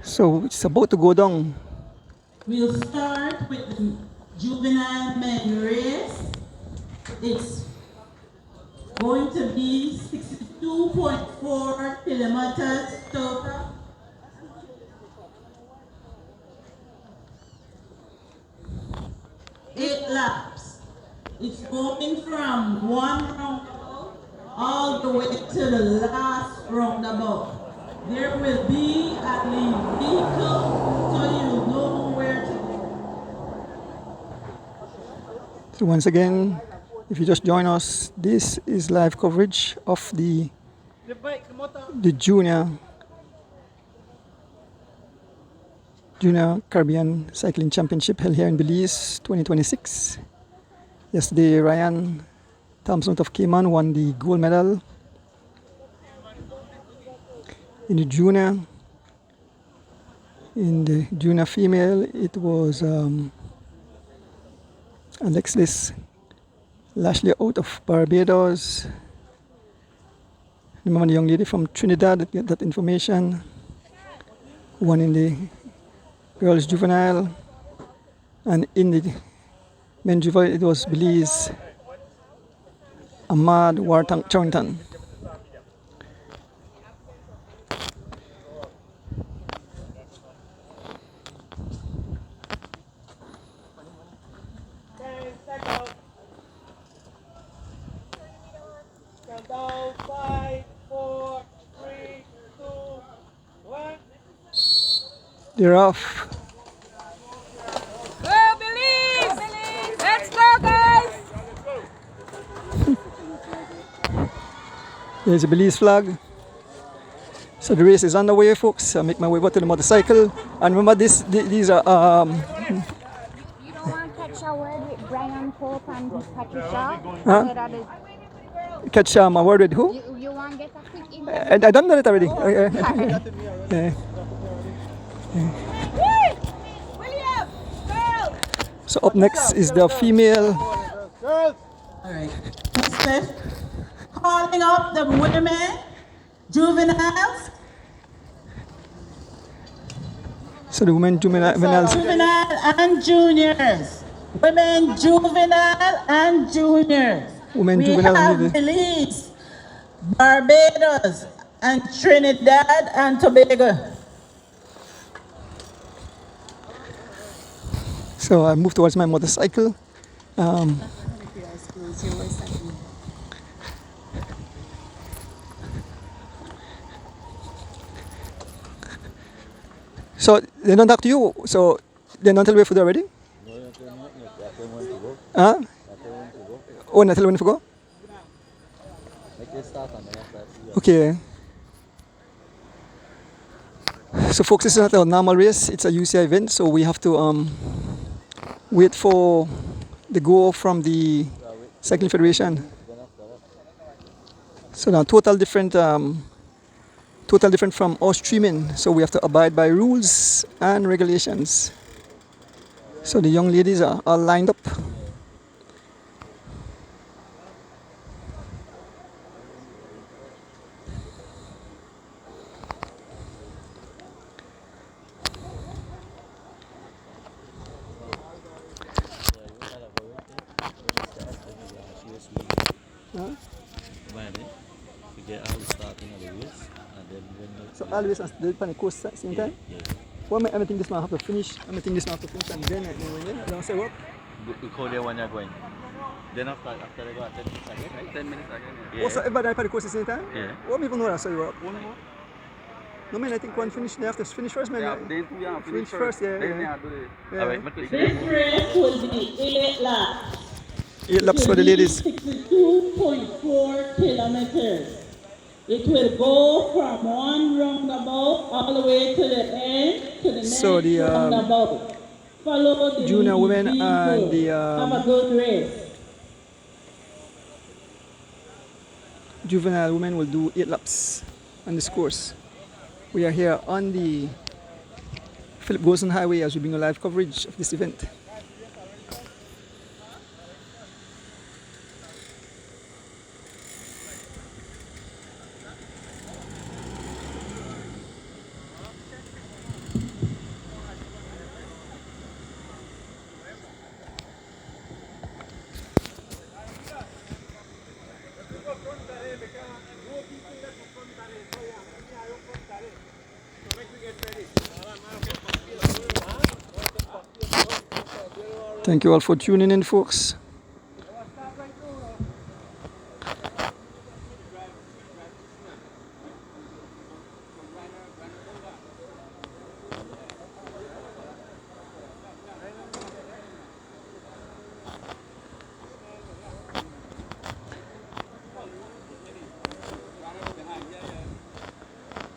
So it's about to go down. We'll start with the juvenile men race. It's going to be 62.4 kilometers total. Eight laps. It's going from one roundabout all the way to the last roundabout. There will be a vehicle so you know where to go. So once again, if you just join us, this is live coverage of the junior Caribbean Cycling Championship held here in Belize 2026. Yesterday, Ryan Thompson of Cayman won the gold medal in the junior. In the junior female, it was Alexis Lashley out of Barbados. Remember the young lady from Trinidad that get that information. One in the girls juvenile, and in the men juvenile it was Belize Ahmad Charrington. Countdown, 5, 4, 3, 2, 1. They're off. Go Belize! Let's go, guys! There's a Belize flag. So the race is underway, folks. I make my way over to the motorcycle. And remember, these are You don't want to catch a word with Brian Pope and Patricia? catch my word with who? You want to get a quick interview? I done that already. Yeah. William! Girl! So up next is the female. All right. Calling up the women, juveniles. So the women juveniles. Juvenile and juniors. Women, juvenile and juniors. Women, we juvenile have and Belize, Barbados, and Trinidad and Tobago. So I move towards my motorcycle. So they don't talk to you. So they don't tell you where food already. Huh? Oh, not tell when to go. Okay. So folks, this is not a normal race. It's a UCI event, so we have to wait for the go from the Cycling Federation. So now total different from our streaming. So we have to abide by rules and regulations. So the young ladies are all lined up. So always at the coast at the same time? Yeah. Well, I think this man have to finish. I think this man have to finish and then I don't say what? You call there when you're going. Then after they go 10 minutes again, right? 10 minutes again. Yeah. Also, everybody at the coast at the same time? Yeah. What people know that so you work? One more? No man, I think one finish, they have to finish first, man. Yeah, they two yeah, Finish first, yeah. Then Yeah. do the... Yeah. Alright, but This race will be 8 laps. 8 laps for the ladies. 62.4 kilometers. It will go from one roundabout all the way to the end, to the next So the, roundabout. Follow the junior women vehicle. and the, Have a good race. Juvenile women will do 8 laps on this course. We are here on the Philip Golson Highway as we bring a live coverage of this event. Thank you all for tuning in, folks.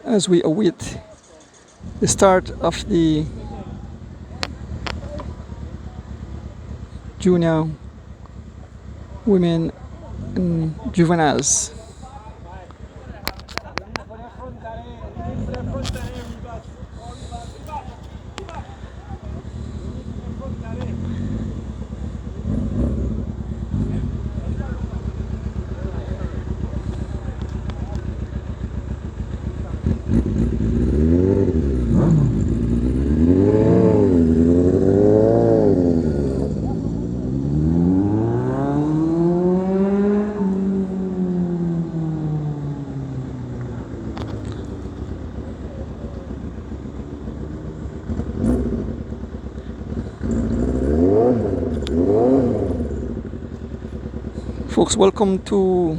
As we await the start of the junior women and juveniles. Folks, welcome to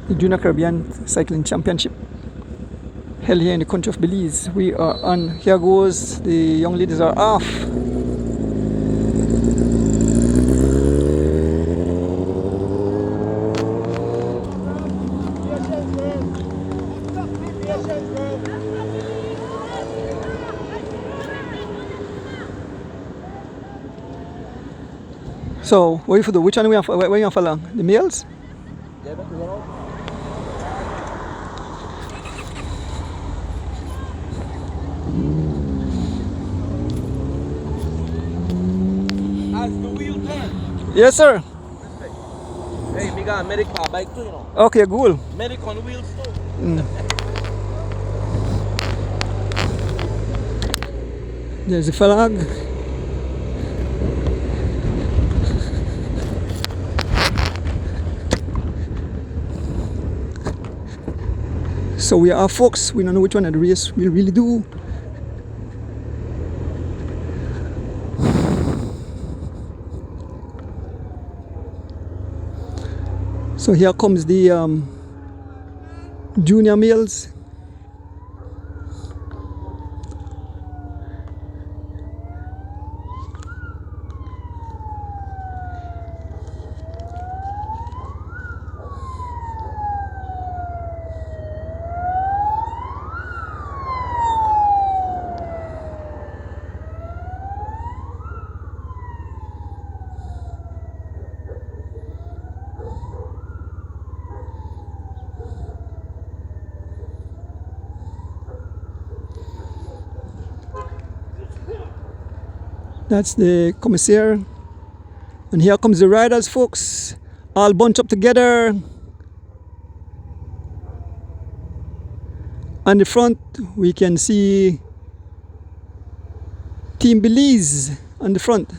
the Junior Caribbean Cycling Championship held here in the country of Belize. We are on, here goes, the young ladies are off. So, what you do? Which one we have? Where you follow? The males? As the wheel turn. Yes, sir. Hey, me got a medic car bike too, you know. Okay, cool. Medic on wheels too. There's the flag. So we are, folks. We don't know which one of the race we'll really do. So here comes the junior males. That's the commissaire. And here comes the riders, folks. All bunched up together. On the front, we can see Team Belize on the front.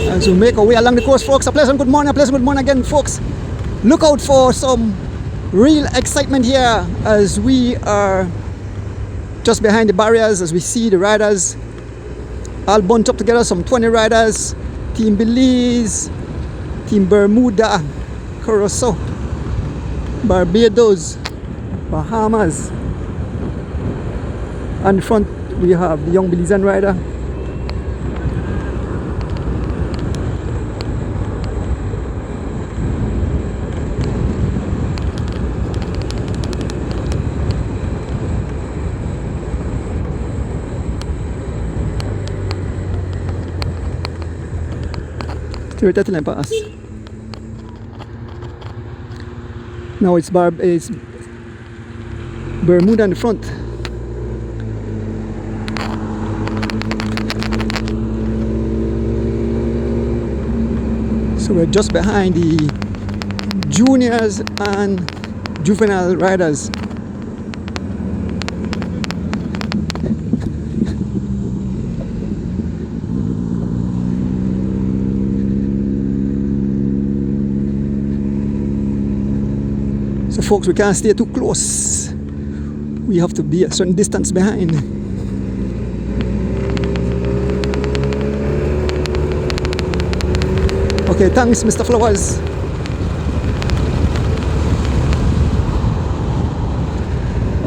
As we make our way along the coast, folks, a pleasant good morning again, folks. Look out for some real excitement here as we are just behind the barriers, as we see the riders all bunched up together, some 20 riders, Team Belize, Team Bermuda, Curacao, Barbados, Bahamas. On the front we have the young Belizean rider. Pass. Now it's Bermuda in the front. So we're just behind the juniors and juvenile riders. So folks, we can't stay too close. We have to be a certain distance behind. Okay, thanks, Mr. Flowers.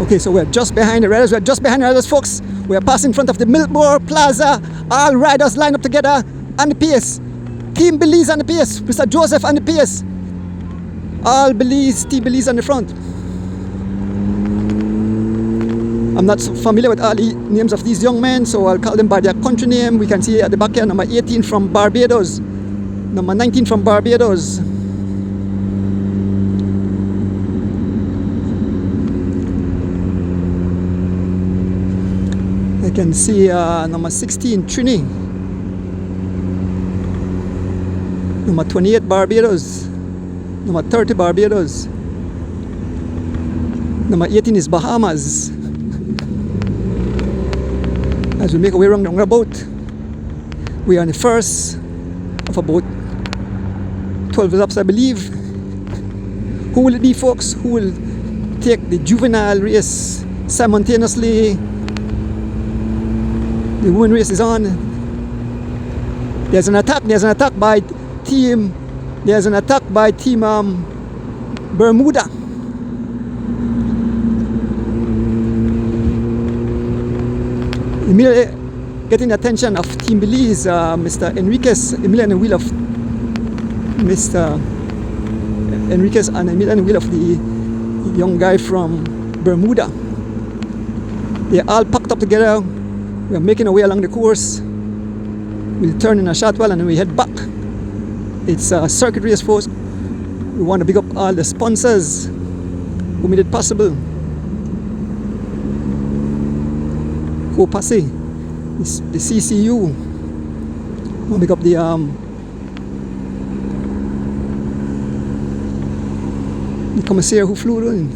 Okay, so we're just behind the riders. We're just behind the riders, folks. We are passing in front of the Milkmore Plaza. All riders lined up together on the pace. Team Belize on the pace. Mr. Joseph on the pace. All Belize, Team Belize on the front. I'm not so familiar with all the names of these young men, so I'll call them by their country name. We can see at the back here, number 18 from Barbados. Number 19 from Barbados. I can see number 16, Trini. Number 28, Barbados. Number 30, Barbados. Number 18 is Bahamas. As we make our way around the roundabout, we are in the first of about 12 laps, I believe. Who will it be, folks? Who will take the juvenile race simultaneously? The women race is on. There's an attack by team. There's an attack by team Bermuda. Immediately getting the attention of Team Belize, Mr. Enriquez, Emilian Wheel of Mr. Enriquez and Emilian Wheel of the young guy from Bermuda. They're all packed up together. We're making our way along the course. We'll turn in a short while and then we head back. It's a circuit race, folks. We want to big up all the sponsors who made it possible. Passe, the CCU. We'll pick up the commissaire who flew in.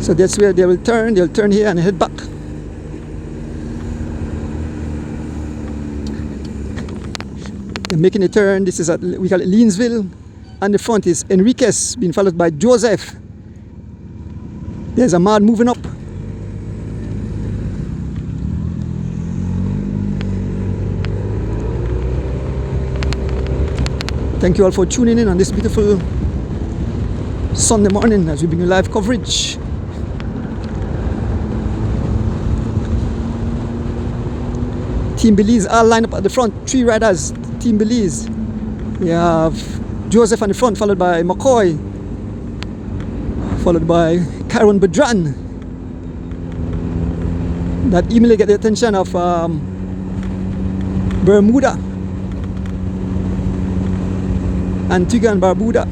So that's where they will turn. They'll turn here and head back. They're making a turn. This is at, we call it Leansville. On the front is Enriquez, being followed by Joseph. There's Ahmad moving up. Thank you all for tuning in on this beautiful Sunday morning as we bring you live coverage. Team Belize all lined up at the front, 3 riders, Team Belize. We have Joseph on the front, followed by McCoy, followed by Karen Bedran. That immediately get the attention of Bermuda. Antigua and Barbuda.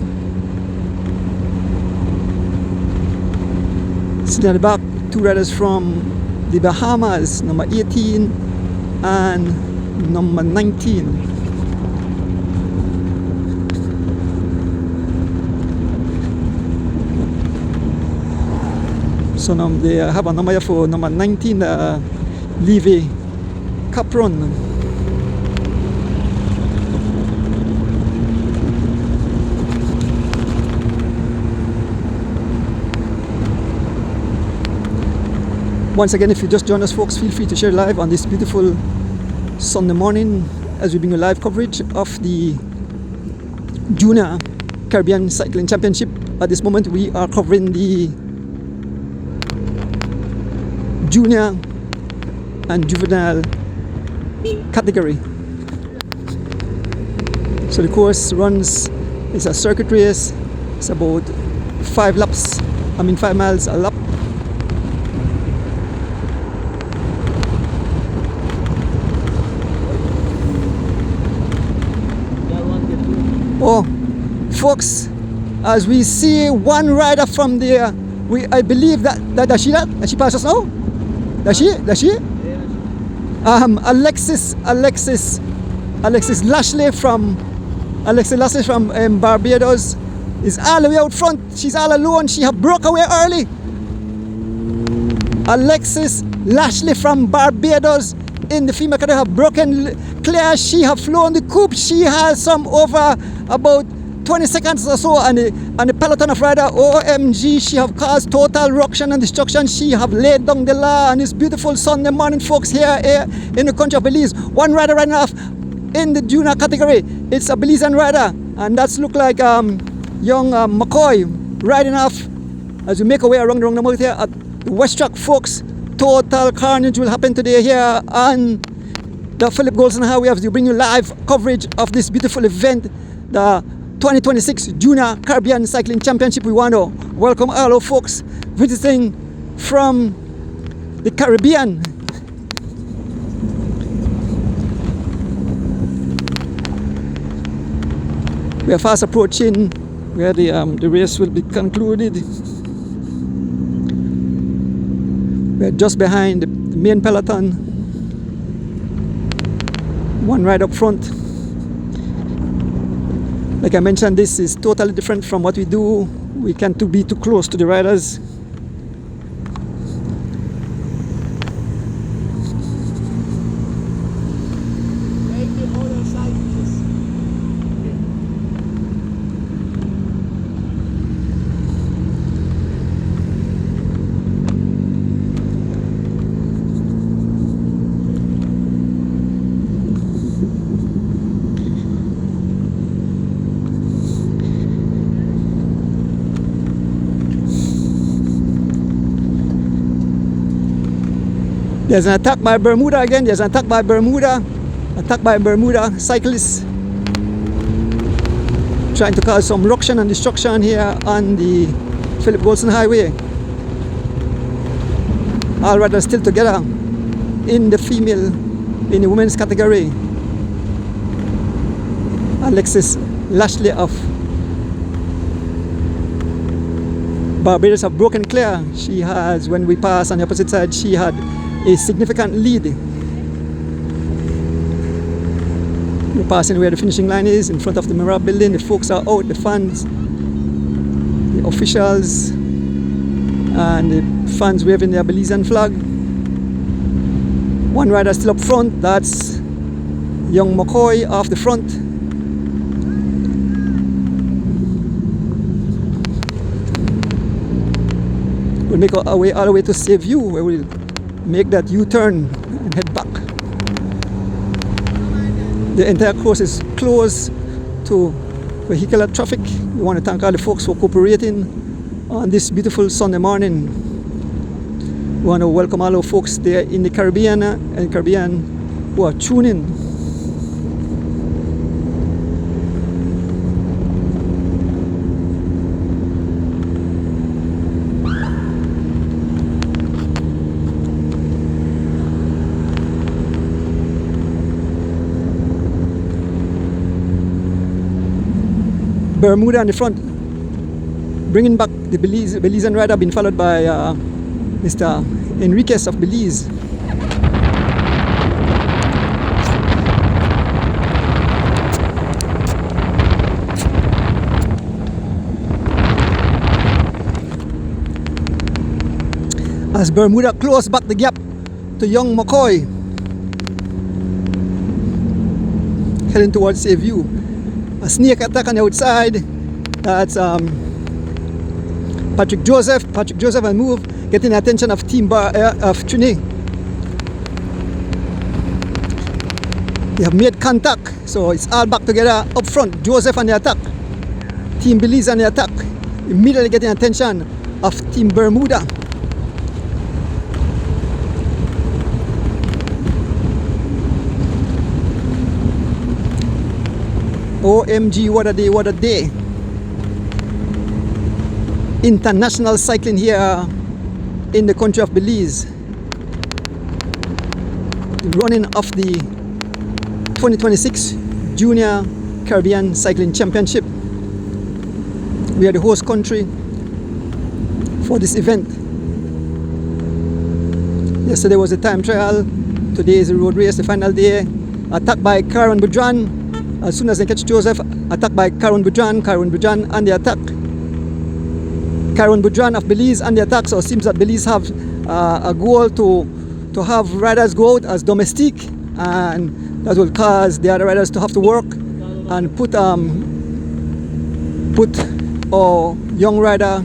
Sitting at the back, 2 riders from the Bahamas, number 18 and number 19. So now they have a number here for number 19, Levy Capron. Once again, if you just join us, folks, feel free to share live on this beautiful Sunday morning as we bring you live coverage of the Junior Caribbean Cycling Championship. At this moment, we are covering the junior and juvenile category. So the course runs, it's a circuit race. It's about 5 miles a lap. Oh, folks, as we see one rider from there, I believe that does she pass us now? Does she? Alexis Lashley from Barbados is all the way out front. She's all alone. She have broke away early. Alexis Lashley from Barbados in the female category have broken clear. She have flown the coupe. She has some over about 20 seconds or so on the peloton of rider. OMG, she have caused total ruction and destruction. She have laid down the law on this beautiful Sunday morning, folks, here in the country of Belize. One rider riding off in the junior category. It's a Belizean rider, and that's look like young McCoy riding off as we make our way around the roundabout here at the West Track, folks. Total carnage will happen today here on the Philip Golson Highway as we bring you live coverage of this beautiful event, the 2026 Junior Caribbean Cycling Championship. We want to welcome all our folks visiting from the Caribbean. We are fast approaching where the race will be concluded. We are just behind the main peloton. One right up front. Like I mentioned, this is totally different from what we do. We can't be too close to the riders. There's an attack by Bermuda again. There's an attack by Bermuda. Attack by Bermuda cyclists trying to cause some ruction and destruction here on the Philip Golson Highway. All riders still together in the women's category. Alexis Lashley of Barbados have broken clear. She has, when we passed on the opposite side, she had a significant lead. We're passing where the finishing line is, in front of the Mirror building. The folks are out, the fans, the officials, and the fans waving their Belizean flag. One rider still up front, that's young McCoy off the front. We'll make our way all the way to Save View, where we'll make that U-turn and head back. The entire course is closed to vehicular traffic. We want to thank all the folks for cooperating on this beautiful Sunday morning. We want to welcome all our folks there in the Caribbean who are tuning. Bermuda on the front, bringing back the Belizean rider, being followed by Mr. Enriquez of Belize. As Bermuda closed back the gap to young McCoy, heading towards Save View. A sneak attack on the outside. That's Patrick Joseph. Patrick Joseph and move, getting the attention of Team of Trini. They have made contact, so it's all back together up front. Joseph on the attack, Team Belize on the attack, immediately getting attention of Team Bermuda. OMG, what a day, what a day. International cycling here in the country of Belize. Running of the 2026 Junior Caribbean Cycling Championship. We are the host country for this event. Yesterday was a time trial. Today is a road race, the final day. Attacked by Karen Budran As soon as they catch Joseph, attacked by Caron Budran on the attack. Caron Budran of Belize on the attack. So it seems that Belize have a goal to have riders go out as domestic, and that will cause the other riders to have to work and put our young rider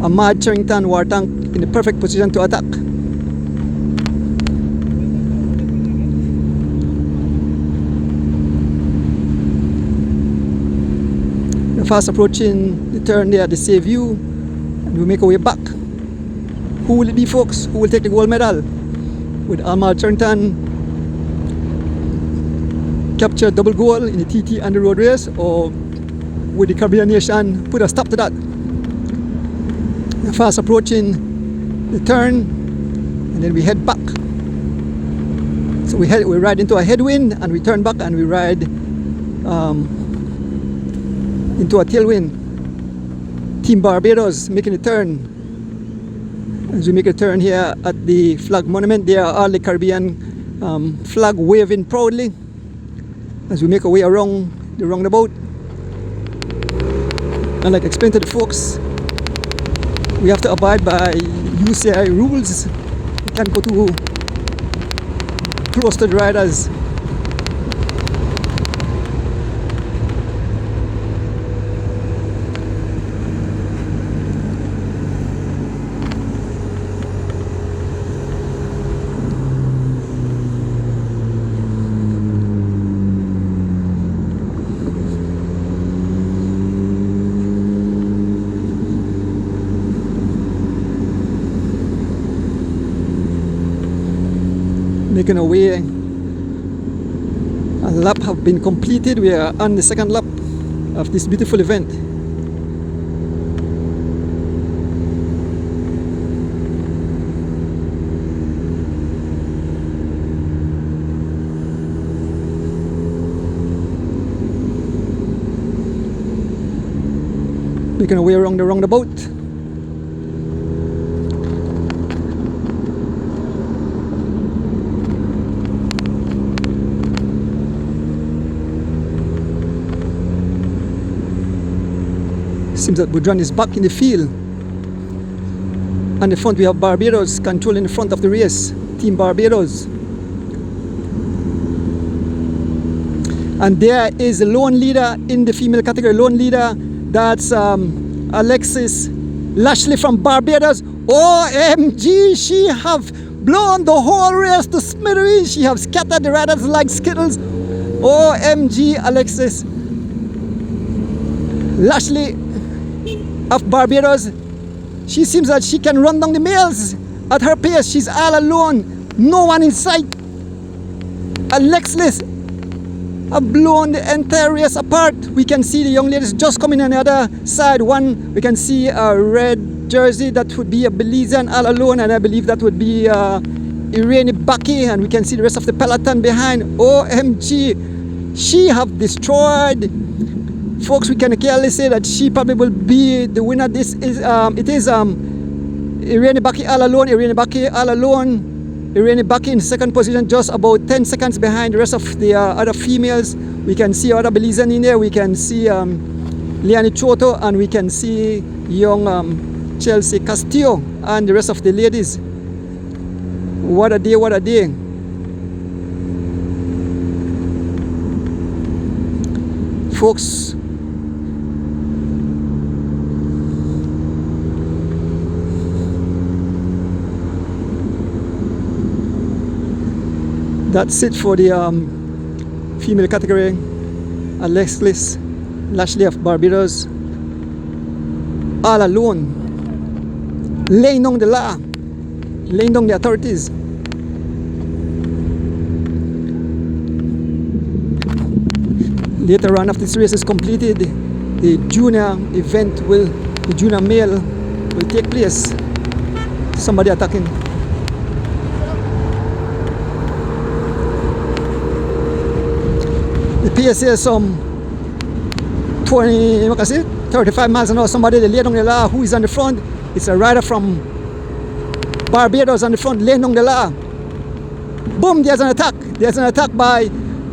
Ahmad Charrington Wartank in the perfect position to attack. We're fast approaching the turn there, the save view, and we make our way back. Who will it be, folks? Who will take the gold medal? Would Ahmad Charrington capture double goal in the TT and the road race, or would the Caribbean nation put a stop to that? We're fast approaching the turn, and then we head back. So we ride into a headwind, and we turn back and we ride into a tailwind. Team Barbados making a turn. As we make a turn here at the flag monument, there are all the Caribbean flag waving proudly as we make our way around the roundabout. And like I explained to the folks, we have to abide by UCI rules. We can't go too close to the riders. Making our way. A lap have been completed. We are on the second lap of this beautiful event. Making our way around the roundabout. Seems that Budran is back in the field. On the front we have Barbados controlling the front of the race. Team Barbados. And there is a lone leader in the female category. Lone leader, that's Alexis Lashley from Barbados. OMG, she have blown the whole race to smithereens. She have scattered the riders like skittles. OMG, Alexis Lashley of Barbados. She seems that she can run down the males at her pace. She's all alone, no one in sight. Alexis have blown the entire race apart. We can see the young ladies just coming on the other side. One, we can see a red jersey, that would be a Belizean all alone, and I believe that would be Irene Baki, and we can see the rest of the peloton behind. OMG, she have destroyed. Folks, we can clearly say that she probably will be the winner. This is it is Irene Baki all alone. Irene Baki all alone. Irene Baki in second position, just about 10 seconds behind the rest of the other females. We can see other Belizean in there. We can see Liani Choto, and we can see young Chelsea Castillo and the rest of the ladies. What a day, what a day. Folks, that's it for the female category. Alexis Lashley of Barbados, all alone, laying down the law, laying down the authorities. Later on, after this race is completed, the junior event will, the junior male will take place. Somebody attacking. The PSA is some 35 miles an hour. Somebody they lay down the law. Who is on the front? It's a rider from Barbados on the front, laying down the law. Boom, there's an attack. There's an attack by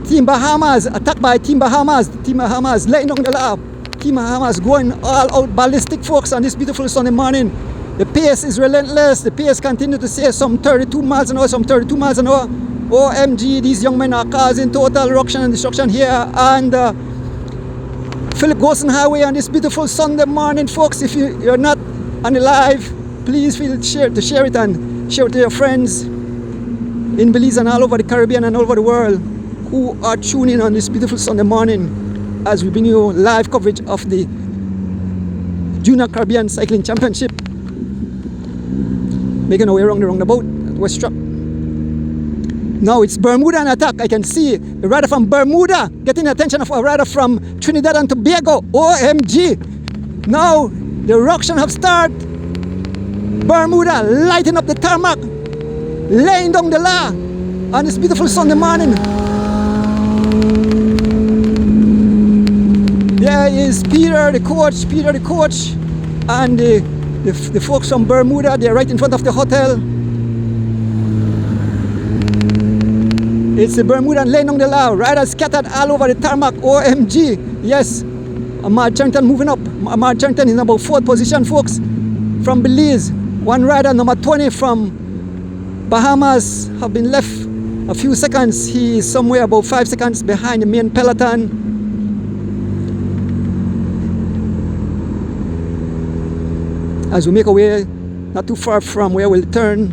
Team Bahamas, attacked by Team Bahamas. Team Bahamas letting down the lap. Team Bahamas going all out ballistic, folks, on this beautiful Sunday morning. The pace is relentless. The pace continues to say some 32 miles an hour, some 32 miles an hour. OMG, these young men are causing total ruction and destruction here. And Philip Gosson Highway on this beautiful Sunday morning, folks. If you're not on the live, please feel to share it and share it to your friends in Belize and all over the Caribbean and all over the world who are tuning in on this beautiful Sunday morning as we bring you live coverage of the Junior Caribbean Cycling Championship. Making our way around the roundabout at West Truck. Now it's Bermuda in attack. I can see a rider from Bermuda getting the attention of a rider from Trinidad and Tobago. OMG! Now the ruction have started. Bermuda lighting up the tarmac, laying down the law on this beautiful Sunday morning. There is Peter the coach, and the folks from Bermuda. They're right in front of the hotel. It's the Bermudan laying down the law. Riders scattered all over the tarmac. OMG. Yes. Ahmad Charrington moving up. Ahmad Charrington is in about 4th position, folks. From Belize. One rider, number 20 from Bahamas, have been left a few seconds. He is somewhere about 5 seconds behind the main peloton. As we make our way not too far from where we'll turn,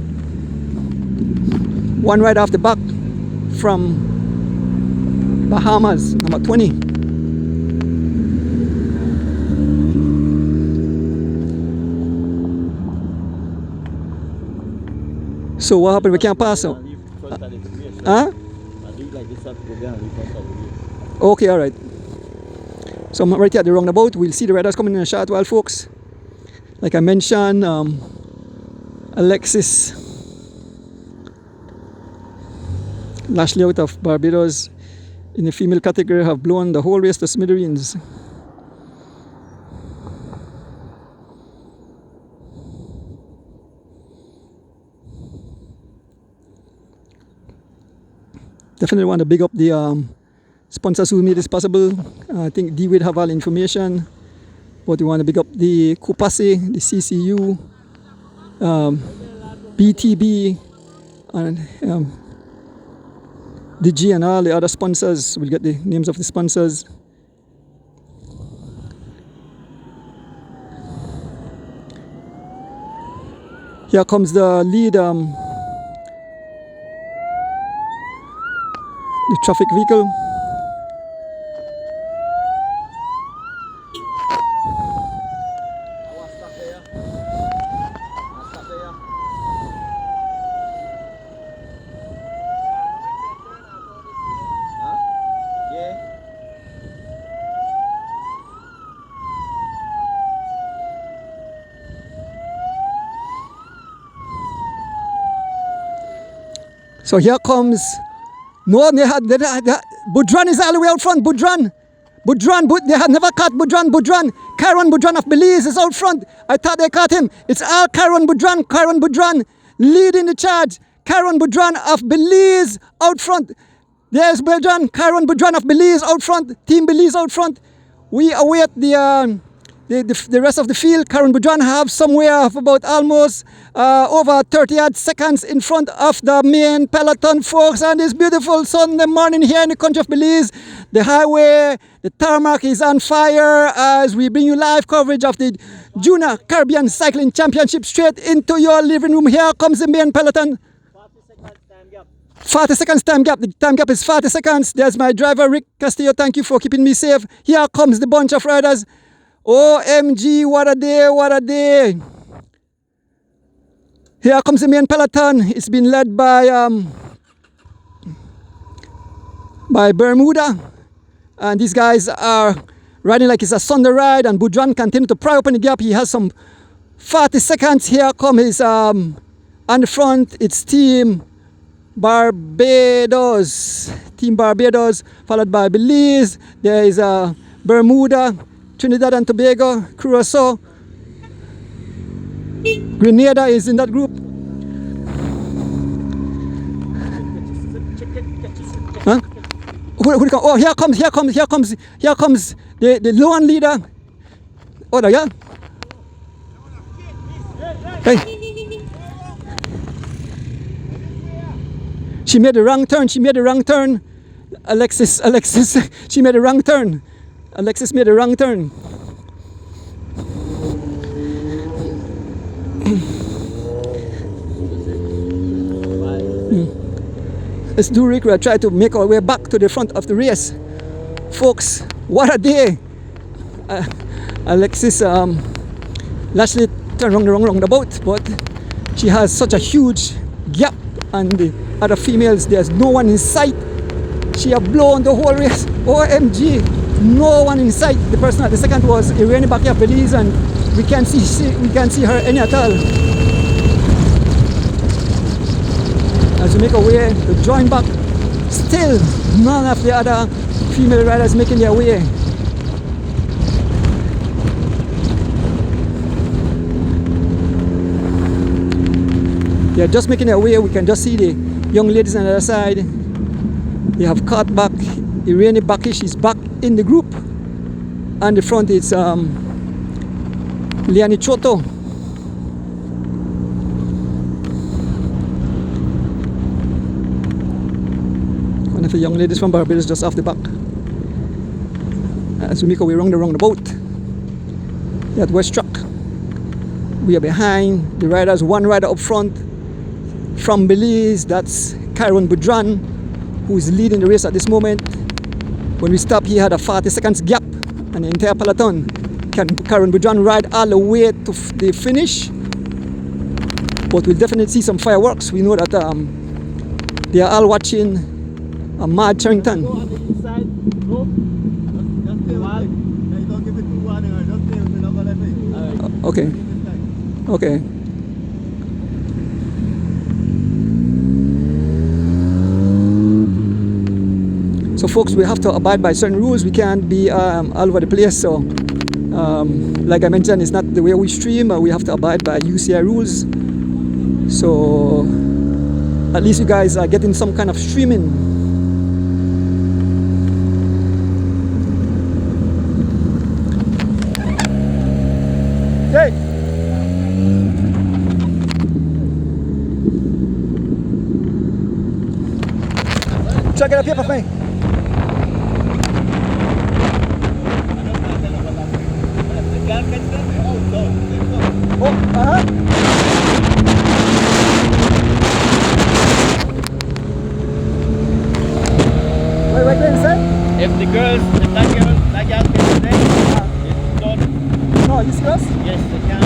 one rider off the back from Bahamas, number 20. So what happened? We can't pass now. Huh? Okay, all right. So I'm right here at the roundabout. We'll see the riders coming in a short while, folks. Like I mentioned, Alexis Lashley out of Barbados in the female category have blown the whole race to smithereens. Definitely want to big up the sponsors who made this possible. I think D-Wade have all information, but we want to big up the Kupase, the CCU, BTB, and the G and all the other sponsors. We'll get the names of the sponsors. Here comes the lead, the traffic vehicle. So here comes, no, Budran is all the way out front. Budran, they had never caught Budran. Caron Budran of Belize is out front. I thought they caught him. It's all Caron Budran leading the charge. Caron Budran of Belize out front. There's Caron Budran of Belize out front. Team Belize out front. We await the rest of the field. Caron Budran have somewhere of about almost over 30 odd seconds in front of the main peloton, folks, on this beautiful Sunday morning here in the country of Belize. The highway, the tarmac is on fire as we bring you live coverage of the Junior Caribbean Cycling Championship straight into your living room. Here comes the main peloton. 40 seconds time gap. The time gap is 40 seconds. There's my driver, Rick Castillo. Thank you for keeping me safe. Here comes the bunch of riders. OMG, what a day, what a day. Here comes the main peloton. It's been led by Bermuda. And these guys are riding like it's a Sunday ride, and Budran continues to pry open the gap. He has some 40 seconds. Here comes on the front, it's Team Barbados, followed by Belize. There is Bermuda, Trinidad and Tobago, Curacao. Grenada is in that group. Huh? Oh, here comes the lone leader. Oh, there, yeah. Hey. She made the wrong turn. Alexis, she made a wrong turn. Alexis made a wrong turn. Let's do Rick. We'll try to make our way back to the front of the race. Folks, what a day. Alexis Lashley turned wrong the boat, but she has such a huge gap and the other females. There's no one in sight. She have blown the whole race. OMG, no one in sight. The person at the second was Irene Bakia Belize, and we can't see her any at all. As we make our way to join back, still none of the other female riders making their way. They are just making their way. We can just see the young ladies on the other side. They have caught back Irene Bakish is back in the group. And the front is Liani Choto. One of the young ladies from Barbados just off the back. As we make our way around the boat. They're at West Track. We are behind the riders, one rider up front from Belize, that's Kyron Budran, who is leading the race at this moment. When we stopped, he had a 40 seconds gap and the entire peloton. Can Kyron Budran ride all the way to the finish? But we'll definitely see some fireworks. We know that they are all watching a Mad Charrington. Go on the inside. Go. Just stay with me. Don't give it too warning. Just stay with me. Not gonna let me. Okay. Okay. So folks, we have to abide by certain rules. We can't be all over the place. So like I mentioned, it's not the way we stream. We have to abide by UCI rules. So at least you guys are getting some kind of streaming. Hey! Try to get up here for me. Oh, Wait, inside? If that girl gets stay, it's done. No, you serious? Yes, they can.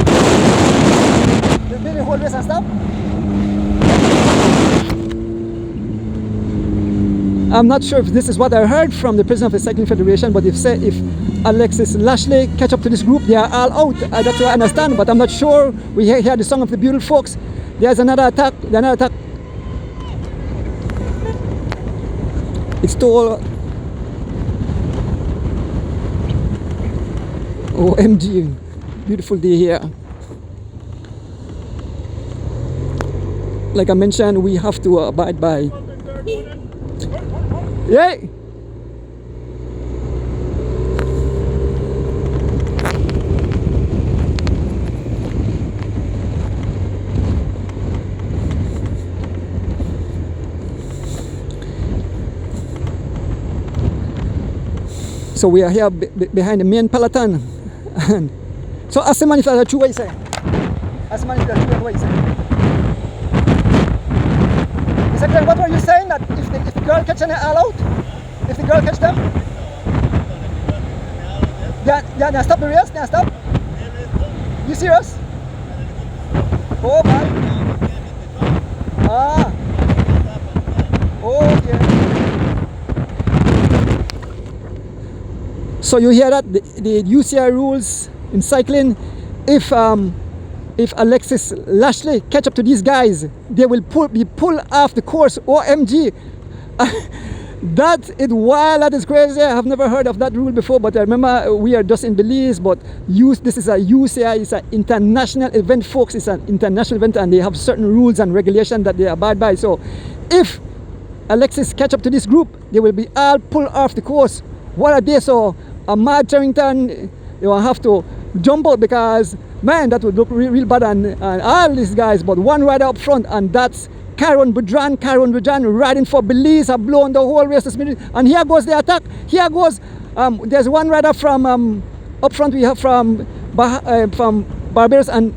They made the whole race and stop? I'm not sure if this is what I heard from the president of the Cycling Federation, but they've said if Alexis Lashley catch up to this group, they are all out. That's what I understand, but I'm not sure. We hear the song of the beautiful folks. There's another attack. It's told. OMG, beautiful day here. Like I mentioned, we have to abide by. Yay! So we are here behind the main peloton. So ask the man if that's true what you say. Ask the man if that's true what you say. Exactly, what were you saying? That if the girl catch any all out? If the girl catch them? They stop the race? They stop? You serious? Oh my. Ah. Okay. So you hear that the UCI rules in cycling, if Alexis Lashley catch up to these guys, they will be pulled off the course. OMG. That is wild, that is crazy. I have never heard of that rule before, but I remember we are just in Belize, but this is a UCI, it's an international event, folks. It's an international event and they have certain rules and regulations that they abide by. So if Alexis catch up to this group, they will be all pulled off the course. What a day. So Ahmad Charrington, they will have to jump out because, man, that would look real bad on all these guys. But one rider up front, and that's Karen Budran. Karen Budran riding for Belize, have blown the whole race this minute. And here goes the attack. Here goes, there's one rider from up front. We have from Barbados, and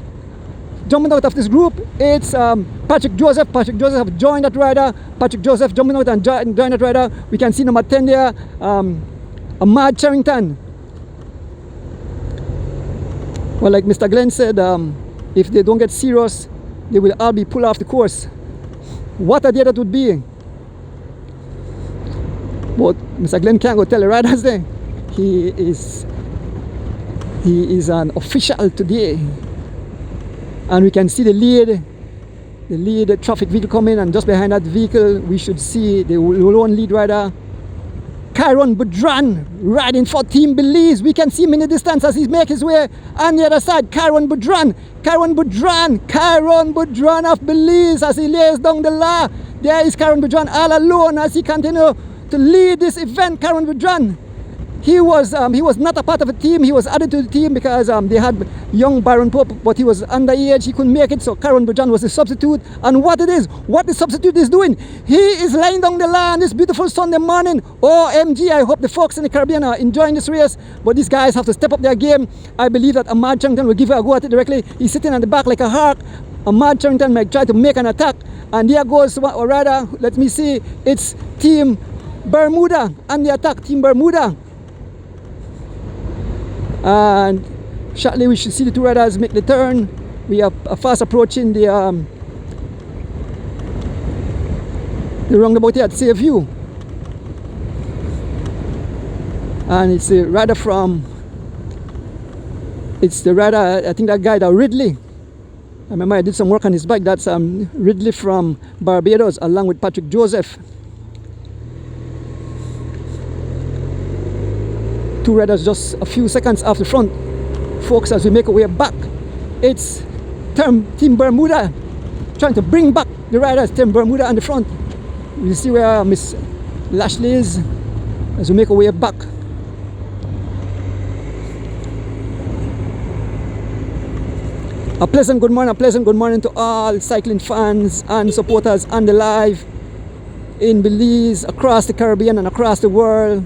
jumping out of this group, it's Patrick Joseph. Patrick Joseph have joined that rider. Patrick Joseph jumping out and joined that rider. We can see number 10 there, Ahmad Charrington. Well, like Mr. Glenn said, if they don't get serious, they will all be pulled off the course. What a day that would be. But Mr. Glenn can't go tell the riders there. He is an official today. And we can see the lead traffic vehicle coming, and just behind that vehicle we should see the lone lead rider, Kyron Budran, riding for Team Belize. We can see him in the distance as he makes his way on the other side. Kyron Budran of Belize as he lays down the law. There is Kyron Budran all alone as he continues to lead this event. Kyron Budran, he was not a part of a team. He was added to the team because they had young Byron Pope, but he was underage. He couldn't make it, so Kyron Budran was the substitute. And what the substitute is doing, he is laying down the law on this beautiful Sunday morning. OMG, I hope the folks in the Caribbean are enjoying this race, but these guys have to step up their game. I believe that Ahmad Charrington will give it a go at it directly. He's sitting on the back like a hawk. Ahmad Charrington might try to make an attack, and there goes, or rather, let me see, it's Team Bermuda on the attack. Team Bermuda. And shortly we should see the two riders make the turn. We are fast approaching the roundabout here at Seaview. And it's the rider I think that guy, that Ridley. I remember I did some work on his bike. That's Ridley from Barbados along with Patrick Joseph. Two riders just a few seconds off the front, folks, as we make our way back. It's Team Bermuda trying to bring back the riders. Team Bermuda on the front. You see where Miss Lashley is as we make our way back. A pleasant good morning to all cycling fans and supporters on the live in Belize, across the Caribbean and across the world.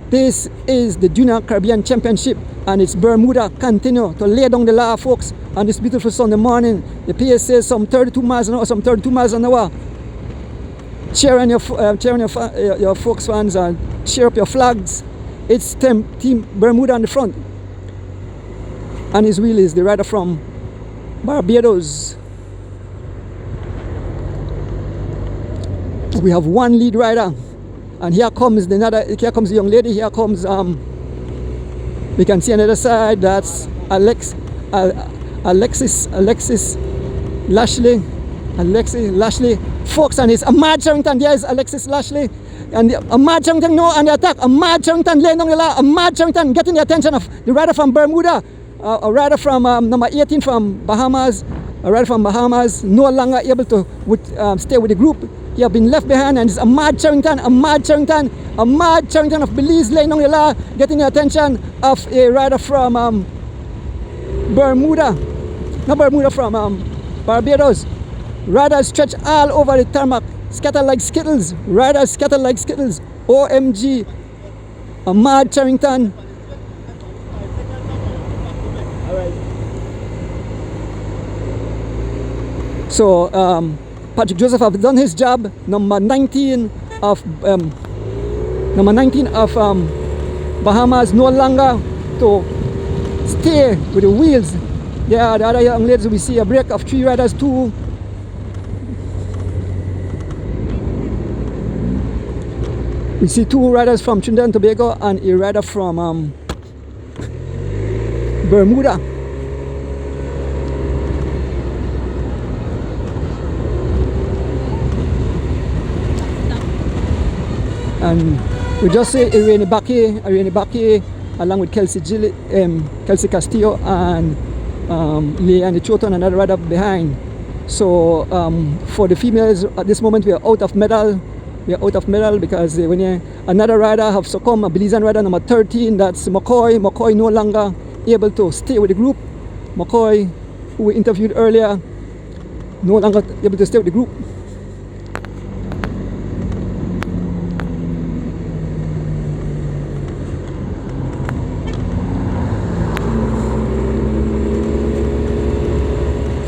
This is the Junior Caribbean Championship, and it's Bermuda continue to lay down the law, folks, on this beautiful Sunday morning. The pace says some 32 miles an hour. Cheer on your folks fans, and cheer up your flags. It's Team Bermuda on the front, and his wheel is the rider from Barbados. We have one lead rider. And here comes the young lady. Here comes we can see on the other side, that's Alexis Lashley, folks, and it's Ahmad Charrington. There is Alexis Lashley, and Ahmad Charrington now on the attack. Ahmad Charrington laying down the law. Ahmad Charrington getting the attention of the rider from Bermuda, a rider from number 18 from Bahamas, no longer able to stay with the group. He have been left behind, and it's Ahmad Charrington of Belize laying on the law, getting the attention of a rider from Barbados. Riders stretch all over the tarmac, scattered like skittles. OMG, Ahmad Charrington. So Patrick Joseph have done his job. Number 19 of Bahamas no longer to stay with the wheels. There are the other young ladies. We see a break of 3 riders too. We see 2 riders from Trinidad and Tobago and a rider from Bermuda. And we just see Irene Baki along with Kelsey Castillo and Leanne Choton, another rider behind. So for the females at this moment we are out of medal. We are out of medal because another rider have succumbed, a Belizean rider number 13, that's McCoy. McCoy no longer able to stay with the group. McCoy, who we interviewed earlier, no longer able to stay with the group.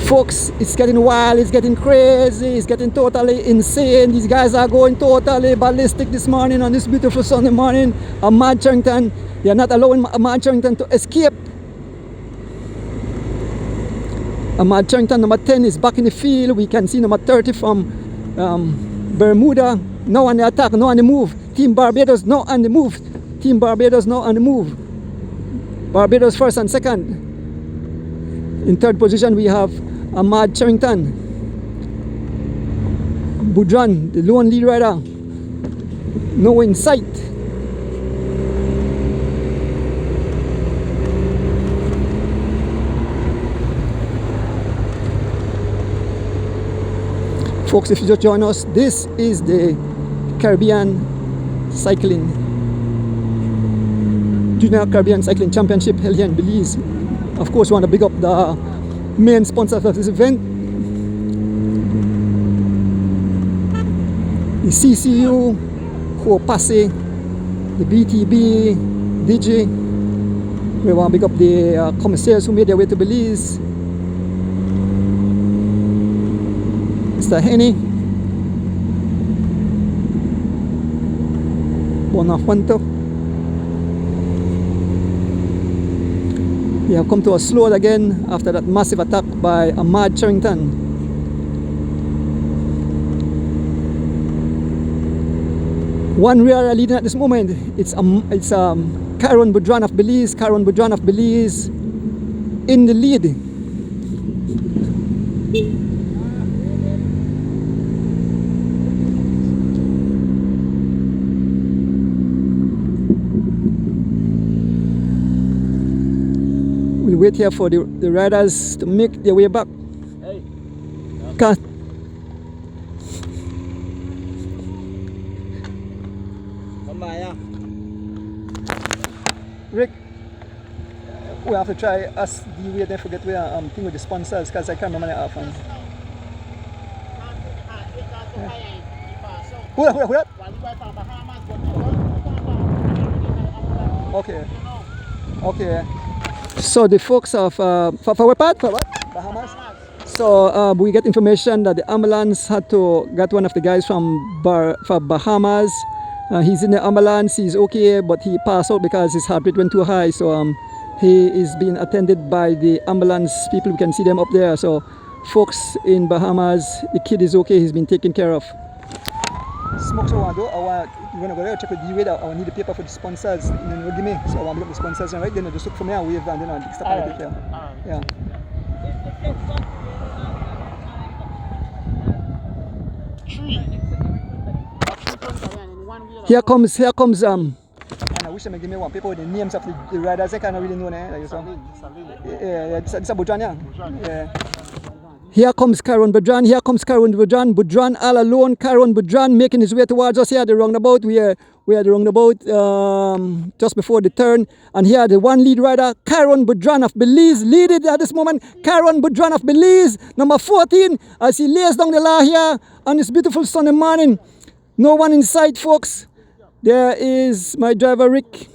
Folks, it's getting wild, it's getting crazy, it's getting totally insane. These guys are going totally ballistic this morning on this beautiful Sunday morning. Ahmad Charrington, they are not allowing Ahmad Charrington to escape. Ahmad Charrington, number 10, is back in the field. We can see number 30 from Bermuda, now on the attack, now on the move. Team Barbados, now on the move. Team Barbados, now on the move. Barbados first and second. In third position, we have Ahmad Charrington. Budran, the lone lead rider, no in sight. Folks, if you just join us, this is the Caribbean Cycling, Junior Caribbean Cycling Championship held here in Belize. Of course, we want to big up the main sponsors of this event, the CCU, Copasse, the BTB, Digi. We want to big up the commissaires who made their way to Belize. Mr. Henny, Bonafuento. We have come to a slow again after that massive attack by Ahmad Charrington. One rear leading at this moment. It's Caron Budran of Belize. Caron Budran of Belize in the lead. We'll wait here for the riders to make their way back. Hey. Cut. Come by, yeah. Rick, we have to try us the way they forget we are thing with the sponsors because I can't remember the offense. Who that? Okay. Okay. So the folks of for what part? For what? Bahamas. So we get information that the ambulance had to get one of the guys from Bahamas. He's in the ambulance. He's okay, but he passed out because his heart rate went too high. So he is being attended by the ambulance people. We can see them up there. So folks in Bahamas, the kid is okay. He's been taken care of. Smoke, so you want to go there, check with the way that I need the paper for the sponsors, and then you'll give me. So I want to look at the sponsors, and right then I just look for me and wave, and then I'll stop and take care. Yeah. Here comes and I wish them give me one paper with the names of the riders. I can't really know that. Yeah, it's a Budran, yeah. Here comes Caron Budran. Here comes Caron Budran. Budran all alone. Caron Budran making his way towards us here at the roundabout. We are at the roundabout just before the turn. And here the one lead rider, Caron Budran of Belize, leading at this moment. Caron Budran of Belize, number 14, as he lays down the law here on this beautiful Sunday morning. No one in sight, folks. There is my driver, Rick.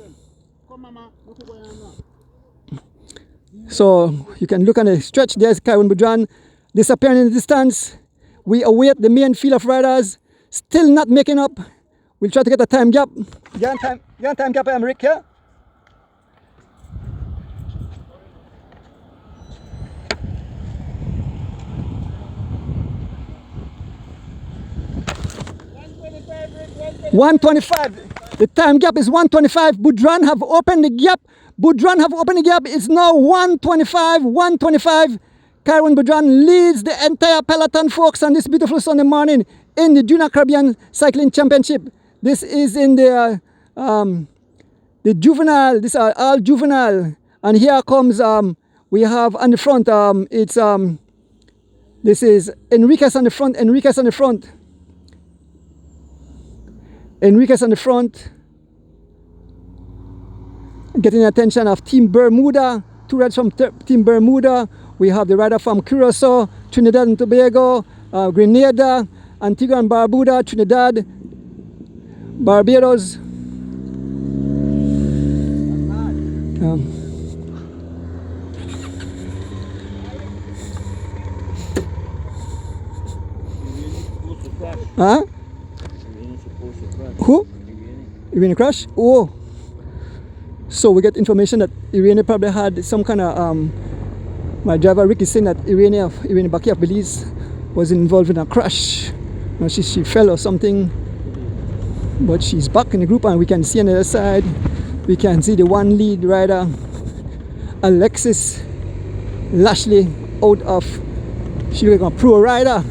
So you can look on the stretch. There's Caron Budran disappearing in the distance. We await the main field of riders, still not making up. We'll try to get a time gap. You got time gap, Rick, here? $125. The time gap is 125. Budran have opened the gap. It's now 125. Caron Budran leads the entire peloton, folks, on this beautiful Sunday morning in the Junior Caribbean Cycling Championship. This is in the Juvenile. These are all Juvenile. And here comes, we have on the front, this is Enriquez on the front. Enriquez on the front, getting the attention of Team Bermuda. 2 riders from Team Bermuda. We have the rider from Curacao, Trinidad and Tobago, Grenada, Antigua and Barbuda, Trinidad, Barbados. Huh? Who? Irene crash? Oh. So we get information that Irene probably had some kind of my driver Rick is saying that Irene Baki of Belize was involved in a crash. Now she fell or something. But she's back in the group, and we can see on the other side, we can see the one lead rider, Alexis Lashley, out of, she was a pro rider.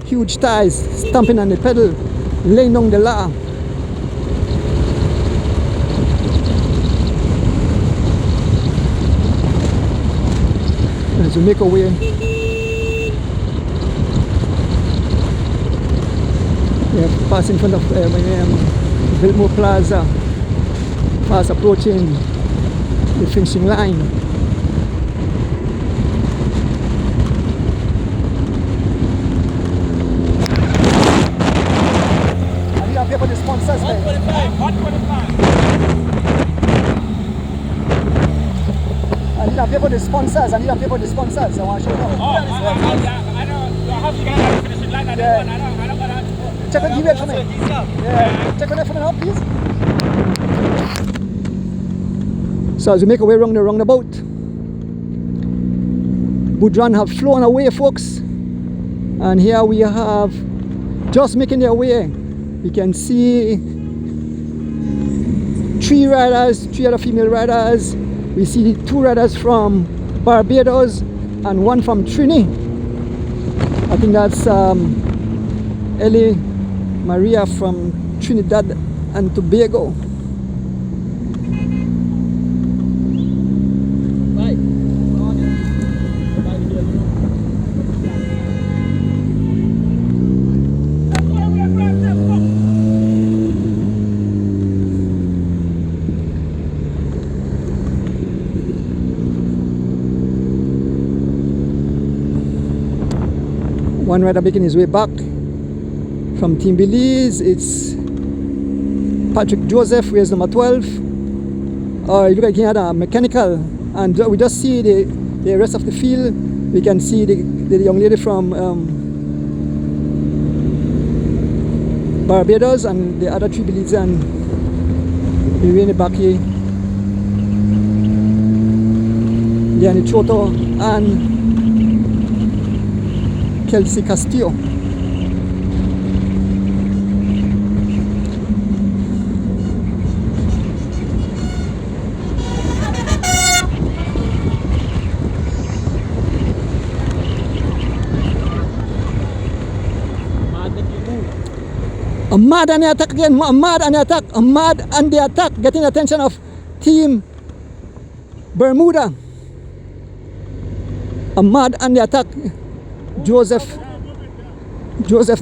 Huge ties, stamping on the pedal, laying down the law. As we make our way, we have passed in front of Biltmore Plaza, fast approaching the finishing line. For the sponsors, 125, 125. I need a paper for the sponsors. I want to show them. I don't. How you guys finish the line? I don't want to. Check on email for me. Yeah. Check on it for me now, please. So as we make our way around the roundabout, Budran have flown away, folks. And here we have just making their way. You can see 3 riders, 3 other female riders. We see 2 riders from Barbados and 1 from Trini. I think that's Ellie Maria from Trinidad and Tobago. One rider making his way back from Team Belize. It's Patrick Joseph, where's number 12. You look like he had a mechanical, and we just see the rest of the field. We can see the young lady from Barbados and the other 3 Belizean, Irene Baki, Liani Choto, and Kelsey Castillo. Ahmad on the attack again. Ahmad on the attack. Ahmad on the attack. Getting the attention of Team Bermuda. Ahmad on the attack. Joseph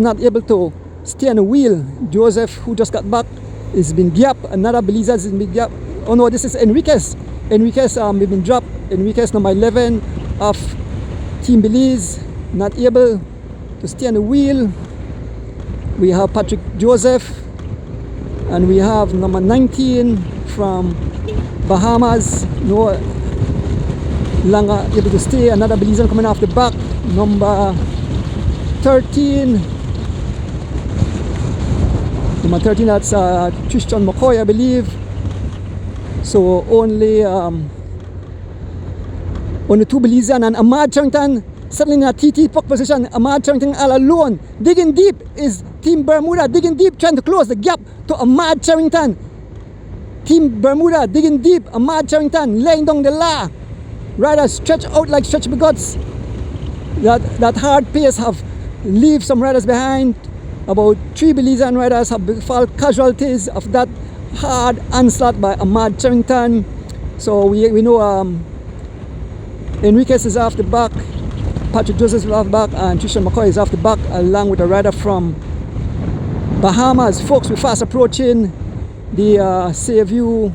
not able to stay on the wheel. Joseph, who just got back, is been gapped. Another Belize has been gapped. Oh no, this is Enriquez. Enriquez been dropped. Enriquez number 11 of Team Belize, not able to stay on the wheel. We have Patrick Joseph, and we have number 19 from Bahamas, no longer able to stay. Another Belizean coming off the back, number 13. Number 13, that's Tristan McCoy, I believe. So only 2 Belizean, and Ahmad Charrington settling in a TT puck position. Ahmad Charrington all alone. Digging deep is Team Bermuda, digging deep, trying to close the gap to Ahmad Charrington. Team Bermuda digging deep. Ahmad Charrington laying down the law. Riders stretch out like stretch bigots. That hard pace have leave some riders behind. About 3 Belizean riders have fallen casualties of that hard onslaught by Ahmad Charrington. So we know Enriquez is off the back, Patrick Joseph is off the back, and Tristan McCoy is off the back, along with a rider from Bahamas. Folks, we're fast approaching the Sayview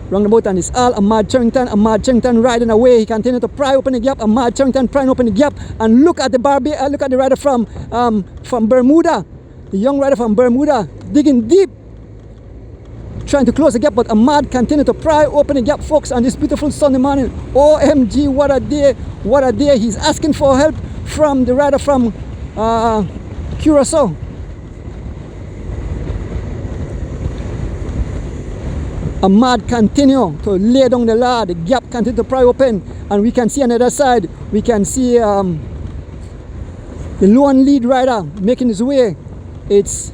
roundabout, and it's all Ahmad Charrington. Ahmad Charrington riding away. He continued to pry open the gap. Ahmad Charrington prying open the gap, and look at the look at the rider from Bermuda, the young rider from Bermuda, digging deep, trying to close the gap, but Ahmad continued to pry open the gap, folks, on this beautiful Sunday morning. OMG, what a day, what a day. He's asking for help from the rider from Curacao. Ahmad continue to lay down the law, the gap continue to pry open, and we can see on the other side, we can see the lone lead rider making his way. It's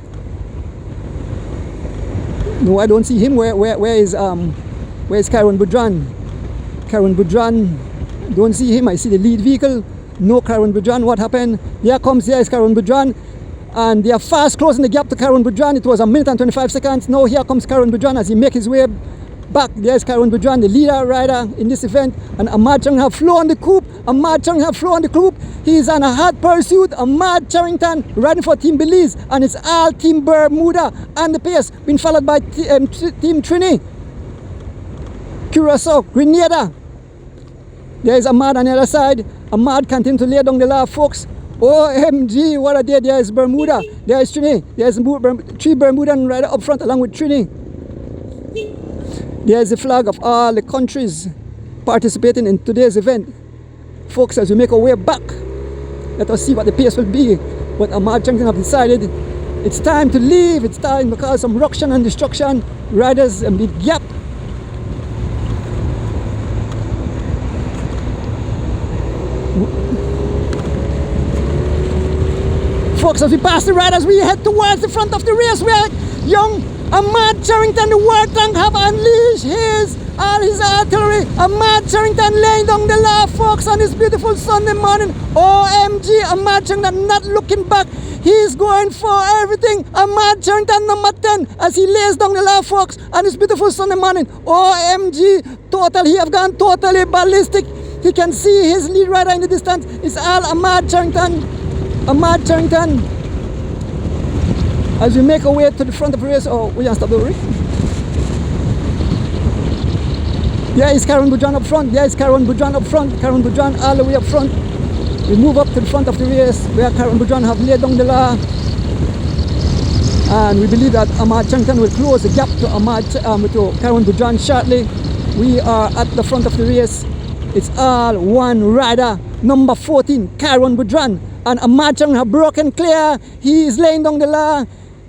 no, I don't see him. Where is Karen Boudran? Karen Boudran, don't see him. I see the lead vehicle. No Karen Boudran. What happened? Here is Karen Boudran, and they are fast closing the gap to Karen Boudran. It was 1 minute and 25 seconds. Now here comes Karen Boudran as he makes his way back. There's Karen Boudran, the leader rider in this event, and Ahmad Charrington have flown the coupe. Ahmad Charrington have flown the coupe. He's on a hot pursuit. Ahmad Charrington riding for Team Belize, and it's all Team Bermuda and the pace, being followed by Team Trini, Curacao, Grenada. There's Ahmad on the other side. Ahmad continues to lay down the law, folks. OMG, what a day. There's Bermuda, there's Trini, there's 3 Bermudan rider up front along with Trini. There's the flag of all the countries participating in today's event. Folks, as we make our way back, let us see what the pace will be. But Ahmad Charrington have decided it's time to leave. It's time to cause some ruction and destruction. Riders and big gap. Folks, as we pass the riders, we head towards the front of the race where young Ahmad Charrington, the war tank, have unleashed all his artillery. Ahmad Charrington laying down the law, folks, on this beautiful Sunday morning. OMG, Ahmad Charrington not looking back. He's going for everything. Ahmad Charrington number 10 as he lays down the law, folks, on this beautiful Sunday morning. OMG, he have gone totally ballistic. He can see his lead rider in the distance. It's all Ahmad Charrington. Ahmad Charrington. As we make our way to the front of the race, we can stop the race. There is Karen Boudran up front. There is Karen Boudran up front. Karen Boudran all the way up front. We move up to the front of the race where Karen Boudran have laid down the law. And we believe that Ahmad Charrington will close the gap to Karen Boudran shortly. We are at the front of the race. It's all one rider, number 14, Karen Boudran. And Ahmad Charrington have broken clear. He is laying down the law.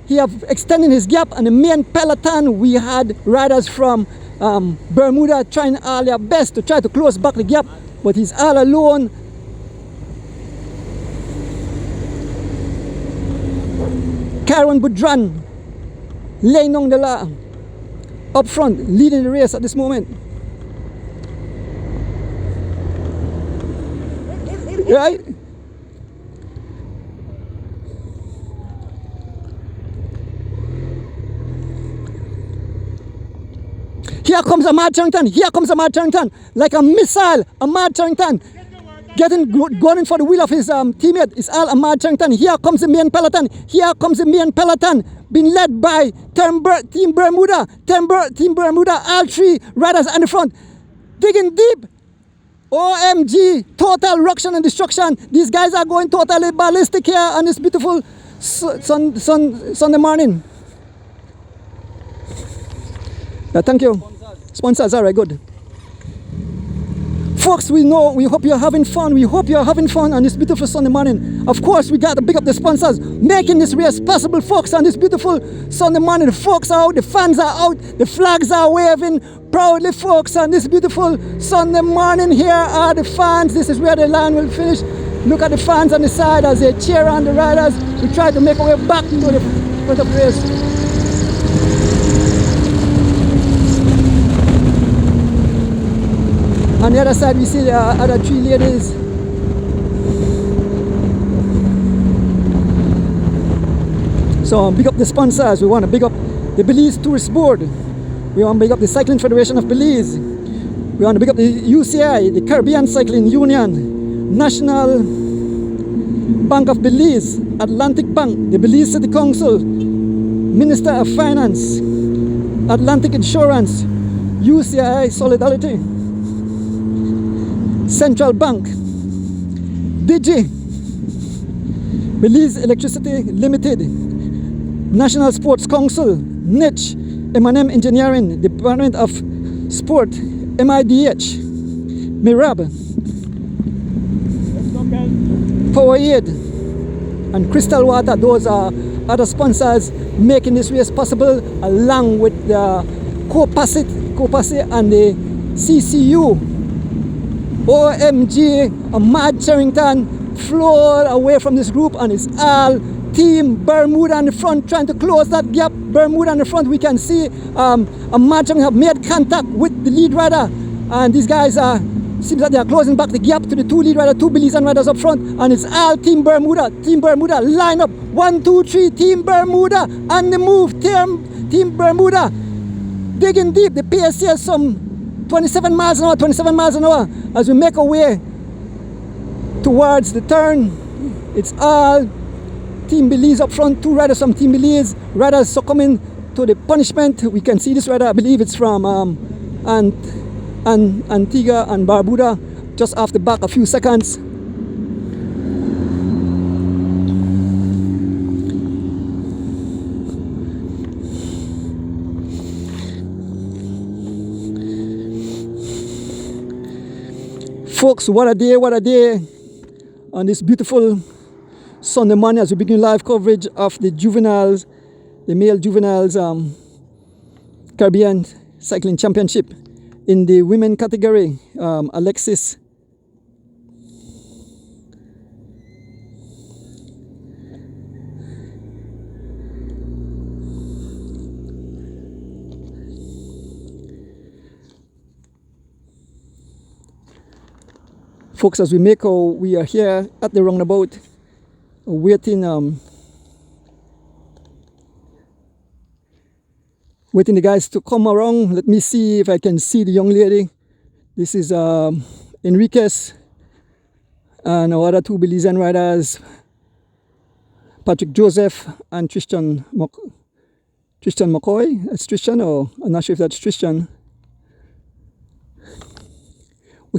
He have extended his gap, and the main peloton, we had riders from Bermuda trying all their best to try to close back the gap, but he's all alone. Karen Boudran laying down the law up front, leading the race at this moment. Right? Here comes Ahmad Charrington. Here comes Ahmad Charrington. Like a missile, Ahmad Charrington going for the wheel of his teammate. It's all Ahmad Charrington. Here comes the main peloton. Here comes the main peloton being led by Team Bermuda. Team Bermuda, all 3 riders on the front. Digging deep. OMG, total ruction and destruction. These guys are going totally ballistic here on this beautiful Sunday morning. Thank you. Sponsors, all right, good. Folks, we hope you're having fun. We hope you're having fun on this beautiful Sunday morning. Of course, we got to big up the sponsors making this race possible, folks, on this beautiful Sunday morning. The folks are out, the fans are out, the flags are waving proudly, folks, on this beautiful Sunday morning. Here are the fans. This is where the line will finish. Look at the fans on the side as they cheer on the riders. We try to make our way back to the front of the race. On the other side, we see the other 3 ladies. So big up the sponsors. We want to big up the Belize Tourist Board. We want to big up the Cycling Federation of Belize. We want to big up the UCI, the Caribbean Cycling Union, National Bank of Belize, Atlantic Bank, the Belize City Council, Minister of Finance, Atlantic Insurance, UCI Solidarity, Central Bank, Digi, Belize Electricity Limited, National Sports Council, Niche, M&M Engineering, Department of Sport, MIDH, Mirab, Powerade, and Crystal Water. Those are other sponsors making this race possible, along with the Copacit and the CCU. OMG, Ahmad Charrington flowed away from this group, and it's all Team Bermuda in the front trying to close that gap. Bermuda in the front, we can see Ahmad Charrington have made contact with the lead rider, and these guys seems that they are closing back the gap to the two lead riders, two Belizean riders up front, and it's all Team Bermuda. Team Bermuda line up 1, 2, 3. Team Bermuda on the move. Team Bermuda digging deep. The pace here is some 27 miles an hour as we make our way towards the turn. It's all Team Belize up front, two riders from Team Belize. Riders succumbing to the punishment. We can see this rider, I believe it's from Antigua and Barbuda, just off the back a few seconds. Folks, what a day on this beautiful Sunday morning as we begin live coverage of the juveniles, the male juveniles Caribbean Cycling Championship. In the women category, Alexis folks, as we are here at the roundabout waiting the guys to come around. Let me see if I can see the young lady. This is Enriquez and our other two Belizean riders, Patrick Joseph and Tristan McCoy. It's Tristan, or I'm not sure if that's Tristan.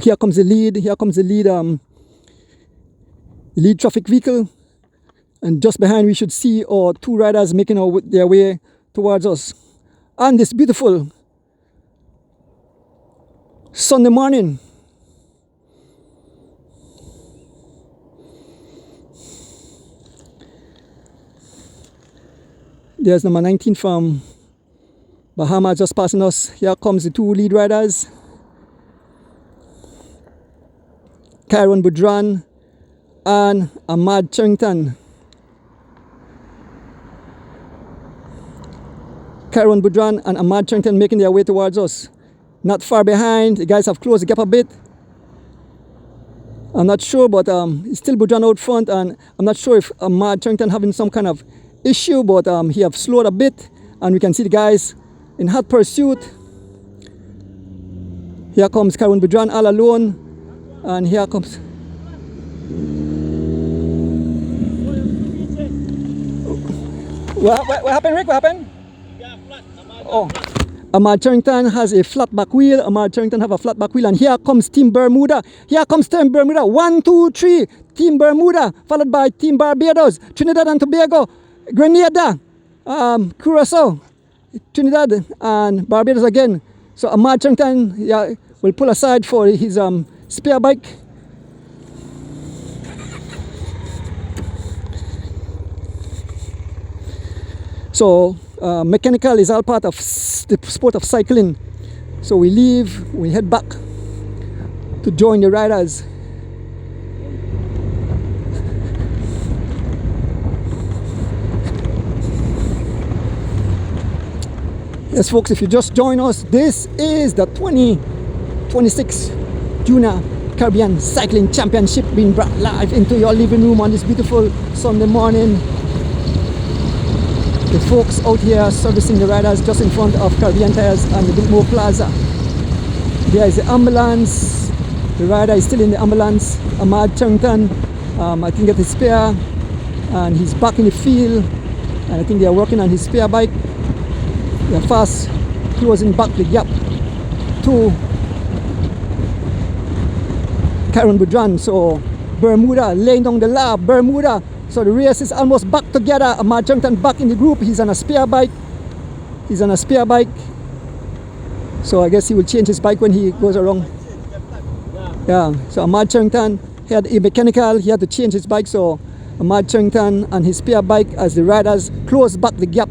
Here comes the lead. Lead traffic vehicle, and just behind we should see our two riders making their way towards us on this beautiful Sunday morning. There's number 19 from Bahamas just passing us. Here comes the two lead riders, Kyron Boudran and Ahmad Charrington. Kyron Boudran and Ahmad Charrington making their way towards us. Not far behind, the guys have closed the gap a bit. I'm not sure, but it's still Boudran out front, and I'm not sure if Ahmad Charrington having some kind of issue, but he have slowed a bit, and we can see the guys in hot pursuit. Here comes Kyron Boudran all alone, and here comes what happened, Rick? What happened? Oh, Ahmad Charrington has a flat back wheel. Ahmad Charrington have a flat back wheel, and here comes Team Bermuda. 1, 2, 3. Team Bermuda, followed by Team Barbados, Trinidad and Tobago, Grenada, Curacao, Trinidad and Barbados again. So Ahmad Charrington will pull aside for his spare bike. So mechanical is all part of the sport of cycling. So we leave, we head back to join the riders. Yes, folks, if you just join us, this is the 2026 Junior Caribbean Cycling Championship being brought live into your living room on this beautiful Sunday morning. The folks out here servicing the riders just in front of Caribbean Tires and the Biltmore Plaza. There is the ambulance. The rider is still in the ambulance. Ahmad Charrington, I think, got his spare, and he's back in the field. and I think they are working on his spare bike. They are fast closing back the gap to Karen Budran. So Bermuda laying down the law. Bermuda. So the race is almost back together. Ahmad Charrington back in the group. He's on a spare bike. So I guess he will change his bike when he goes around. Yeah. So Ahmad Charrington had a mechanical. He had to change his bike. So Ahmad Charrington and his spare bike, as the riders close back the gap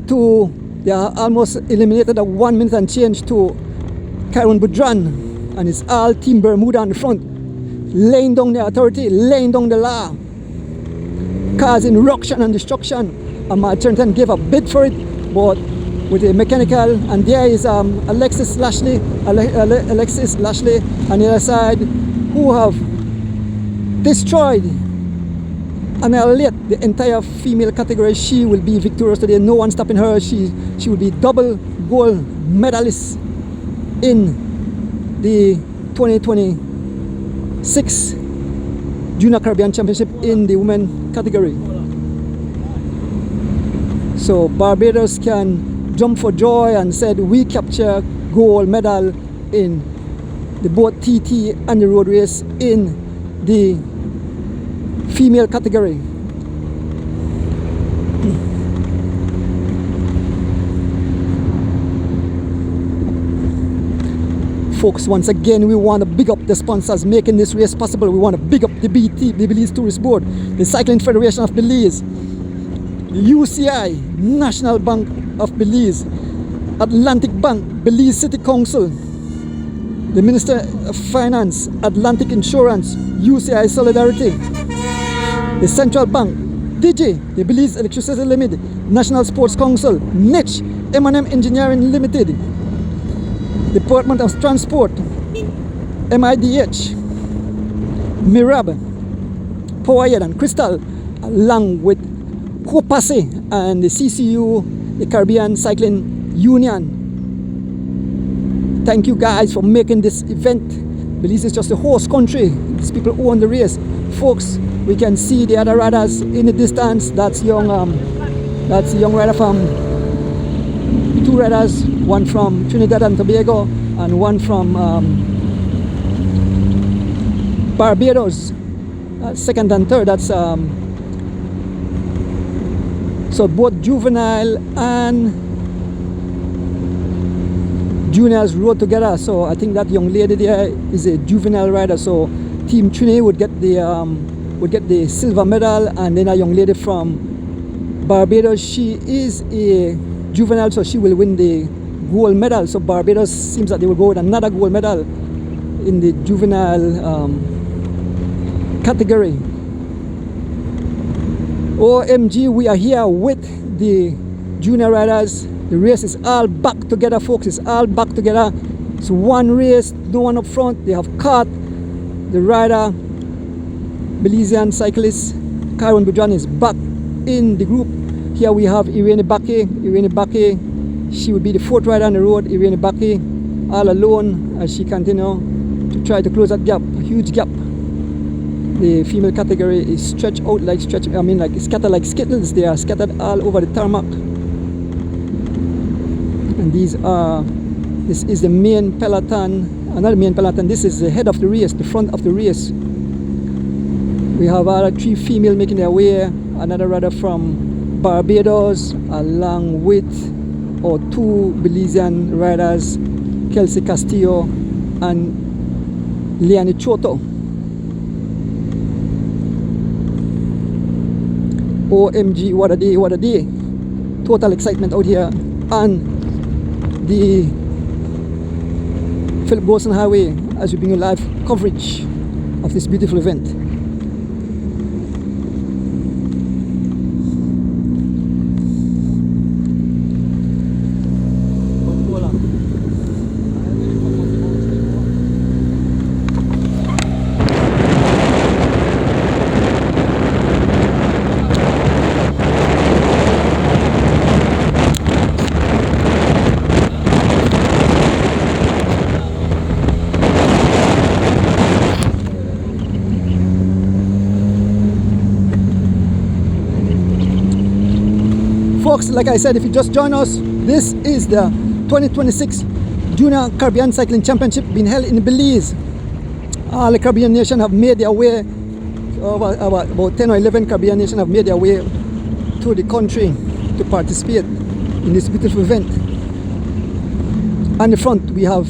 to, they are almost eliminated at 1 minute and change to Karen Budran, and it's all Team Bermuda on the front, laying down the authority, laying down the law, causing ruction and destruction. Ahmad Charrington gave a bid for it, but with a mechanical, and there is Alexis Lashley on the other side, who have destroyed and annihilate the entire female category. She will be victorious today. No one stopping her. She will be double gold medalist in the 2026 Junior Caribbean Championship in the women category. So Barbados can jump for joy and said, we capture gold medal in the both TT and the road race in the female category. Folks, once again, we want to big up the sponsors making this race possible. We want to big up the BT, the Belize Tourist Board, the Cycling Federation of Belize, the UCI, National Bank of Belize, Atlantic Bank, Belize City Council, the Minister of Finance, Atlantic Insurance, UCI Solidarity, the Central Bank, DG, the Belize Electricity Limited, National Sports Council, Niche, M&M Engineering Limited, Department of Transport, MIDH, Mirab, Poyet and Crystal, along with Kopase and the CCU, the Caribbean Cycling Union. Thank you guys for making this event. Belize is just a host country. These people who own the race. Folks, we can see the other riders in the distance. That's a young rider from, two riders, one from Trinidad and Tobago and one from Barbados. Second and third, that's so both Juvenile and Juniors rode together. So I think that young lady there is a Juvenile rider. So Team Trinity would get the silver medal, and then a young lady from Barbados, she is a Juvenile, so she will win the gold medal. So Barbados seems that they will go with another gold medal in the Juvenile category. OMG, we are here with the junior riders. The race is all back together, folks. It's all back together. It's one race, no one up front. They have caught the rider, Belizean cyclist Karen Budran is back in the group. Here we have Irene Bake. She will be the fourth rider on the road. Irene Bake, all alone as she continues to try to close that gap, a huge gap. The female category is stretched out like scattered like skittles. They are scattered all over the tarmac. And this is the main peloton, another main peloton. This is the head of the race, the front of the race. We have other three female making their way. Another rider from Barbados, along with our two Belizean riders, Kelsey Castillo and Leonie Choto. OMG, what a day, what a day. Total excitement out here on the Philip Boson Highway as we bring you live coverage of this beautiful event. folks, like I said, if you just join us, this is the 2026 Junior Caribbean Cycling Championship being held in Belize. All the Caribbean nations have made their way, about 10 or 11 Caribbean nations have made their way to the country to participate in this beautiful event. On the front we have,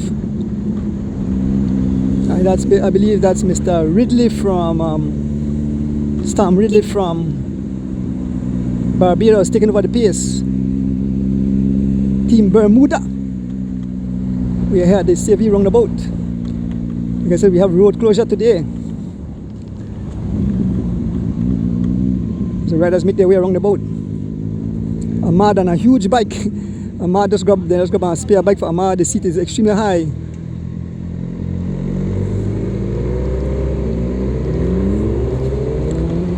I believe that's Mr. Ridley from, Stam Ridley from Barbados taking over the pace. Team Bermuda. We are here at the Savvy roundabout. Like I said, we have road closure today. The riders make their way around the boat. Ahmad on a huge bike. Ahmad just grab a spare bike for Ahmad. The seat is extremely high.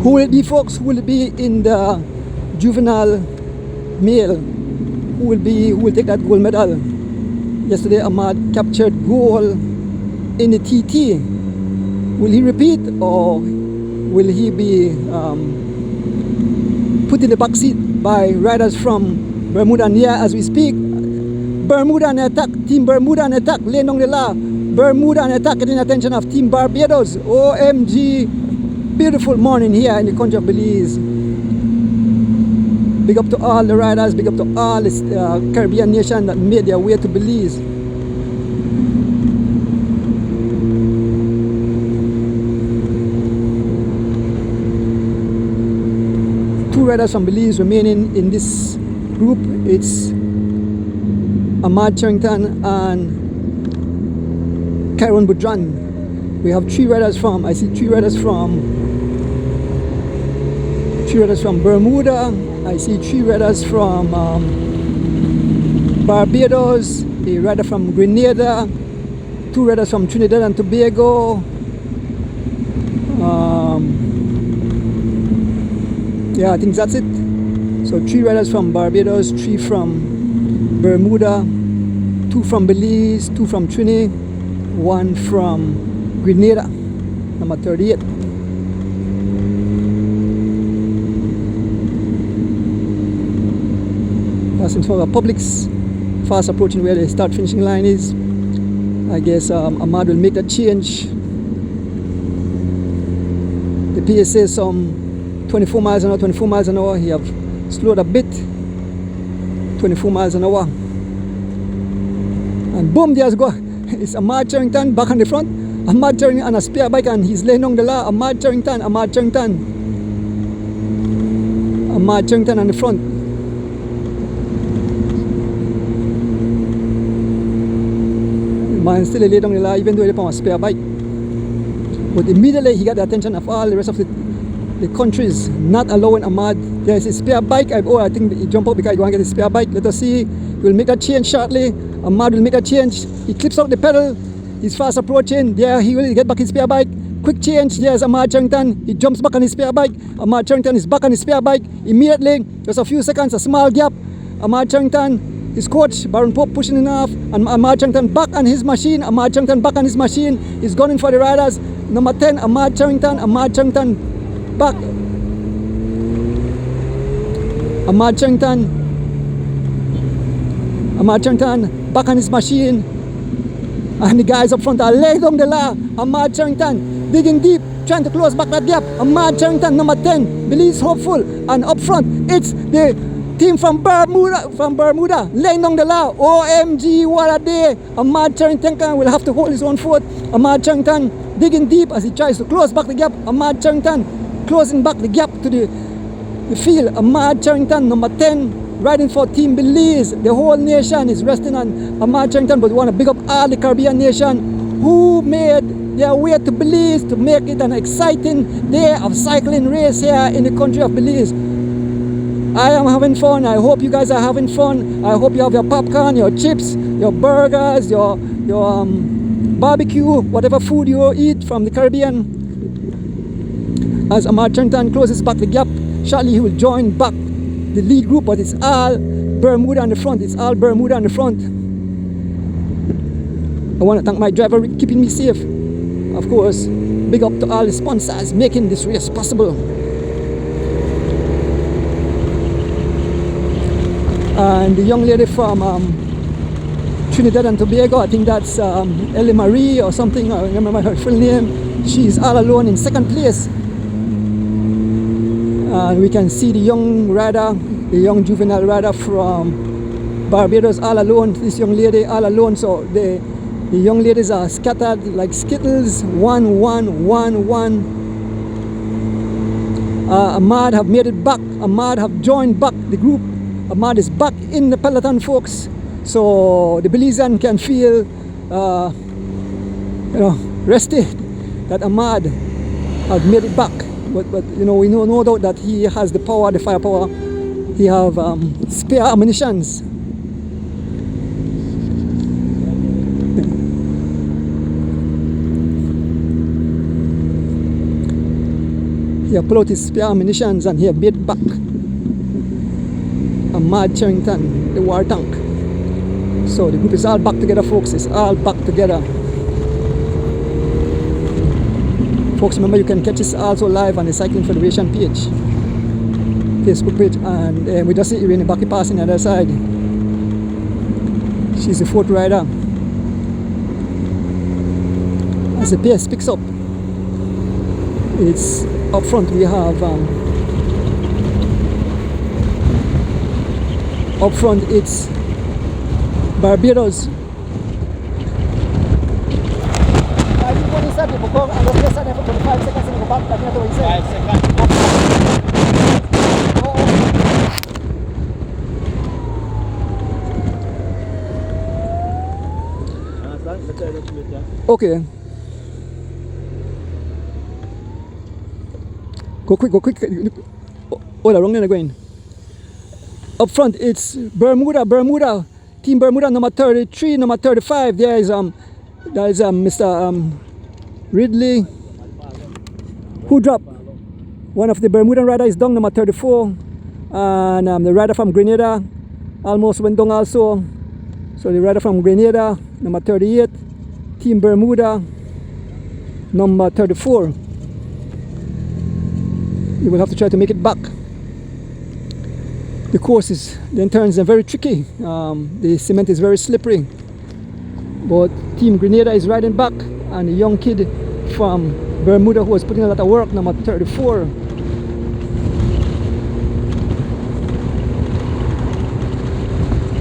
Who will it be, folks? Who will it be in the juvenile male? Who will take that gold medal? Yesterday Ahmad captured gold in the TT. Will he repeat, or will he be put in the back seat by riders from Bermuda and here as we speak? Bermuda on attack, Team Bermuda on attack, laying down the law. Bermuda on attack, getting the attention of Team Barbados. OMG, beautiful morning here in the country of Belize. Big up to all the riders, big up to all the Caribbean nations that made their way to Belize. Two riders from Belize remaining in this group. It's Ahmad Charrington and Kyron Budran. We have I see three riders from Bermuda. I see three riders from Barbados, a rider from Grenada, two riders from Trinidad and Tobago. Yeah, I think that's it. So three riders from Barbados, three from Bermuda, two from Belize, two from Trinidad, one from Grenada, number 38. Passing for the Publix, fast approaching where the start finishing line is. I guess Ahmad will make that change. The PA says some 24 miles an hour. He have slowed a bit. 24 miles an hour. And boom, there's go. It's Ahmad Charrington back on the front. Ahmad Charrington on a spare bike and he's laying down the law. Ahmad Charrington on the front. Man still laid down the law even though he on a spare bike. But immediately he got the attention of all the rest of the countries, not allowing Ahmad. There's a spare bike. I think he jumped up because he want to get a spare bike. Let us see. We'll make that change shortly. Ahmad will make that change. He clips out the pedal. He's fast approaching. There he will get back his spare bike. Quick change. There's Ahmad Charrington. He jumps back on his spare bike. Ahmad Charrington is back on his spare bike. Immediately, just a few seconds, a small gap. Ahmad Charrington, his coach, Baron Pope pushing him off. And Ahmad Charrington back on his machine. He's gunning for the riders. Number 10, Ahmad Charrington back. Ahmad Charrington back on his machine. And the guys up front are laying down the law. Ahmad Charrington digging deep, trying to close back that gap. Ahmad Charrington, number 10, Belize hopeful. And up front, it's the team from Bermuda, laying down the law. OMG, what a day. Ahmad Charrington will have to hold his own foot. Ahmad Charrington digging deep as he tries to close back the gap. Ahmad Charrington closing back the gap to the field. Ahmad Charrington, number 10, riding for Team Belize. The whole nation is resting on Ahmad Charrington, but we want to big up all the Caribbean nation who made their way to Belize to make it an exciting day of cycling race here in the country of Belize. I am having fun. I hope you guys are having fun. I hope you have your popcorn, your chips, your burgers, your barbecue, whatever food you eat from the Caribbean. As Ahmad Charrington closes back the gap, shortly he will join back the lead group, but it's all Bermuda on the front. I want to thank my driver for keeping me safe. Of course, big up to all the sponsors making this race possible. And the young lady from Trinidad and Tobago, I think that's Ellie Marie or something, I remember her full name. She's all alone in second place. And we can see the young rider, the young juvenile rider from Barbados all alone, this young lady all alone. So the young ladies are scattered like skittles, 1, 1, 1, 1. Ahmad have made it back. Ahmad have joined back the group. Ahmad is back in the peloton, folks. So the Belizean can feel, rested that Ahmad have made it back. But we know no doubt that he has the power, the firepower. He have spare ammunitions. He have pulled out his spare ammunitions and he have made back. Ahmad Charrington, the war tank. So the group is all back together, folks. It's all back together. Folks, remember you can catch this also live on the Cycling Federation page, Facebook page, and we just see Irene Baki passing on the other side. She's the fourth rider. As the pace picks up, it's up front. We have up front. It's Barbados. Okay. Go quick. Oh, the wrong lane again. Up front, it's Bermuda. Team Bermuda, number 33, number 35. There is Mr. Ridley, who dropped. One of the Bermudan rider is down, number 34, and the rider from Grenada almost went down also. So the rider from Grenada, number 38, Team Bermuda, number 34. You will have to try to make it back. The courses, the turns are very tricky. The cement is very slippery. But Team Grenada is riding back, and a young kid from Bermuda who was putting a lot of work, number 34.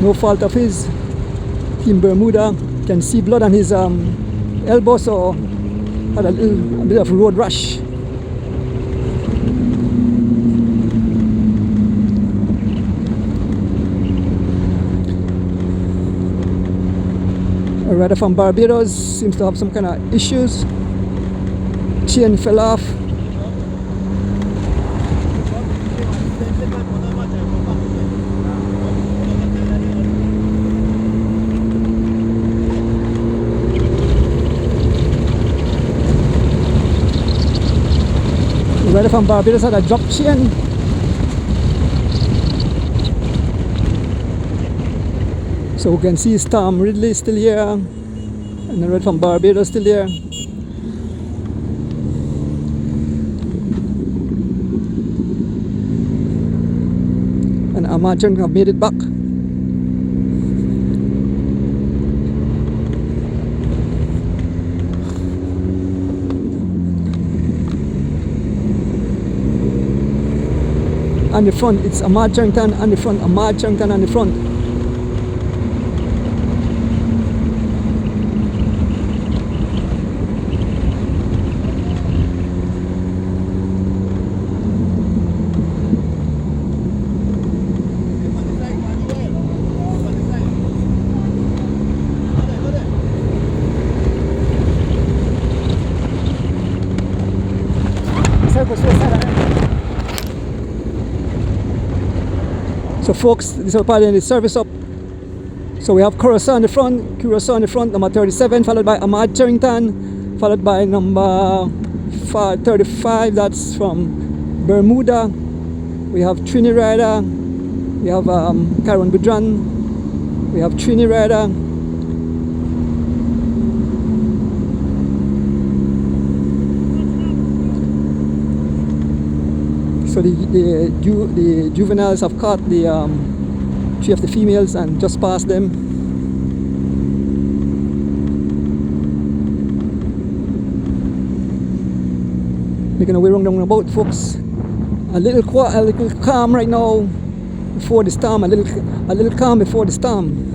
No fault of his. Team Bermuda can see blood on his elbow, so had a bit of road rash. A rider from Barbados seems to have some kind of issues. Chain fell off. The rider from Barbados had a drop chain. So we can see Tom Ridley still here, and the rider from Barbados still here. And Ahmad Charrington have made it back. On the front, it's Ahmad Charrington on the front, Ahmad Charrington on the front. So folks, this is part of the service up. So we have Curacao in the front, number 37, followed by Ahmad Charrington, followed by number 35, that's from Bermuda. We have Trini rider, we have Karen Budran, we have Trini rider. So the juveniles have caught the three of the females and just passed them. Making our way round the boat, folks. A little calm right now before the storm. A little calm before the storm.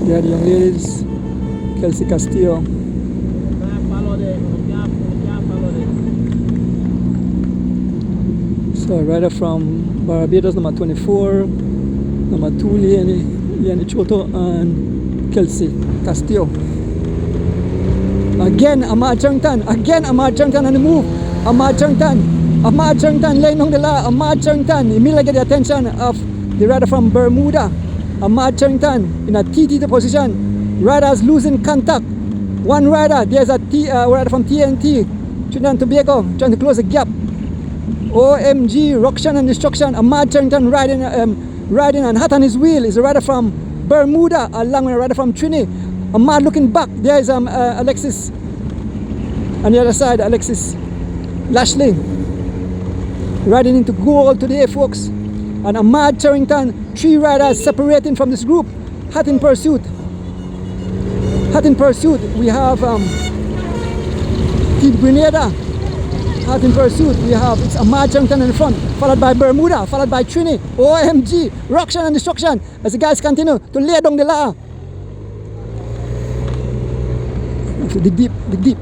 There are the young ladies, Kelsey Castillo. So a rider from Barbados, number 24, number 2, Liani Choto, and Kelsey Castillo. Again, Ahmad Charrington on the move. Ahmad Charrington laying on the la. Ahmad Charrington immediately get the attention of the rider from Bermuda. Ahmad Charrington in a TT position. Riders losing contact. One rider, there's a rider from TNT, Trinidad and Tobago, trying to close the gap. OMG, ruction and destruction. Ahmad Charrington riding and hot on his wheel is a rider from Bermuda, along with a rider from Trinity. Ahmad looking back. There is Alexis. On the other side, Alexis Lashley riding into goal today, folks. And Ahmad Charrington, 3 riders separating from this group. Hot in pursuit. We have Team Grenada. Hot in pursuit. We have it's Ahmad Charrington in the front, followed by Bermuda, followed by Trini. OMG, ruction and destruction as the guys continue to lay down the law. So dig deep.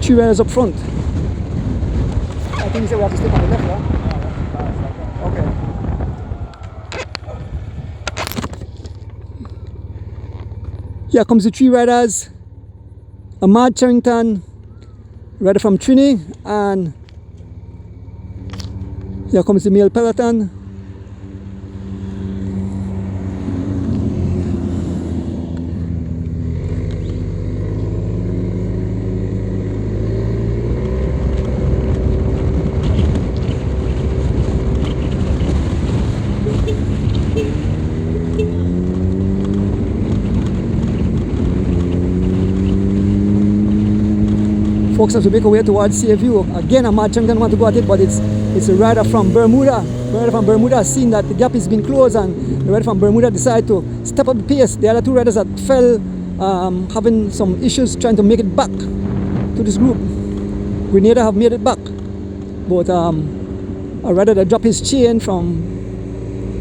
Three riders up front. I think he said we have to stick on the left, huh? Okay. Here comes the 3 riders. Ahmad Charrington, rider from Trini, and here comes the male peloton. Folks have to make a way towards CFU. Again, Ahmad Charrington want to go at it, but it's a rider from Bermuda. The rider from Bermuda has seen that the gap has been closed, and the rider from Bermuda decided to step up the pace. The other 2 riders that fell, having some issues trying to make it back to this group. Grenada have made it back, but a rider that dropped his chain from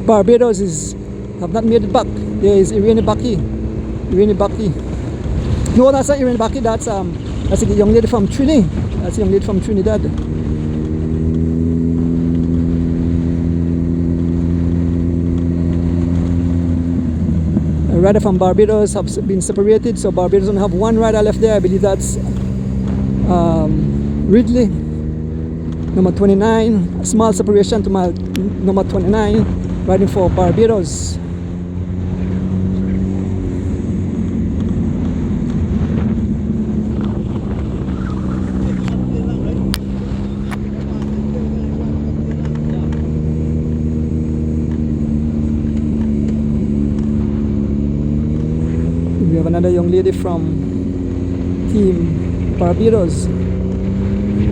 Barbados have not made it back. There is Irene Baki. No, that's not Irene Baki. That's a young lady from Trinity. That's a young lady from Trinidad. A rider from Barbados have been separated, so Barbados only have 1 rider left there. I believe that's Ridley, number 29. A small separation to my number 29, riding for Barbados. We have another young lady from Team Barbados.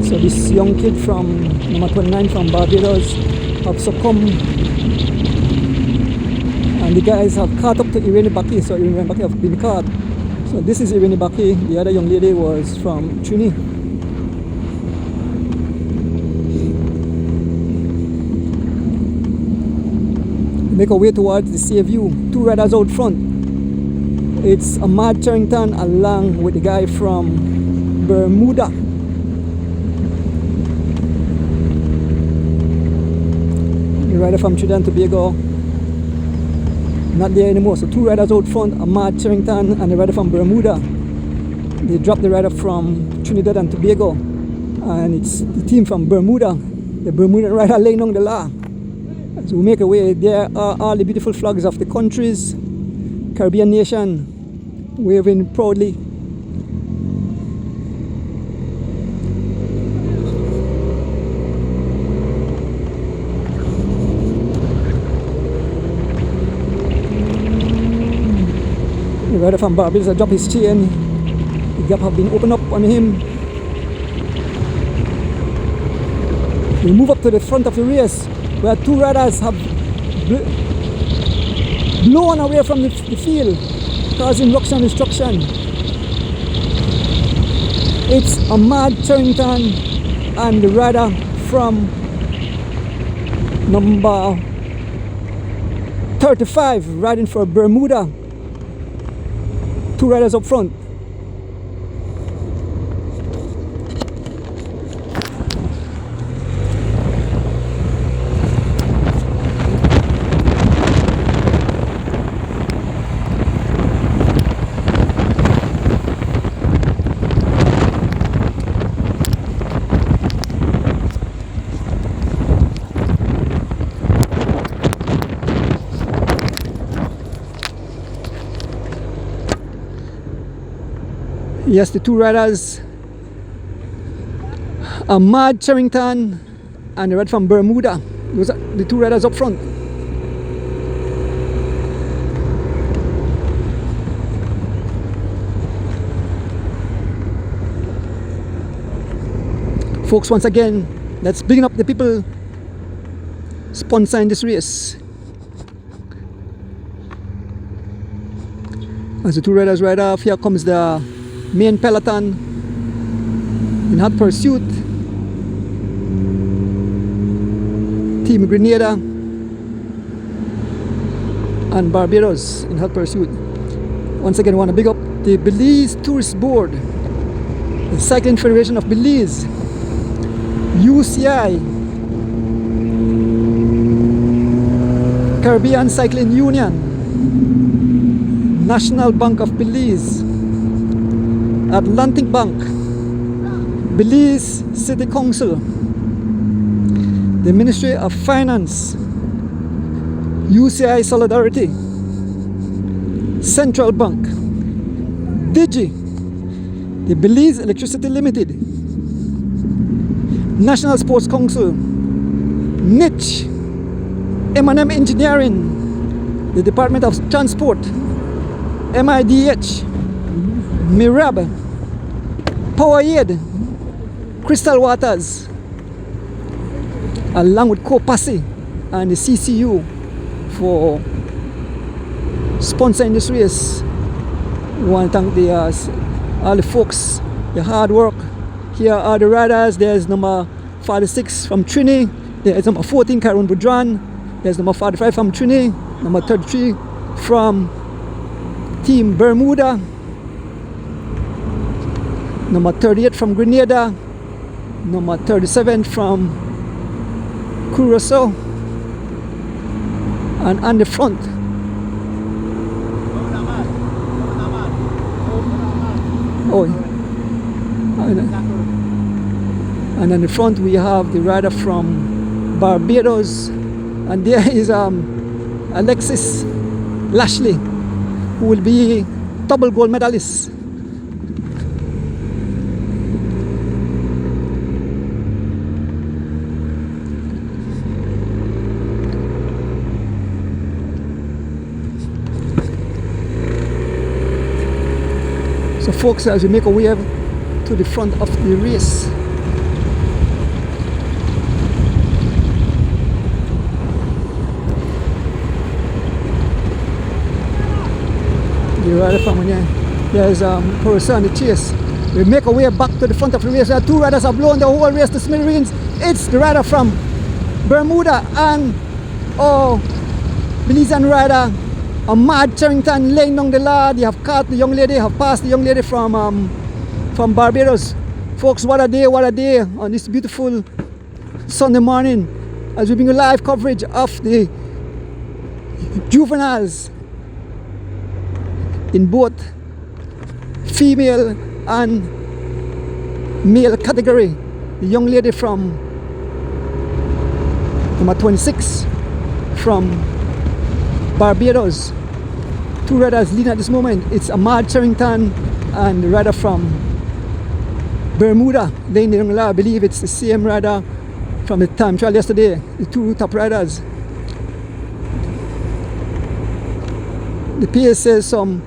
So this young kid from number 29 from Barbados have succumbed, and the guys have caught up to Irene Baki. So Irene Baki have been caught. So this is Irene Baki. The other young lady was from Trini. Make our way towards the CFU. 2 riders out front. It's Ahmad Charrington along with the guy from Bermuda. The rider from Trinidad and Tobago not there anymore. So 2 riders out front, Ahmad Charrington and the rider from Bermuda. They dropped the rider from Trinidad and Tobago. And it's the team from Bermuda, the Bermudan rider laying down the law. As we make our way, there are all the beautiful flags of the countries, Caribbean nation, waving proudly. The rider from Barbados dropped his chain. The gap have been opened up on him. We move up to the front of the race, where two riders have blown away from the field, causing ruction and destruction. It's Ahmad Charrington and the rider from number 35 riding for Bermuda. Two riders up front. Yes, the two riders, Ahmad Charrington and the rider from Bermuda. Those are the two riders up front. Folks, once again, let's bring up the people sponsoring this race. As the two riders ride off, here comes the main peloton in hot pursuit. Team Grenada and Barbados in hot pursuit. Once again, I want to big up the Belize Tourist Board, the Cycling Federation of Belize, UCI, Caribbean Cycling Union, National Bank of Belize, Atlantic Bank, Belize City Council, the Ministry of Finance, UCI Solidarity, Central Bank, Digi, the Belize Electricity Limited, National Sports Council, NITCH, M&M Engineering, the Department of Transport, MIDH, Mirab, Powerade, Crystal Waters, along with Kopasi and the CCU for sponsoring this race. We want to thank all the folks, the hard work. Here are the riders. There's number 46 from Trini, there's number 14 Karen Boudran, there's number 45 from Trini, number 33 from Team Bermuda, number 38 from Grenada, number 37 from Curacao, and on the front and on the front we have the rider from Barbados, and there is Alexis Lashley, who will be double gold medalist. So folks, as we make our way to the front of the race, the rider from here, there's Curacao on the chase. We make our way back to the front of the race. There are two riders have blown the whole race to smithereens. It's the rider from Bermuda and Belizean rider Ahmad Charrington laying down the law. They have caught the young lady, have passed the young lady from Barbados. Folks, what a day on this beautiful Sunday morning as we bring you live coverage of the juveniles in both female and male category. the young lady from number 26 from Barbados. Two riders leading at this moment. It's Ahmad Charrington and the rider from Bermuda, Lane Nungla. I believe it's the same rider from the time trial yesterday, the two top riders. The pace says some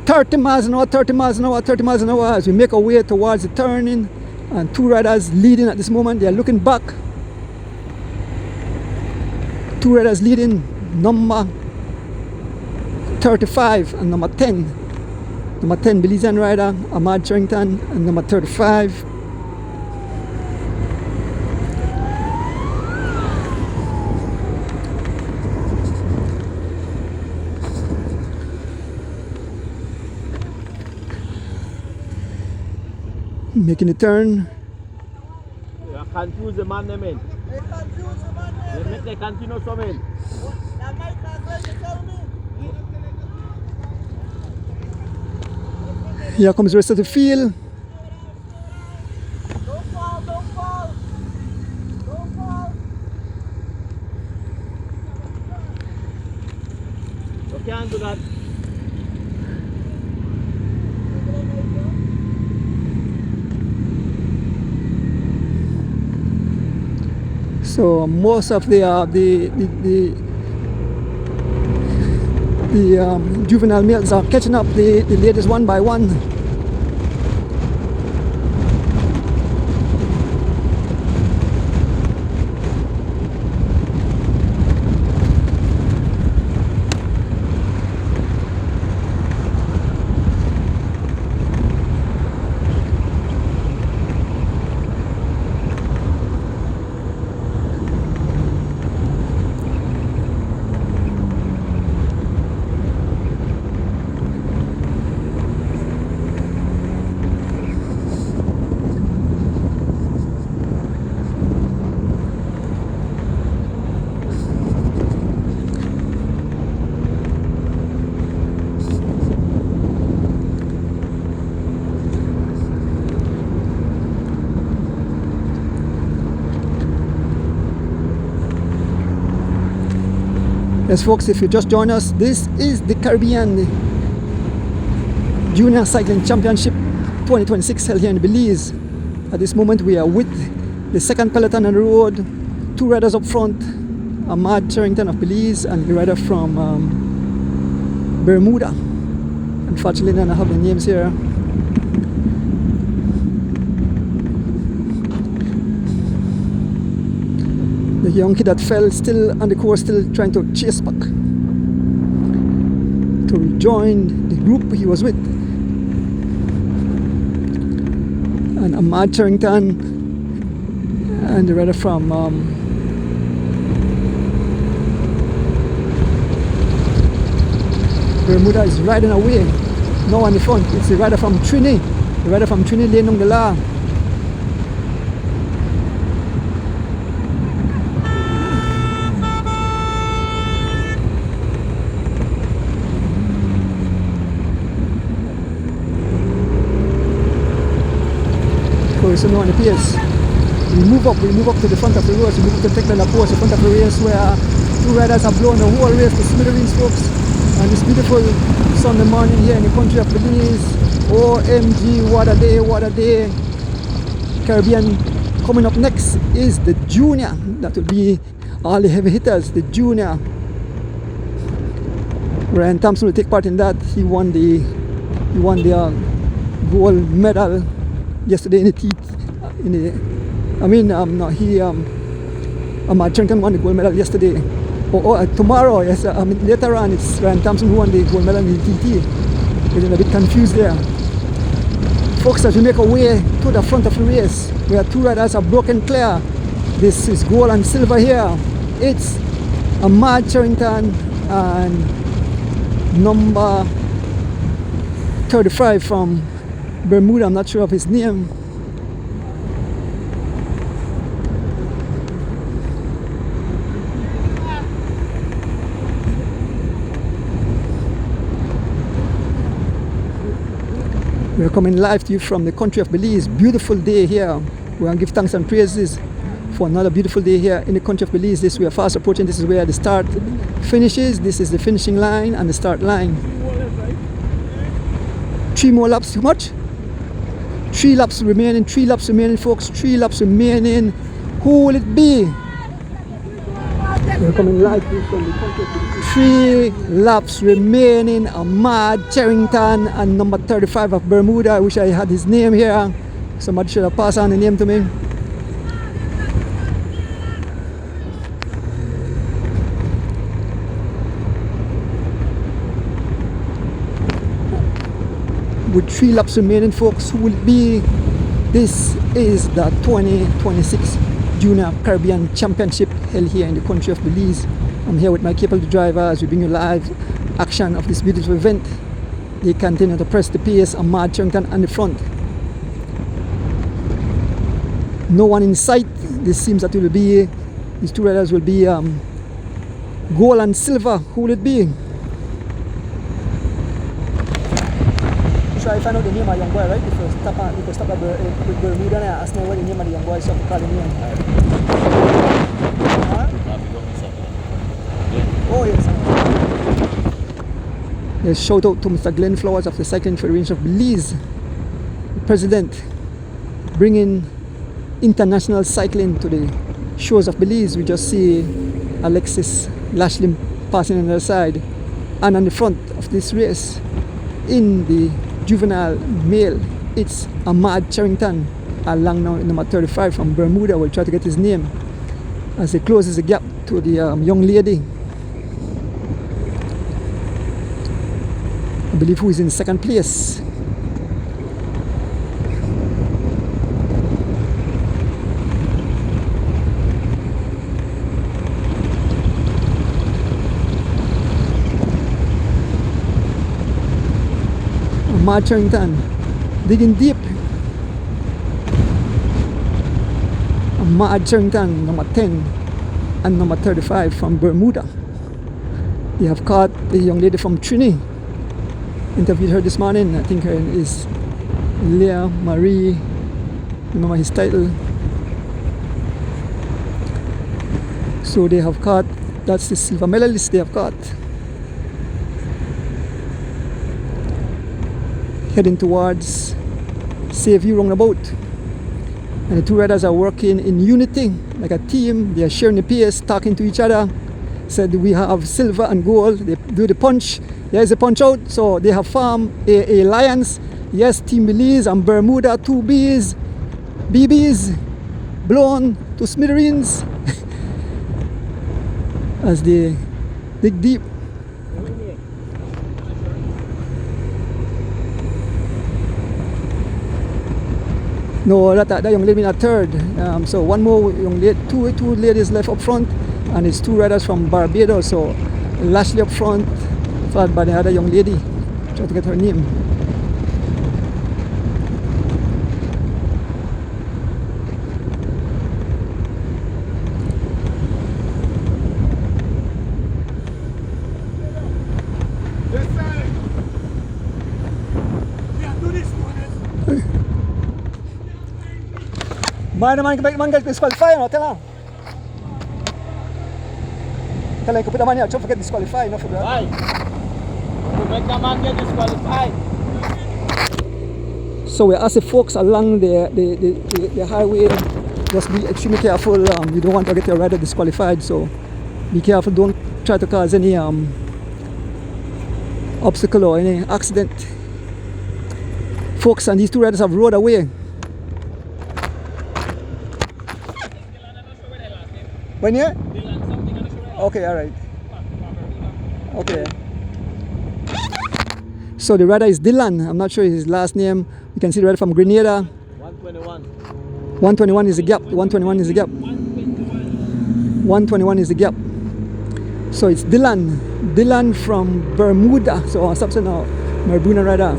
30 miles an hour, 30 miles an hour, 30 miles an hour as we make our way towards the turning, and two riders leading at this moment. They are looking back. Two riders leading, number 35 and number 10. Number 10 Belizean rider Ahmad Charrington and number 35 making the turn. You confuse the man, them in. They make the continue something. Here comes the rest of the field. Don't fall, don't fall. Don't fall. You can't do that. So most of the juvenile males are catching up the ladies one by one. Yes, folks, if you just join us, this is the Caribbean Junior Cycling Championship 2026 held here in Belize. At this moment, we are with the second peloton on the road. Two riders up front, Ahmad Charrington of Belize and the rider from Bermuda. Unfortunately, I don't have the names here. The young kid that fell still on the course, still trying to chase back to rejoin the group he was with. And Ahmad Charrington and the rider from Bermuda is riding away. Now on the front, it's the rider from Trini. The rider from Trini, Lane Nungla. So now on the pace, we move up to the front of the race, we move up to the technical approach, the front of the race where two riders have blown the whole race to smithereens, folks. And this beautiful Sunday morning here in the country of Belize. OMG, what a day, what a day. Caribbean. Coming up next is the junior. That will be all the heavy hitters, the junior. Ryan Thompson will take part in that. He won the gold medal yesterday in the teeth. Ahmad Charrington won the gold medal yesterday. Tomorrow, yes. Later on, it's Ryan Thompson who won the gold medal in the TT. Getting a bit confused there. Folks, as we make our way to the front of the race, where two riders have broken clear. This is gold and silver here. It's Ahmad Charrington and number 35 from Bermuda. I'm not sure of his name. We're coming live to you from the country of Belize. Beautiful day here. We want to give thanks and praises for another beautiful day here in the country of Belize. This we are fast approaching. This is where the start finishes. This is the finishing line and the start line. 3 more laps. Too much? 3 laps remaining. 3 laps remaining, folks. 3 laps remaining. Who will it be? We're coming live from the country of Belize. 3 laps remaining. Ahmad Charrington and number 35 of Bermuda. I wish I had his name here. Somebody should have passed on the name to me. With 3 laps remaining, folks, who will it be? This is the 2026 Junior Caribbean Championship held here in the country of Belize. I'm here with my capable driver as we bring you live action of this beautiful event. They continue to press the pace. Ahmad Charrington on the front. No one in sight. This seems that it will be, these 2 riders will be gold and silver. Who will it be? Try to find out the name of the young boy, right? If you stop at with Bermuda and ask me what the name of the young boy is, so I can call him in. Huh? Oh, yes. Yes, shout out to Mr. Glenn Flowers of the Cycling Federation of Belize, the president, bringing international cycling to the shores of Belize. We just see Alexis Lashley passing on the other side, and on the front of this race, in the juvenile male, it's Ahmad Charrington, along now number 35 from Bermuda. We'll try to get his name as he closes the gap to the young lady, I believe, who is in second place. Ahmad Charrington digging deep. Ahmad Charrington, number 10 and number 35 from Bermuda. They have caught the young lady from Trini. Interviewed her this morning. I think her name is Leah Marie. Remember his title. So they have caught, that's the silver medalist they have caught. Heading towards Save-You roundabout. And the 2 riders are working in unity, like a team. They are sharing the pace, talking to each other. Said we have silver and gold. They do the punch. There is a punch out. So they have formed a alliance. Yes, Team Belize and Bermuda, 2 BBs, blown to smithereens as they dig deep. No, that young lady in a third. So one more young lady, two ladies left up front, and it's 2 riders from Barbados. So Lashley up front, followed by the other young lady. Try to get her name. Man get disqualified, no? Tell him. Tell him you put the man here, don't forget disqualified, no? Why? To make the man get disqualified. So we ask the folks along the highway, just be extremely careful. You don't want to get your rider disqualified, so be careful. Don't try to cause any obstacle or any accident. Folks, and these 2 riders have rode away. When you? Okay, all right. Okay. So the rider is Dylan. I'm not sure his last name. You can see the rider from Grenada. 121. 121 is the gap. 121 is the gap. 121 is the gap. So it's Dylan. Dylan from Bermuda. So on subset now, Bermuda rider.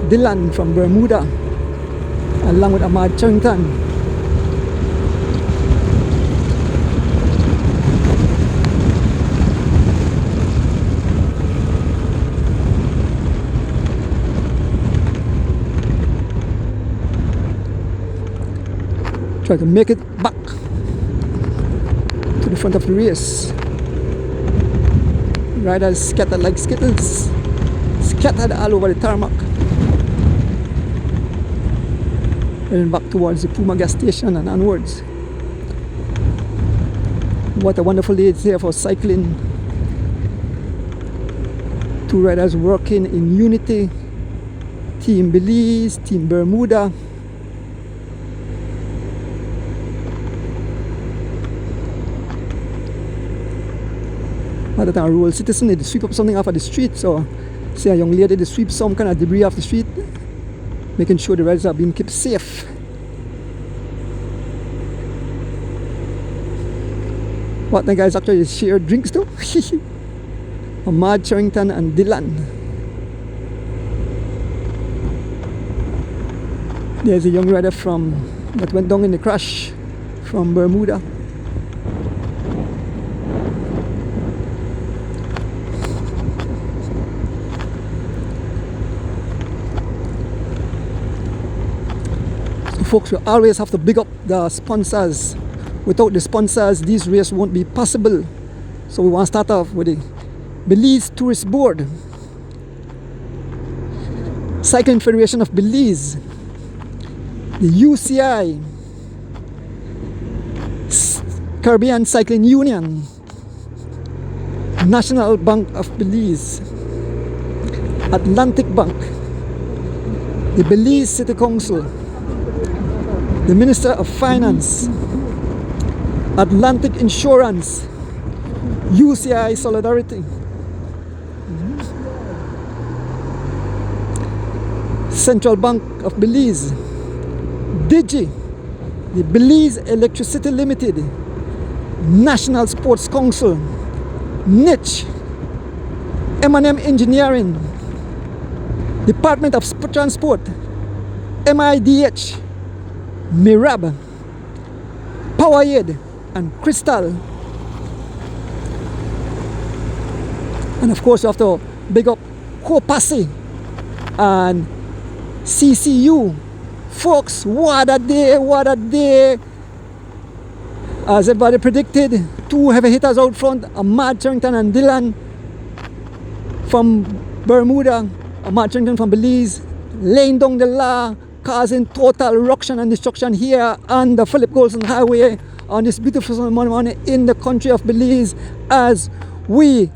Dylan from Bermuda, along with Ahmad Charrington. Try to make it back to the front of the race. Riders scattered like skittles, scattered all over the tarmac. Heading back towards the Puma gas station and onwards. What a wonderful day it's here for cycling. Two riders working in unity. Team Belize, Team Bermuda. Other than a rural citizen, they sweep up something off of the street. So, see a young lady, they sweep some kind of debris off the street, making sure the riders are being kept safe. What the guys actually share drinks too. Ahmad, Charrington, and Dylan. There's a young rider that went down in the crash from Bermuda. So folks, we always have to big up the sponsors. Without the sponsors, this race won't be possible. So we want to start off with the Belize Tourist Board, Cycling Federation of Belize, the UCI, Caribbean Cycling Union, National Bank of Belize, Atlantic Bank, the Belize City Council, the Minister of Finance, Atlantic Insurance, UCI Solidarity, Central Bank of Belize, Digi, the Belize Electricity Limited, National Sports Council, Niche, M&M Engineering, Department of Transport, MIDH, Mirab, Powerade, and Crystal. And of course, you have to big up Kopasi and CCU. Folks, what a day, what a day. As everybody predicted, two heavy hitters out front, Ahmad, Charrington, and Dylan from Bermuda, Ahmad, Charrington from Belize, laying down the law, causing total ruction and destruction here on the Philip Golson Highway on this beautiful Sunday morning in the country of Belize as we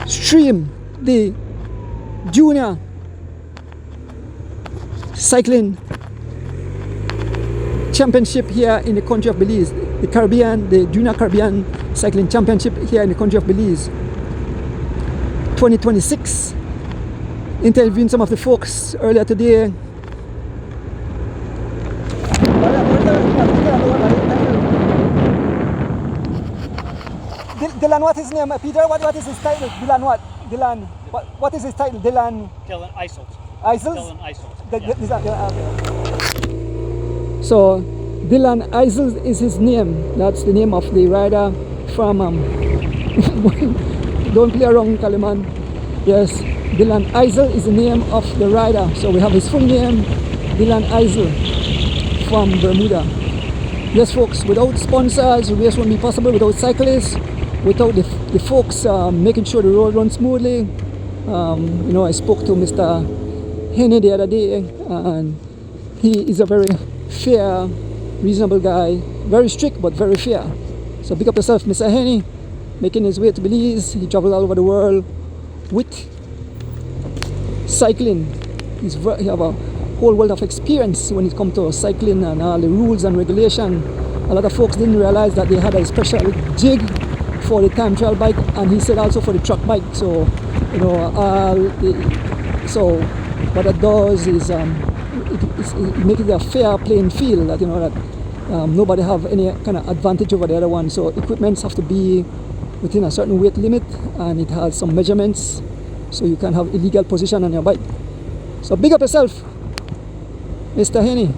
stream the junior cycling championship here in the country of Belize, the Junior Caribbean Cycling Championship here in the country of Belize 2026. Interviewing some of the folks earlier today. Dylan, what is his name? Peter, what is his title? Dylan what? Dylan, what is his title? Dylan Iselt. Isles? Dylan Iselt. So, Dylan Isles is his name. That's the name of the rider from don't play around, Kaliman. Yes, Dylan Isel is the name of the rider. So we have his full name, Dylan Isel from Bermuda. Yes folks, without sponsors, the race won't be possible. Without cyclists, without the folks making sure the road runs smoothly. I spoke to Mr. Henny the other day, and he is a very fair, reasonable guy. Very strict, but very fair. So pick up yourself, Mr. Henny, making his way to Belize. He traveled all over the world with cycling. He have a whole world of experience when it comes to cycling and all the rules and regulation. A lot of folks didn't realize that they had a special jig for the time trial bike, and he said also for the truck bike. So so what it does is it makes it a fair playing field, that that nobody have any kind of advantage over the other one. So equipments have to be within a certain weight limit, and it has some measurements, so you can have illegal position on your bike. So big up yourself, Mr. Henny.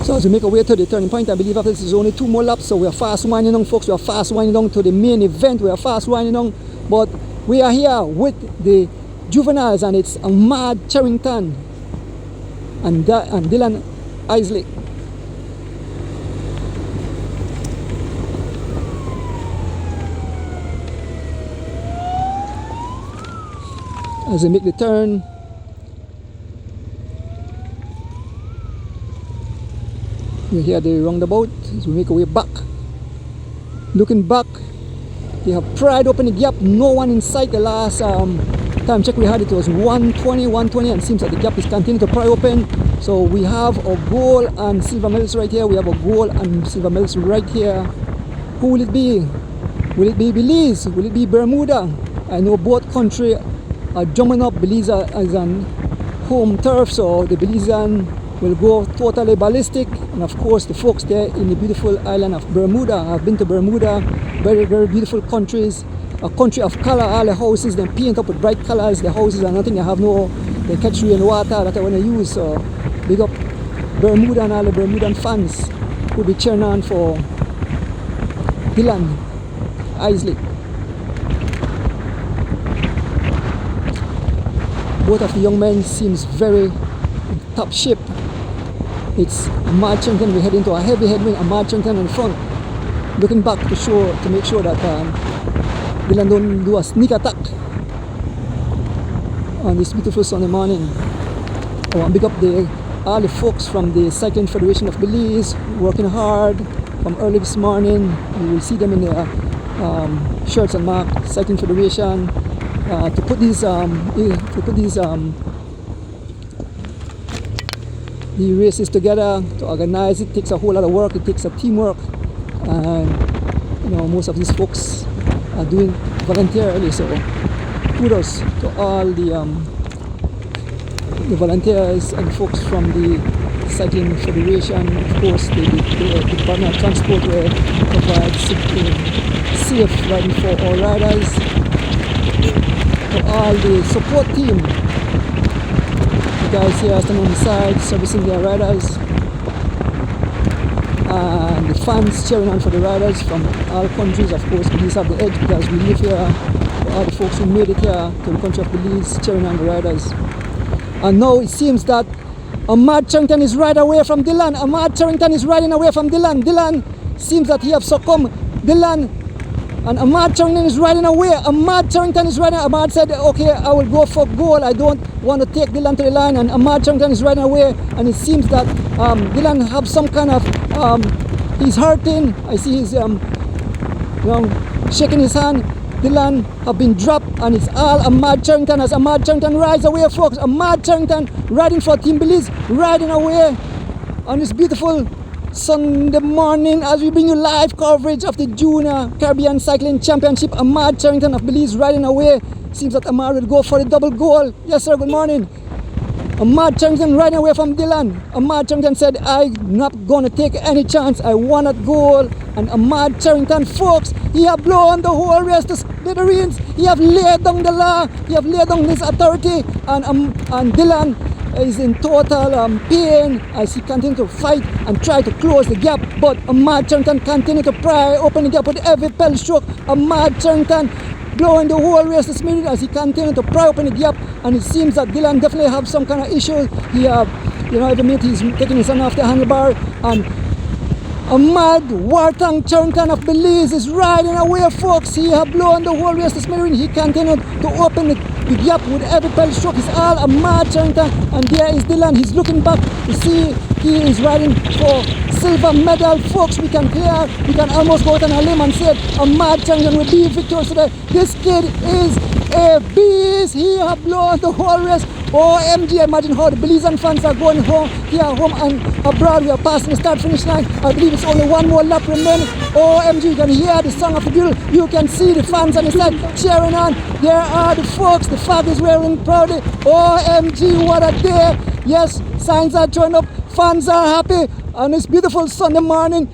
So As we make our way to the turning point, I believe after this is only 2 more laps, so we are fast winding down, folks. We are fast winding down to the main event. We are fast winding down, but we are here with the juveniles, and it's Ahmad Charrington and Dylan Isley. As they make the turn, we hear the roundabout as we make our way back. Looking back, they have pried open the gap. No one in sight. The last time check we had, it was 120, and seems that the gap is continuing to pry open. So we have a gold and silver medals right here. We have a gold and silver medals right here. Who will it be? Will it be Belize? Will it be Bermuda? I know both countries are drumming up. Belize is on home turf, so the Belizean will go totally ballistic. And of course the folks there in the beautiful island of Bermuda. I've been to Bermuda. Very, very beautiful countries. A country of color. All the houses, they paint up with bright colors. The houses are nothing. They catch rain water that I want to use. So big up Bermuda, and all the Bermudan fans will be cheering on for Dylan Isley. Both of the young men seems very in top shape. It's Ahmad Charrington. We head into a heavy headwind. Ahmad Charrington in front, looking back to make sure that Dylan don't do a sneak attack on this beautiful Sunday morning. I want to big up all the folks from the Cycling Federation of Belize, working hard from early this morning. You will see them in their shirts and mark Cycling Federation to put these the races together, to organize it. Takes a whole lot of work. It takes a teamwork, and most of these folks are doing voluntarily. So kudos to all the volunteers and folks from the Cycling Federation. Of course, the Department of Transport will provide safe riding for all riders. To all the support team, the guys here standing on the side servicing their riders, and the fans cheering on for the riders from all countries. Of course, Belize have the edge because we live here. For all the folks who made it here to the country of Belize, cheering on the riders. And now it seems that Ahmad Charrington is right away from Dylan. Ahmad Charrington is riding away from Dylan. Dylan seems that he have succumbed. Dylan and Ahmad Charrington is riding away. Ahmad Charrington is riding. Ahmad said, okay, I will go for goal. I don't want to take Dylan to the line. And Ahmad Charrington is riding away. And it seems that Dylan have some kind of, he's hurting. I see he's shaking his hand. Dylan have been dropped, and it's all Ahmad Charrington. As Ahmad Charrington rides away, folks. Ahmad Charrington riding for Team Belize, riding away on this beautiful Sunday morning as we bring you live coverage of the Junior Caribbean Cycling Championship. Ahmad Charrington of Belize riding away. Seems that Ahmad will go for the double goal. Yes, sir, good morning. Ahmad Charrington riding away from Dylan. Ahmad Charrington said, I'm not going to take any chance. I want that goal. And Ahmad Charrington, folks, he have blown the whole race to smithereens. He have laid down the law. He have laid down his authority. And Dylan is in total pain as he continues to fight and try to close the gap. But Ahmad Charrington continues to pry open the gap with every pedal stroke. Ahmad Charrington blowing the whole race to smithereens as he continues to pry open the gap. And it seems that Dylan definitely have some kind of issue. He have, every minute he's taking his hand off the handlebar. And Ahmad Wartang Charrington of Belize is riding away, folks. He have blown the whole race to smithereens. He continued to open the gap with every pedal stroke. It's all Ahmad Charrington. And there is Dylan. He's looking back to see he is riding for silver medal, folks. We can almost go out on a limb and say Ahmad Charrington will be victorious today. This kid is a beast. He have blown the whole race. OMG, imagine how the Belizean fans are going home, here home and abroad. We are passing the start finish line. I believe it's only one more lap remaining. OMG, you can hear the song of the bugle. You can see the fans on the side cheering on. There are the folks. The flag is wearing proudly. OMG, what a day. Yes, signs are showing up. Fans are happy on this beautiful Sunday morning.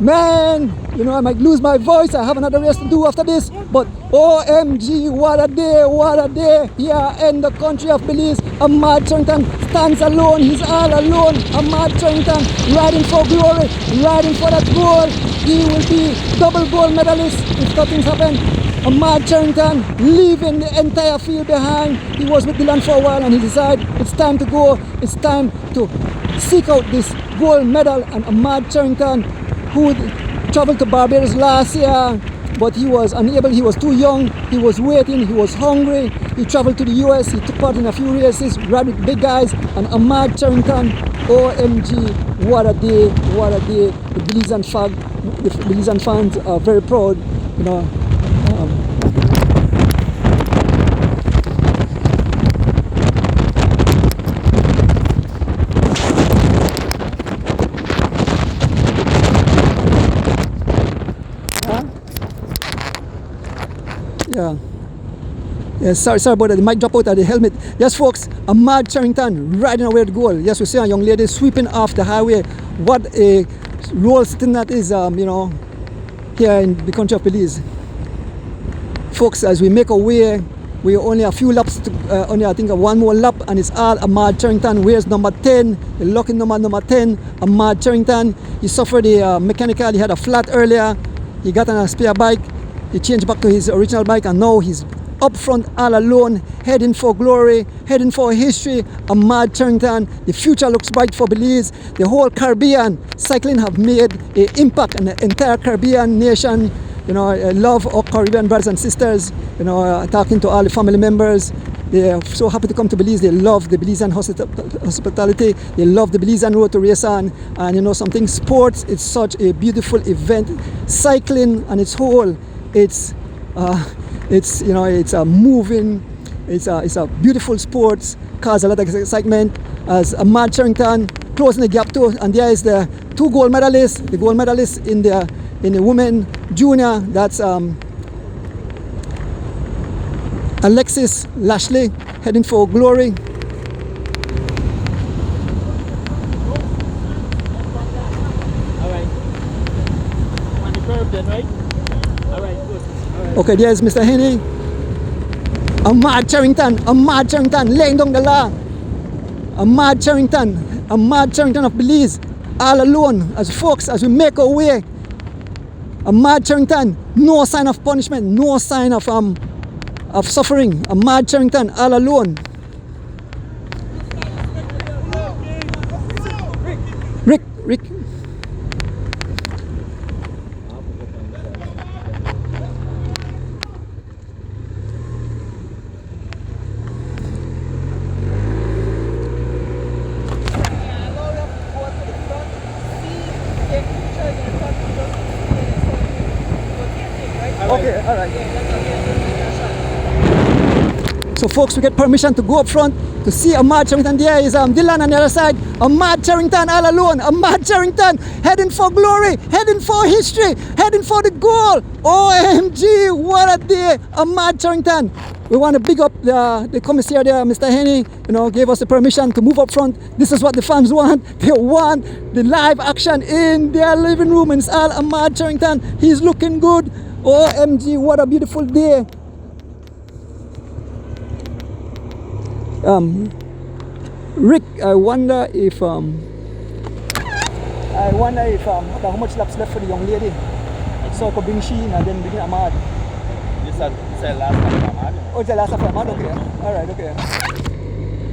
Man, You know, I might lose my voice. I have another race to do after this. But OMG, what a day, what a day. Here in the country of Belize, Ahmad Charrington stands alone. He's all alone. Ahmad Charrington riding for glory, riding for that goal. He will be double gold medalist if nothing's happened. Ahmad Charrington leaving the entire field behind. He was with Dylan for a while and he decided it's time to go. It's time to seek out this gold medal. And Ahmad Charrington, who traveled to Barbados last year, but he was unable, he was too young, he was waiting, he was hungry. He traveled to the US, he took part in a few races, ran with big guys, and Ahmad Charrington, OMG, what a day, what a day. The Belizean fans are very proud, you know. Yeah, sorry about that. The mic dropped out of the helmet. Yes, folks, Ahmad Charrington riding away the goal. Yes, we see a young lady sweeping off the highway. What a role sitting that is, you know, here in the country of Belize. Folks, as we make our way, we only a few laps, only I think one more lap, and it's all Ahmad Charrington. Where's number 10? The lucky number 10, Ahmad Charrington. He suffered a mechanical, he had a flat earlier. He got on a spare bike. He changed back to his original bike, and now he's up front all alone, heading for glory, heading for history. Ahmad Charrington, the future looks bright for Belize. The whole Caribbean cycling have made an impact on the entire Caribbean nation. You know, I love our Caribbean brothers and sisters. You know, talking to all the family members. They are so happy to come to Belize. They love the Belizean hospitality. They love the Belizean road to race on. And you know something, sports, it's such a beautiful event. Cycling on its whole, it's you know, it's a moving, it's a beautiful sport, cause a lot of excitement. As Ahmad Charrington closing the gap too, and there is the two gold medalists, the gold medalists in the women junior. That's Alexis Lashley heading for glory. All right. On the curve then, right? All right, good. Okay, there's Mr. Henny. Ahmad Charrington laying down the law. Ahmad Charrington of Belize, all alone. As folks, as we make our way, Ahmad Charrington, no sign of punishment, no sign of suffering. Ahmad Charrington, all alone. Rick. Okay, all right. So folks, we get permission to go up front to see Ahmad Charrington. There is Dylan on the other side. Ahmad Charrington all alone. Ahmad Charrington heading for glory, heading for history, heading for the goal. OMG, what a day. Ahmad Charrington. We want to big up the commissaire there, Mr. Henny, you know, gave us the permission to move up front. This is what the fans want. They want the live action in their living room, and it's all Ahmad Charrington. He's looking good. OMG, what a beautiful day. Rick, I wonder if how much laps left for the young lady. So I could bring Sheen and then bring Ahmad. This is the last time for Ahmad. Oh, it's the last time for Ahmad? Okay. Alright, okay.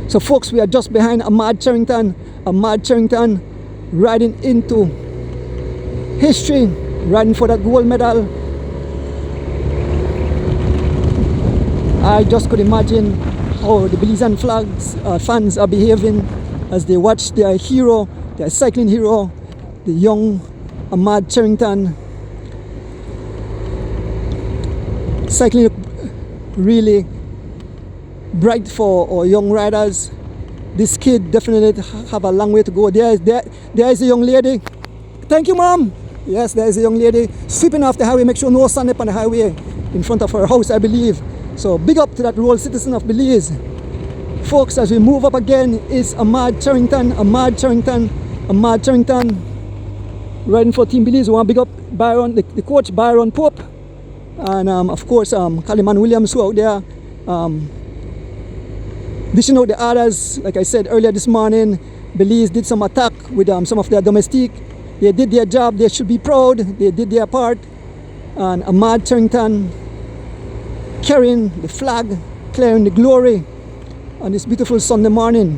So folks, we are just behind Ahmad Charrington. Ahmad Charrington riding into history, riding for that gold medal. I just could imagine how the Belizean fans are behaving as they watch their hero, their cycling hero, the young Ahmad Charrington. Cycling look really bright for our young riders. This kid definitely have a long way to go. There is a young lady. Thank you, Mom. Yes, there is a young lady sweeping off the highway. Make sure no sun up on the highway in front of her house, I believe. So big up to that rural citizen of Belize. Folks, as we move up again, is Ahmad Charrington riding for Team Belize. We want to big up Byron, the coach Byron Pope, and of course Kaliman Williams, who out there dishing out the others. Like I said earlier this morning, Belize did some attack with some of their domestic. They did their job. They should be proud. They did their part. And Ahmad Charrington carrying the flag, clearing the glory on this beautiful Sunday morning.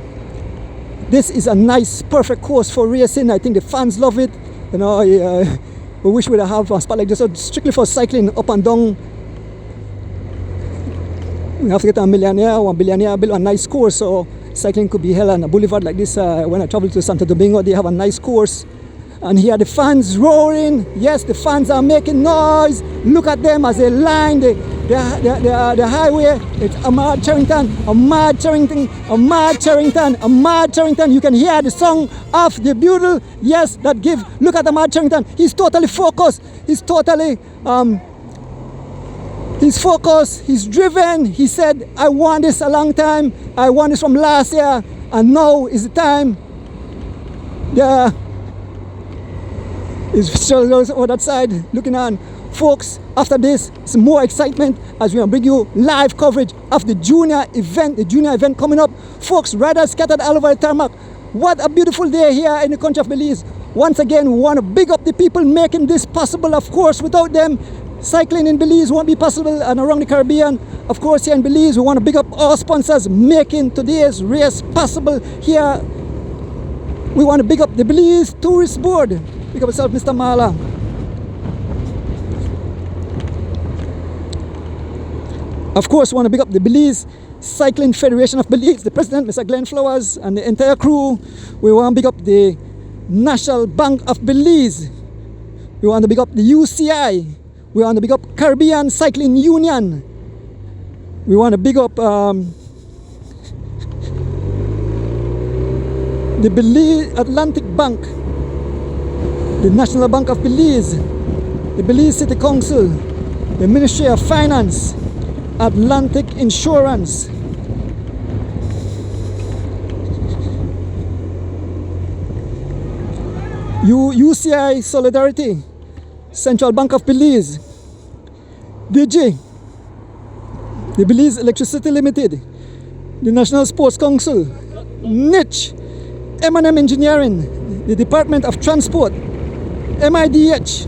This is a nice, perfect course for racing. I think the fans love it. You know, we wish we'd have a spot like this, so strictly for cycling up and down. We have to get a millionaire or a billionaire build a nice course, so cycling could be held on a boulevard like this. When I travel to Santo Domingo, they have a nice course. And here the fans roaring. Yes, the fans are making noise. Look at them as they line the highway. It's Ahmad Charrington, Ahmad Charrington, Ahmad Charrington, Ahmad Charrington. You can hear the song of the bugle. Yes, that give. Look at Ahmad Charrington. He's totally focused. He's totally he's focused. He's driven. He said, "I want this a long time. I want this from last year, and now is the time." Is still over that side looking on. Folks, after this, some more excitement as we bring you live coverage of the junior event coming up. Folks, riders scattered all over the tarmac. What a beautiful day here in the country of Belize. Once again, we want to big up the people making this possible. Of course, without them, cycling in Belize won't be possible, and around the Caribbean. Of course, here in Belize, we want to big up our sponsors making today's race possible here. We want to big up the Belize Tourist Board. Big up yourself, Mr. Mala. Of course, we want to big up the Belize Cycling Federation of Belize, the president, Mr. Glenn Flowers, and the entire crew. We want to big up the National Bank of Belize. We want to big up the UCI. We want to big up Caribbean Cycling Union. We want to big up the Belize Atlantic Bank, the National Bank of Belize, the Belize City Council, the Ministry of Finance, Atlantic Insurance, UCI Solidarity, Central Bank of Belize, DG, the Belize Electricity Limited, the National Sports Council, NICH, M&M Engineering, the Department of Transport, MIDH,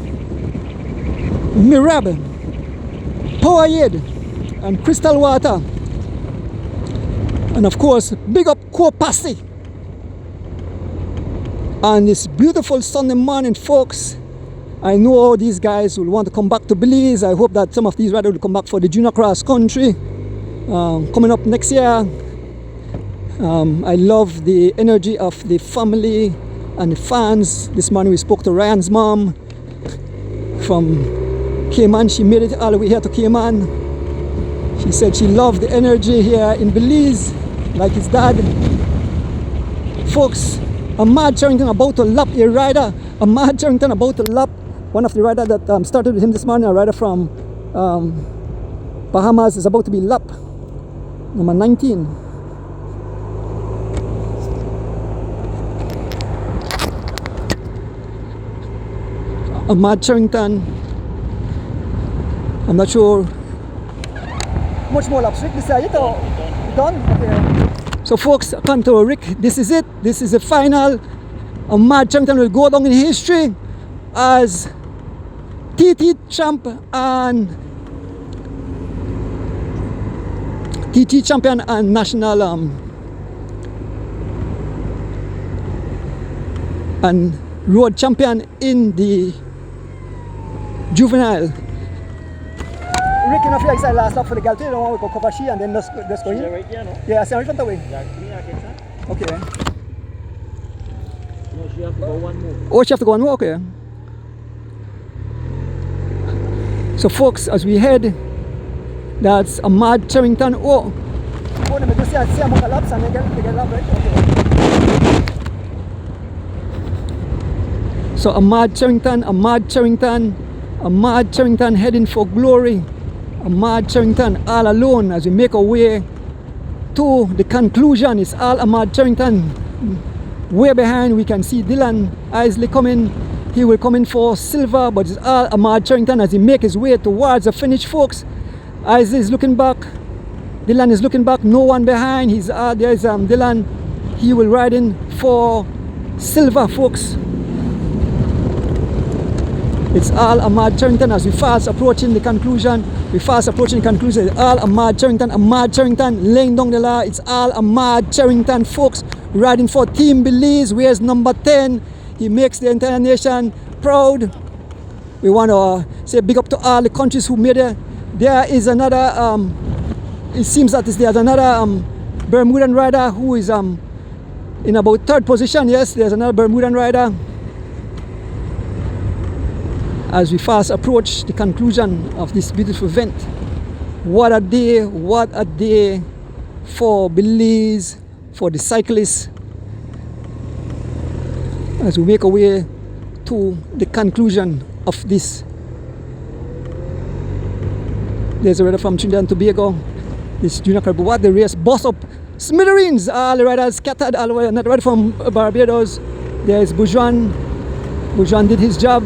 Mirab, Powerade, and Crystal Water. And of course, big up Kopasi. On this beautiful Sunday morning, folks, I know these guys will want to come back to Belize. I hope that some of these riders will come back for the Junior Cross Country coming up next year. I love the energy of the family and the fans. This morning we spoke to Ryan's mom from Cayman. She made it all the way here to Cayman. She said she loved the energy here in Belize, like his dad. Folks, Ahmad Charrington about to lap a rider. Ahmad Charrington about to lap one of the riders that started with him this morning. A rider from Bahamas is about to be lapped. Number 19. Ahmad Charrington. I'm not sure. Much more laps. Rick, this is it or done? Okay. So folks, come to Rick. This is it. This is the final. Ahmad Charrington will go down in history as TT champion and national and road champion in the Juvenile. Rick, you know, feel like I last lap for the girl too. You don't want to go cover she and then just go in? Right here, no? Yeah, I see her front away. Yeah, Okay. no, she have to go one more. Oh, she have to go one more? Okay. So folks, as we head, that's Ahmad Charrington. Oh, let me just see how many laps and they get lap, right? Okay. So Ahmad Charrington heading for glory. Ahmad Charrington all alone as we make our way to the conclusion. It's all Ahmad Charrington. Way behind we can see Dylan Isley coming. He will come in for silver, but it's all Ahmad Charrington as he make his way towards the finish, folks. As he's looking back, Dylan is looking back, no one behind. There's Dylan. He will ride in for silver, folks. It's all Ahmad Charrington as we fast approaching the conclusion. It's all Ahmad Charrington laying down the law. It's all Ahmad Charrington, folks, riding for Team Belize. Where's number 10? He makes the entire nation proud. We want to say big up to all the countries who made it. There is another, it seems that there's another Bermudan rider who is in about 3rd position. Yes, there's another Bermudan rider. As we fast approach the conclusion of this beautiful event. What a day for Belize, for the cyclists, as we make our way to the conclusion of this. There's a rider from Trinidad and Tobago. This junior club, what the race, boss up smithereens, all the riders scattered all the way. Not rider from Barbados. There's Bujuan. Bujuan did his job.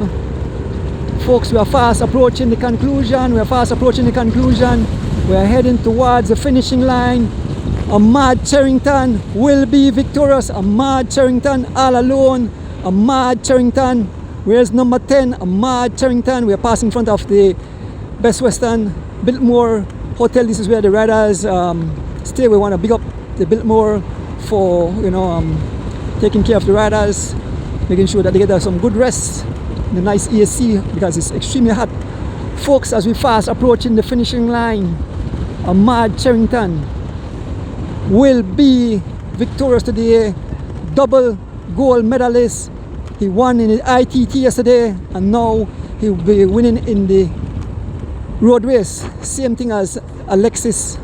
Folks, we are fast approaching the conclusion. We are heading towards the finishing line. Ahmad Charrington will be victorious. Ahmad Charrington all alone. Ahmad Charrington. Where's number 10? Ahmad Charrington. We are passing in front of the Best Western Biltmore Hotel. This is where the riders stay. We want to big up the Biltmore for taking care of the riders, making sure that they get some good rest. The nice AC because it's extremely hot. Folks, as we fast approaching the finishing line, Ahmad Charrington will be victorious today. Double gold medalist. He won in the ITT yesterday and now he will be winning in the road race. Same thing as Alexis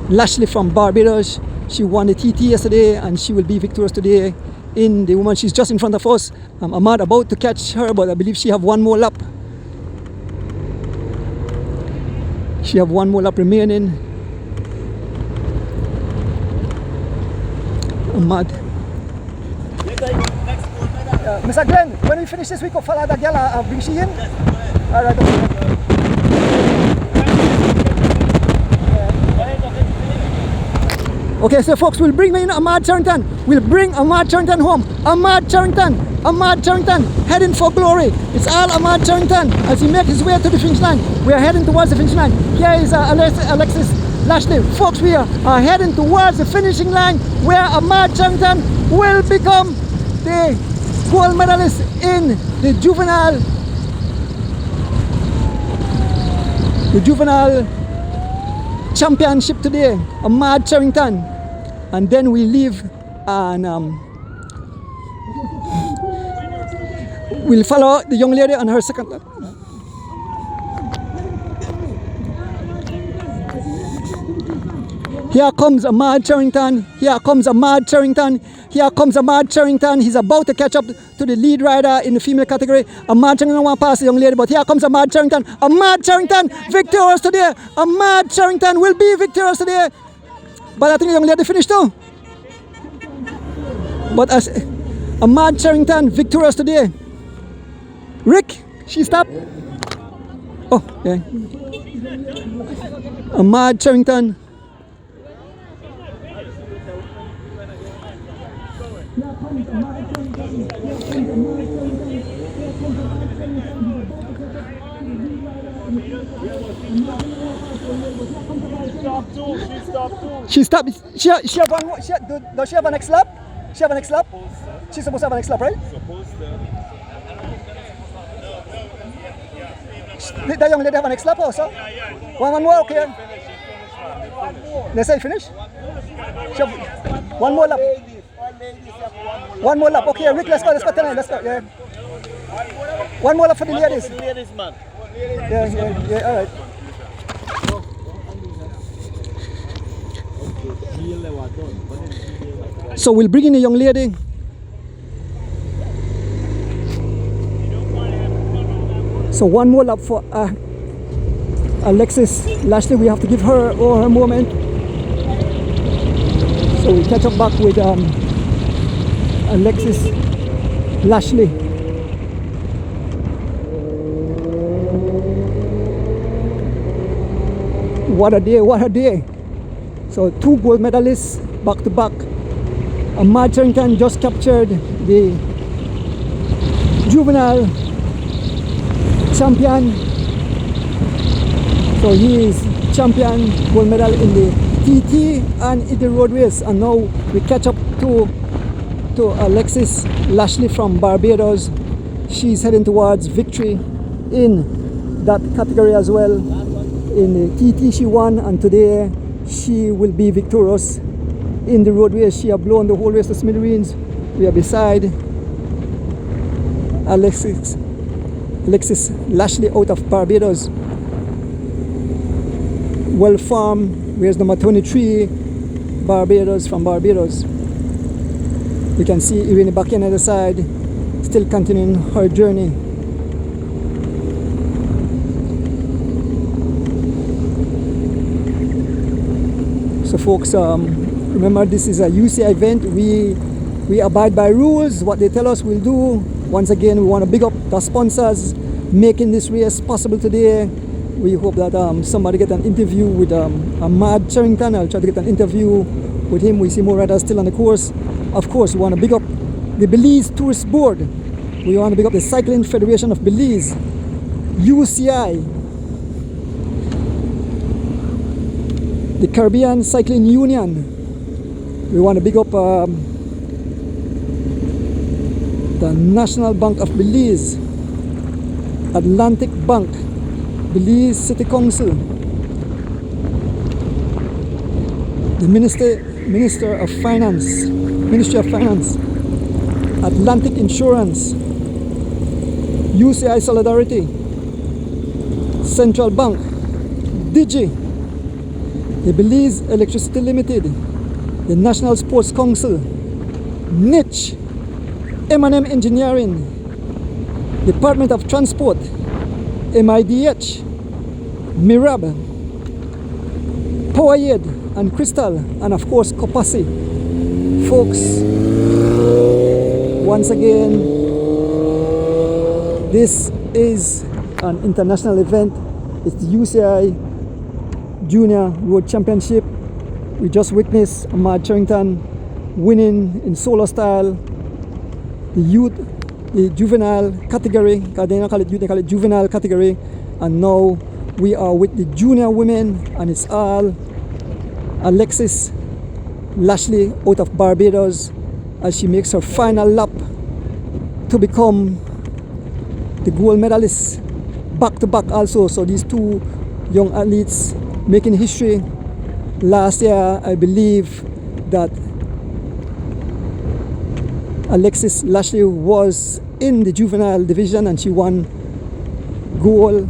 Lashley from Barbados. She won the TT yesterday and she will be victorious today in the woman. She's just in front of us. Ahmad about to catch her, but I believe she have one more lap. She have one more lap remaining. Ahmad. Mr. Glenn, when we finish this week, follow that girl, I'll bring she in. Alright, okay. Okay, so folks, we'll bring in Ahmad Charrington. We'll bring Ahmad Charrington home. Ahmad Charrington, heading for glory. It's all Ahmad Charrington as he makes his way to the finish line. We are heading towards the finish line. Here is Alexis Lashley. Folks, we are heading towards the finishing line where Ahmad Charrington will become the gold medalist in the juvenile championship today. Ahmad Charrington. And then we leave and we'll follow the young lady on her second lap. Here comes Ahmad Charrington. He's about to catch up to the lead rider in the female category. Ahmad Charrington won't pass the young lady, but here comes Ahmad Charrington. Ahmad Charrington victorious today. Ahmad Charrington will be victorious today. But I think the young lady finished too. But as Ahmad Charrington victorious today. Rick, she stopped. Oh, yeah. Ahmad Charrington. She stopped. She have one more. Does she have a next lap? She have a next lap? She's supposed to have a next lap, right? The young lady have a next lap also? One more, okay. Let's say finish. She have one more lap. One more lap. Okay, Rick, let's go. Let's go. Yeah. One more lap for the ladies. Yeah, all right. So we'll bring in a young lady. So one more lap for Alexis Lashley. We have to give her her moment. So we catch up back with Alexis Lashley. What a day, what a day. So 2 gold medalists back to back. Ahmad Charrington just captured the juvenile champion. So he is champion gold medal in the TT and in the road race. And now we catch up to Alexis Lashley from Barbados. She's heading towards victory in that category as well. In the TT she won, and today she will be victorious in the road race. She has blown the whole race to smithereens. We are beside Alexis Lashley out of Barbados. Well formed. Where's number 23? Barbados, from Barbados. You can see Irene back on the other side, still continuing her journey. So folks, remember this is a UCI event. We abide by rules. What they tell us we'll do. Once again, we want to big up the sponsors making this race possible today. We hope that somebody get an interview with Ahmad Charrington. I'll try to get an interview with him. We see more riders still on the course. Of course, we want to big up the Belize Tourist Board. We want to big up the Cycling Federation of Belize, UCI, the Caribbean Cycling Union. We want to big up the National Bank of Belize, Atlantic Bank, Belize City Council, the Minister of Finance, Ministry of Finance, Atlantic Insurance, UCI Solidarity, Central Bank, Digi, the Belize Electricity Limited, the National Sports Council, Niche, M&M Engineering, Department of Transport, MIDH, Mirab, Powerade and Crystal, and of course Kopasi. Folks, once again, this is an international event. It's the UCI Junior Road Championship. We just witnessed Ahmad Charrington winning in solo style the juvenile category. They don't call it youth, they call it juvenile category. And now we are with the junior women, and it's all Alexis Lashley out of Barbados as she makes her final lap to become the gold medalist back to back also. So these two young athletes making history. Last year, I believe that Alexis Lashley was in the juvenile division and she won gold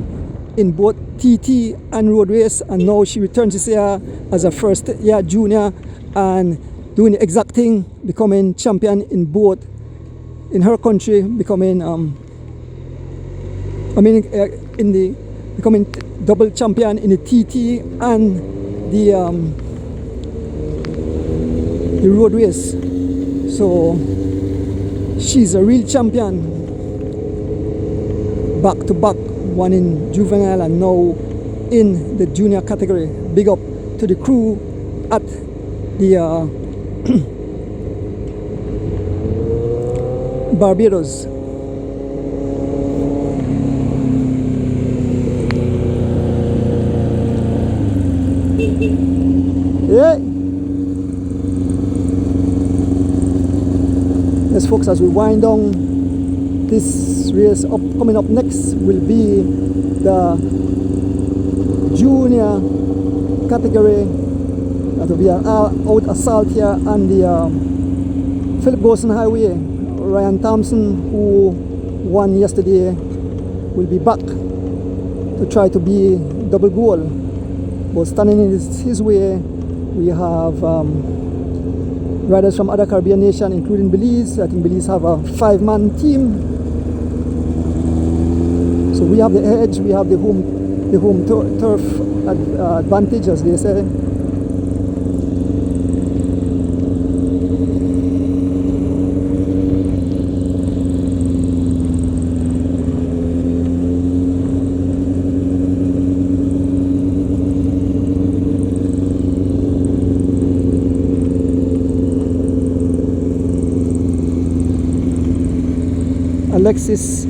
in both TT and road race, and now she returns this year as a first year junior and doing the exact thing, becoming champion in both in her country, becoming becoming double champion in the TT and the road race. So she's a real champion, back to back, one in juvenile and now in the junior category. Big up to the crew at the Barbados. Yeah. Yes, folks, as we wind down this race, coming up next will be the junior category. That will be an out assault here on the Philip Gosson Highway. Ryan Thompson, who won yesterday, will be back to try to be double goal. But standing in his way, we have riders from other Caribbean nations, including Belize. I think Belize have a 5-man team. So we have the edge, we have the home turf advantage, as they say. Alexis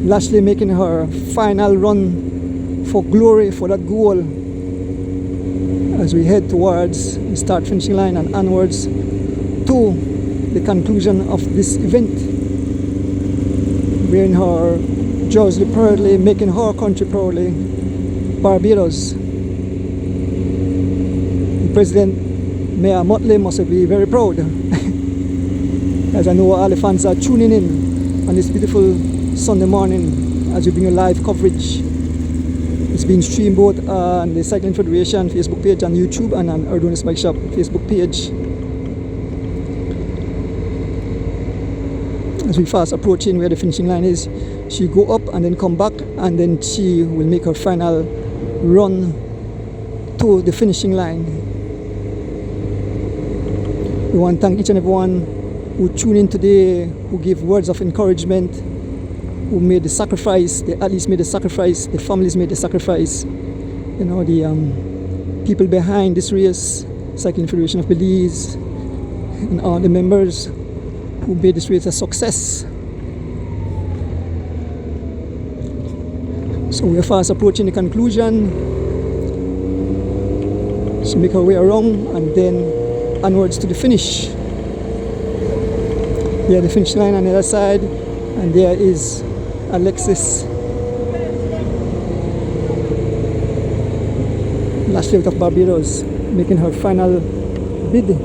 Lashley making her final run for glory for that goal as we head towards the start finishing line and onwards to the conclusion of this event. Wearing her jersey proudly, making her country proudly, Barbados. The President Mayor Motley must be very proud as I know all the fans are tuning in on this beautiful Sunday morning as we bring you live coverage. It's being streamed both on the Cycling Federation Facebook page on YouTube and on Ardonis Bike Shop Facebook page. As we fast approaching where the finishing line is, she go up and then come back, and then she will make her final run to the finishing line. We want to thank each and everyone who tuned in today, who gave words of encouragement, who made the sacrifice. The athletes made the sacrifice, the families made the sacrifice. You know, the people behind this race, Cycling Federation of Belize, and all the members who made this race a success. So we are fast approaching the conclusion. So make our way around and then onwards to the finish. There, the finish line on the other side, and there is Alexis Lashley out of Barbados making her final bid.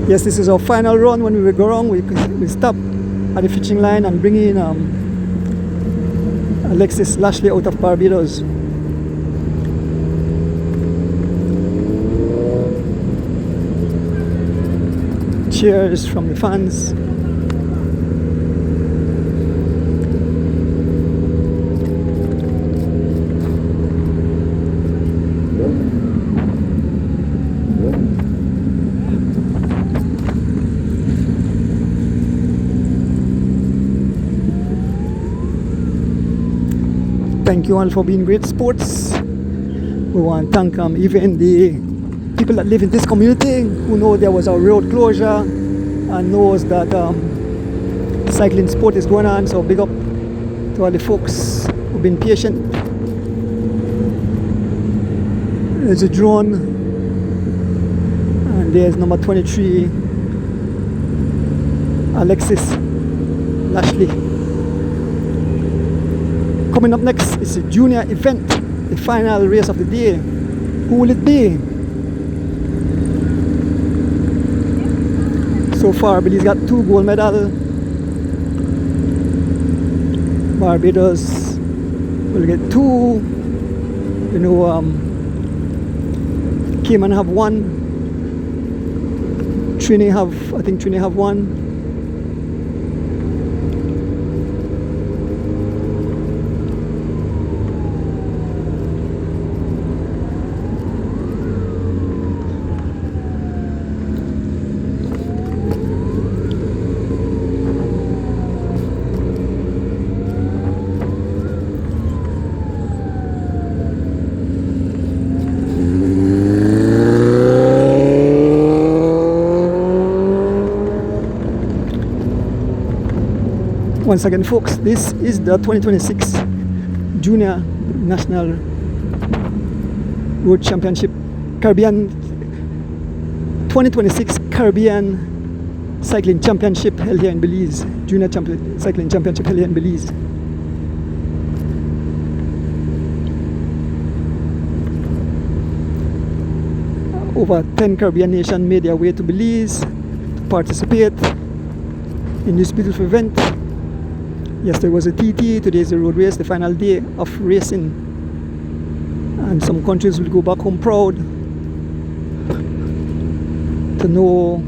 Yes, this is our final run. When we go wrong, we stop at the finishing line and bring in Alexis Lashley out of Barbados. Cheers from the fans. Thank you all for being great sports. We want to thank even the people that live in this community who know there was a road closure and knows that cycling sport is going on. So big up to all the folks who've been patient. There's a drone, and there's number 23, Alexis Lashley. Coming up next is a junior event, the final race of the day. Who will it be? So far, Billy's got 2 gold medals. Barbados will get 2. You know, Cayman have 1. Trinity have, I think Trinity have 1. Once again, folks, this is the 2026 Junior National Road Championship Caribbean 2026 Caribbean Cycling Championship held here in Belize. Junior Cycling Championship held here in Belize. Over 10 Caribbean nations made their way to Belize to participate in this beautiful event. Yesterday was a TT, today is a road race, the final day of racing. And some countries will go back home proud to know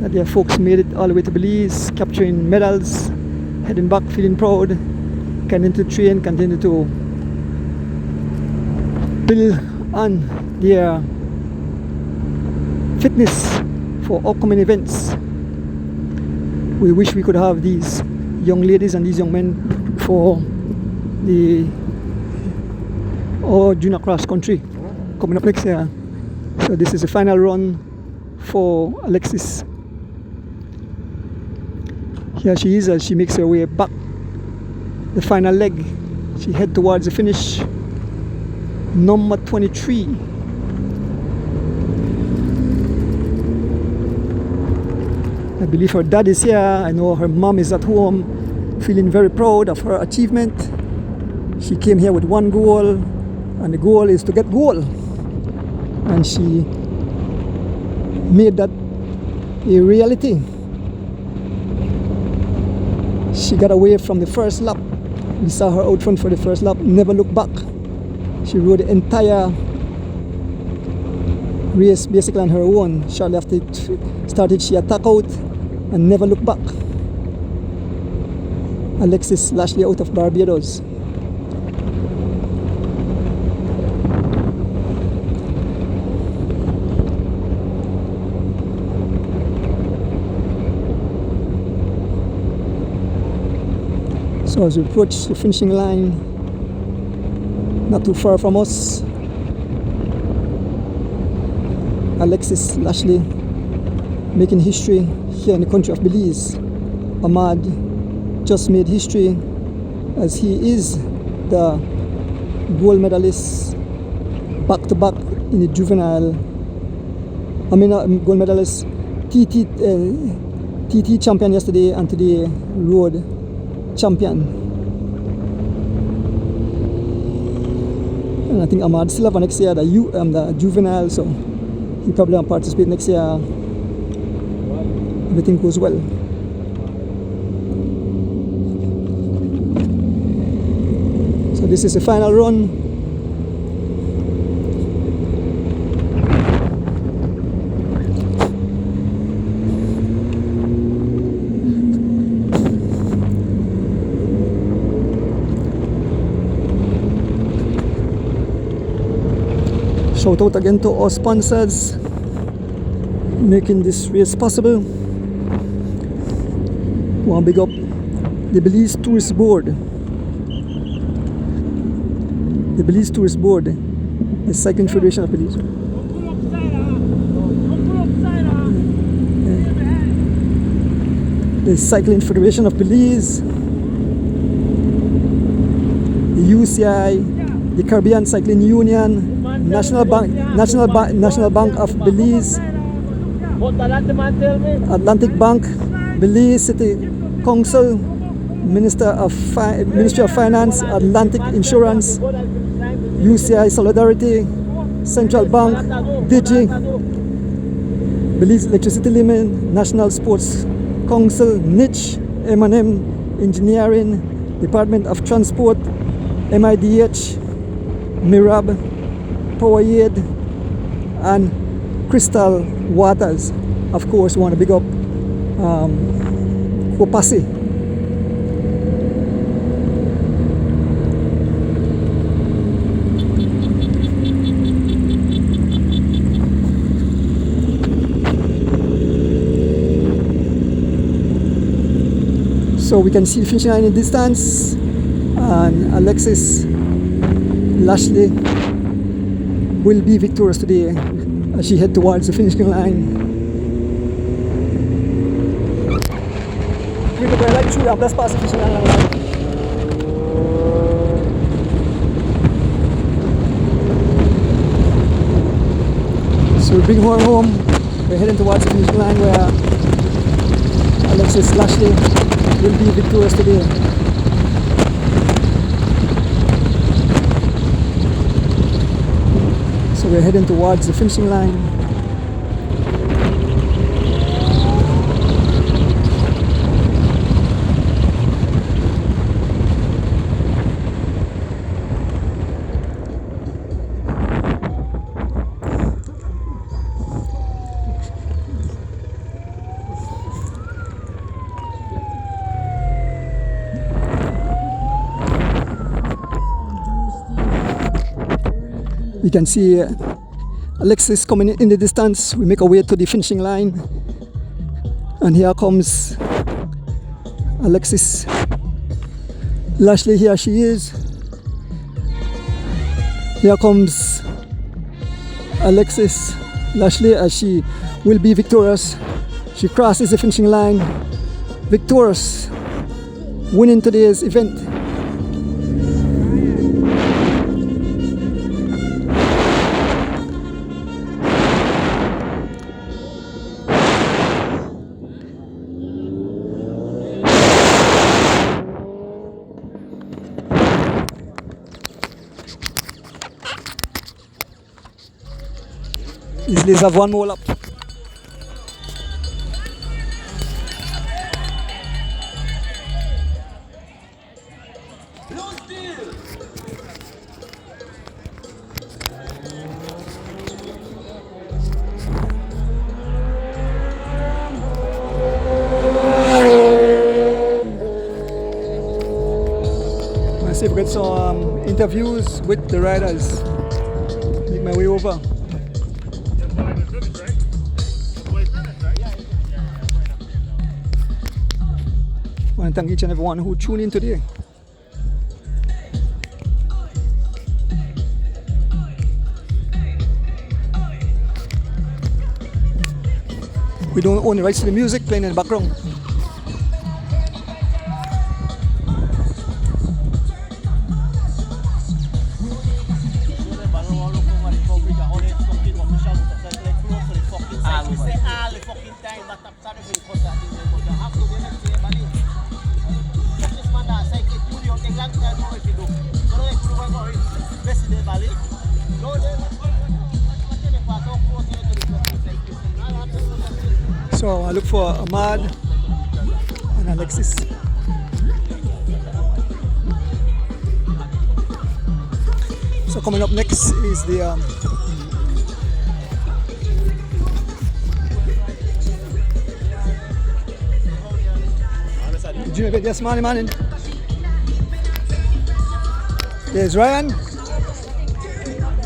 that their folks made it all the way to Belize, capturing medals, heading back feeling proud, continue to train, continue to build on their fitness for upcoming events. We wish we could have these young ladies and these young men for the junior cross country coming up next year. So this is the final run for Alexis. Here she is as she makes her way back the final leg. She head towards the finish. Number 23. I believe her dad is here. I know her mom is at home, feeling very proud of her achievement. She came here with one goal, and the goal is to get goal. And she made that a reality. She got away from the first lap. We saw her out front for the first lap, never looked back. She rode the entire race basically on her own. Shortly after it started, she attacked out and never looked back. Alexis Lashley out of Barbados. So as we approach the finishing line, not too far from us, Alexis Lashley making history here in the country of Belize. Ahmad just made history as he is the gold medalist back-to-back in the juvenile, gold medalist TT champion yesterday and today road champion. And I think Ahmad still have next year the juvenile, so he probably won't participate next year. Everything goes well. So this is the final run. Shout out again to our sponsors making this race possible. Want to big up the Belize Tourist Board. The Belize Tourist Board, the Cycling Federation of Belize. The Cycling Federation of Belize, the UCI, the Caribbean Cycling Union, National Bank of Belize, Atlantic Bank, Belize City Council, Ministry of Finance, Atlantic Insurance, UCI Solidarity, Central Bank, Digi, Belize Electricity Limited, National Sports Council, NICH, M&M Engineering, Department of Transport, MIDH, Mirab, Powerade, and Crystal Waters. Of course, we want to big up Opasi. So we can see the finishing line in distance, and Alexis Lashley will be victorious today as she head towards the finishing line. We could go right through and let's pass the finishing line. So we bring her home. We're heading towards the finishing line where Alexis Lashley will be victorious today. So we're heading towards the finishing line. We can see Alexis coming in the distance. We make our way to the finishing line. And here comes Alexis Lashley. Here she is. Here comes Alexis Lashley as she will be victorious. She crosses the finishing line, victorious, winning today's event. These ladies have one more lap. Let's see if we get some interviews with the riders. Make my way over. I want to thank each and everyone who tuned in today. We don't own the rights to the music playing in the background. So I look for Ahmad and Alexis. So coming up next is the junior. Yes, morning. There's Ryan.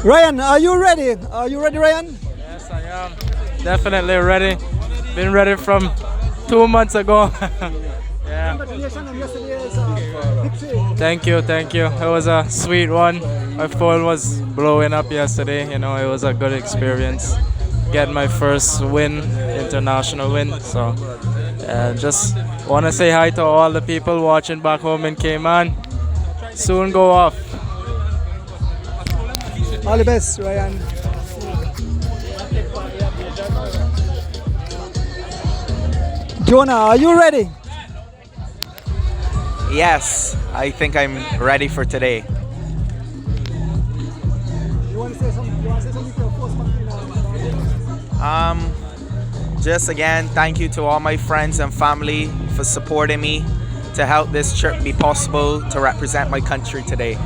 Ryan, are you ready? Are you ready, Ryan? Yes, I am. Definitely ready. Been ready from 2 months ago. Yeah. Congratulations on yesterday's victory. Thank you. It was a sweet one. My phone was blowing up yesterday. You know, it was a good experience. Getting my first win, international win. So, just want to say hi to all the people watching back home in Cayman. Soon go off. All the best, Ryan. Jonah, are you ready? Yes, I think I'm ready for today. You want to say something to your first man? Just again, thank you to all my friends and family for supporting me to help this trip be possible to represent my country today.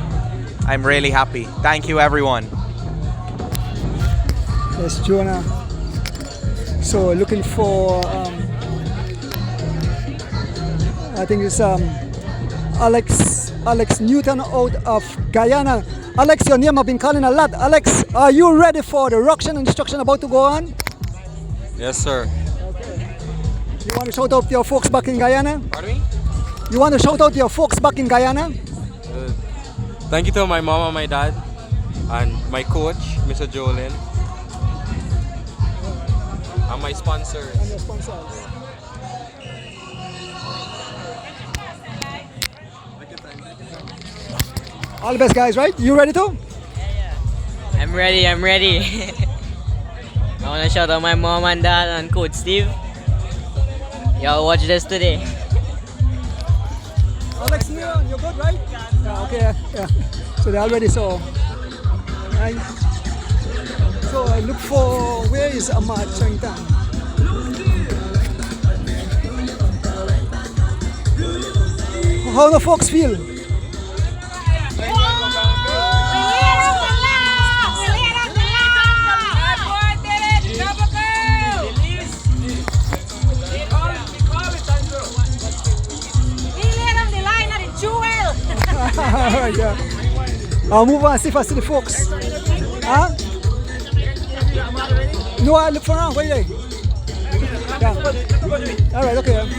I'm really happy. Thank you, everyone. Yes, Jonah. So looking for I think it's Alex Newton out of Guyana. Alex, your name I've been calling a lot. Alex, are you ready for the ruction instruction about to go on? Yes, sir. Okay. You want to shout out to your folks back in Guyana? Pardon me? You want to shout out to your folks back in Guyana? Thank you to my mom and my dad, and my coach, Mr. Jolin, and my sponsors. And your sponsors. All the best, guys, right? You ready too? Yeah. I'm ready. I want to shout out my mom and dad and Coach Steve. Y'all watch this today. Alex, you're good, right? Yeah, okay, yeah. So they're all ready, so. Right. So I look for, where is Ahmad Changtan? How the folks feel? Alright, yeah. I'll move on and see if I see the folks. Huh? No, I look for now. Where are you? Yeah. All right, okay.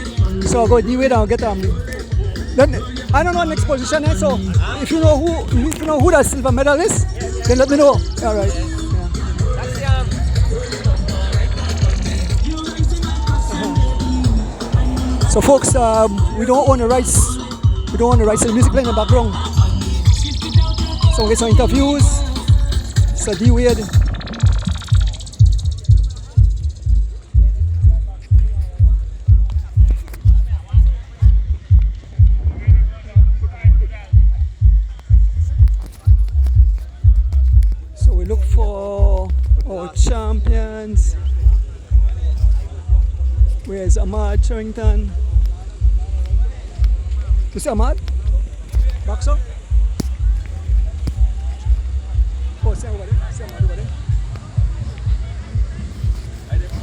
So I'll go D-Wade and I'll get Then I don't know next position yet. So if you know who that silver medalist, then let me know. All right. So folks, we don't own the rights. We don't own the rights to the music playing in the background. So we'll get some interviews. So D-Wade. So we look for our champions. Where's Ahmad Charrington? You see Ahmad? Boxer? Oh, see over there. See Ahmad over there.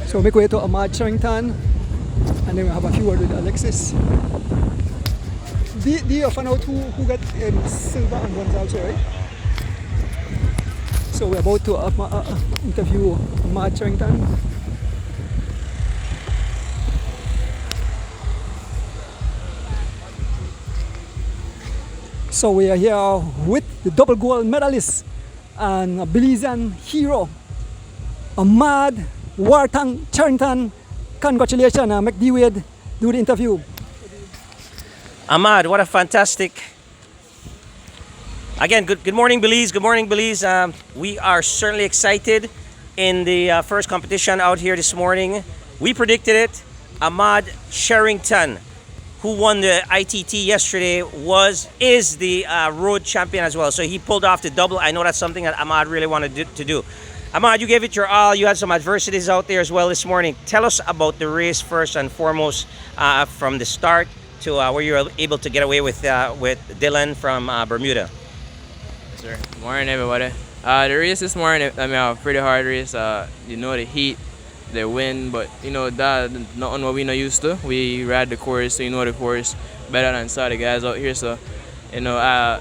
So make way to Ahmad Charrington, and then we have a few words with Alexis. Do you find out who got silver and bronze also, right? So we're about to interview Ahmad Charrington. So we are here with the double gold medalist and a Belizean hero, Ahmad Wartang Charrington. Congratulations, make D-Wade do the interview. Ahmad, what a fantastic. Again, good morning, Belize. Good morning, Belize. We are certainly excited in the first competition out here this morning. We predicted it. Ahmad Charrington, who won the ITT yesterday, is the road champion as well. So he pulled off the double. I know that's something that Ahmad really wanted to do. Ahmad, you gave it your all. You had some adversities out there as well this morning. Tell us about the race first and foremost, from the start to where you were able to get away with Dylan from Bermuda. Sir. Morning, everybody. The race this morning, I mean, a pretty hard race. You know, the heat, the wind, but you know that nothing what we not used to. We ride the course, so you know the course better than some of the guys out here. So, you know,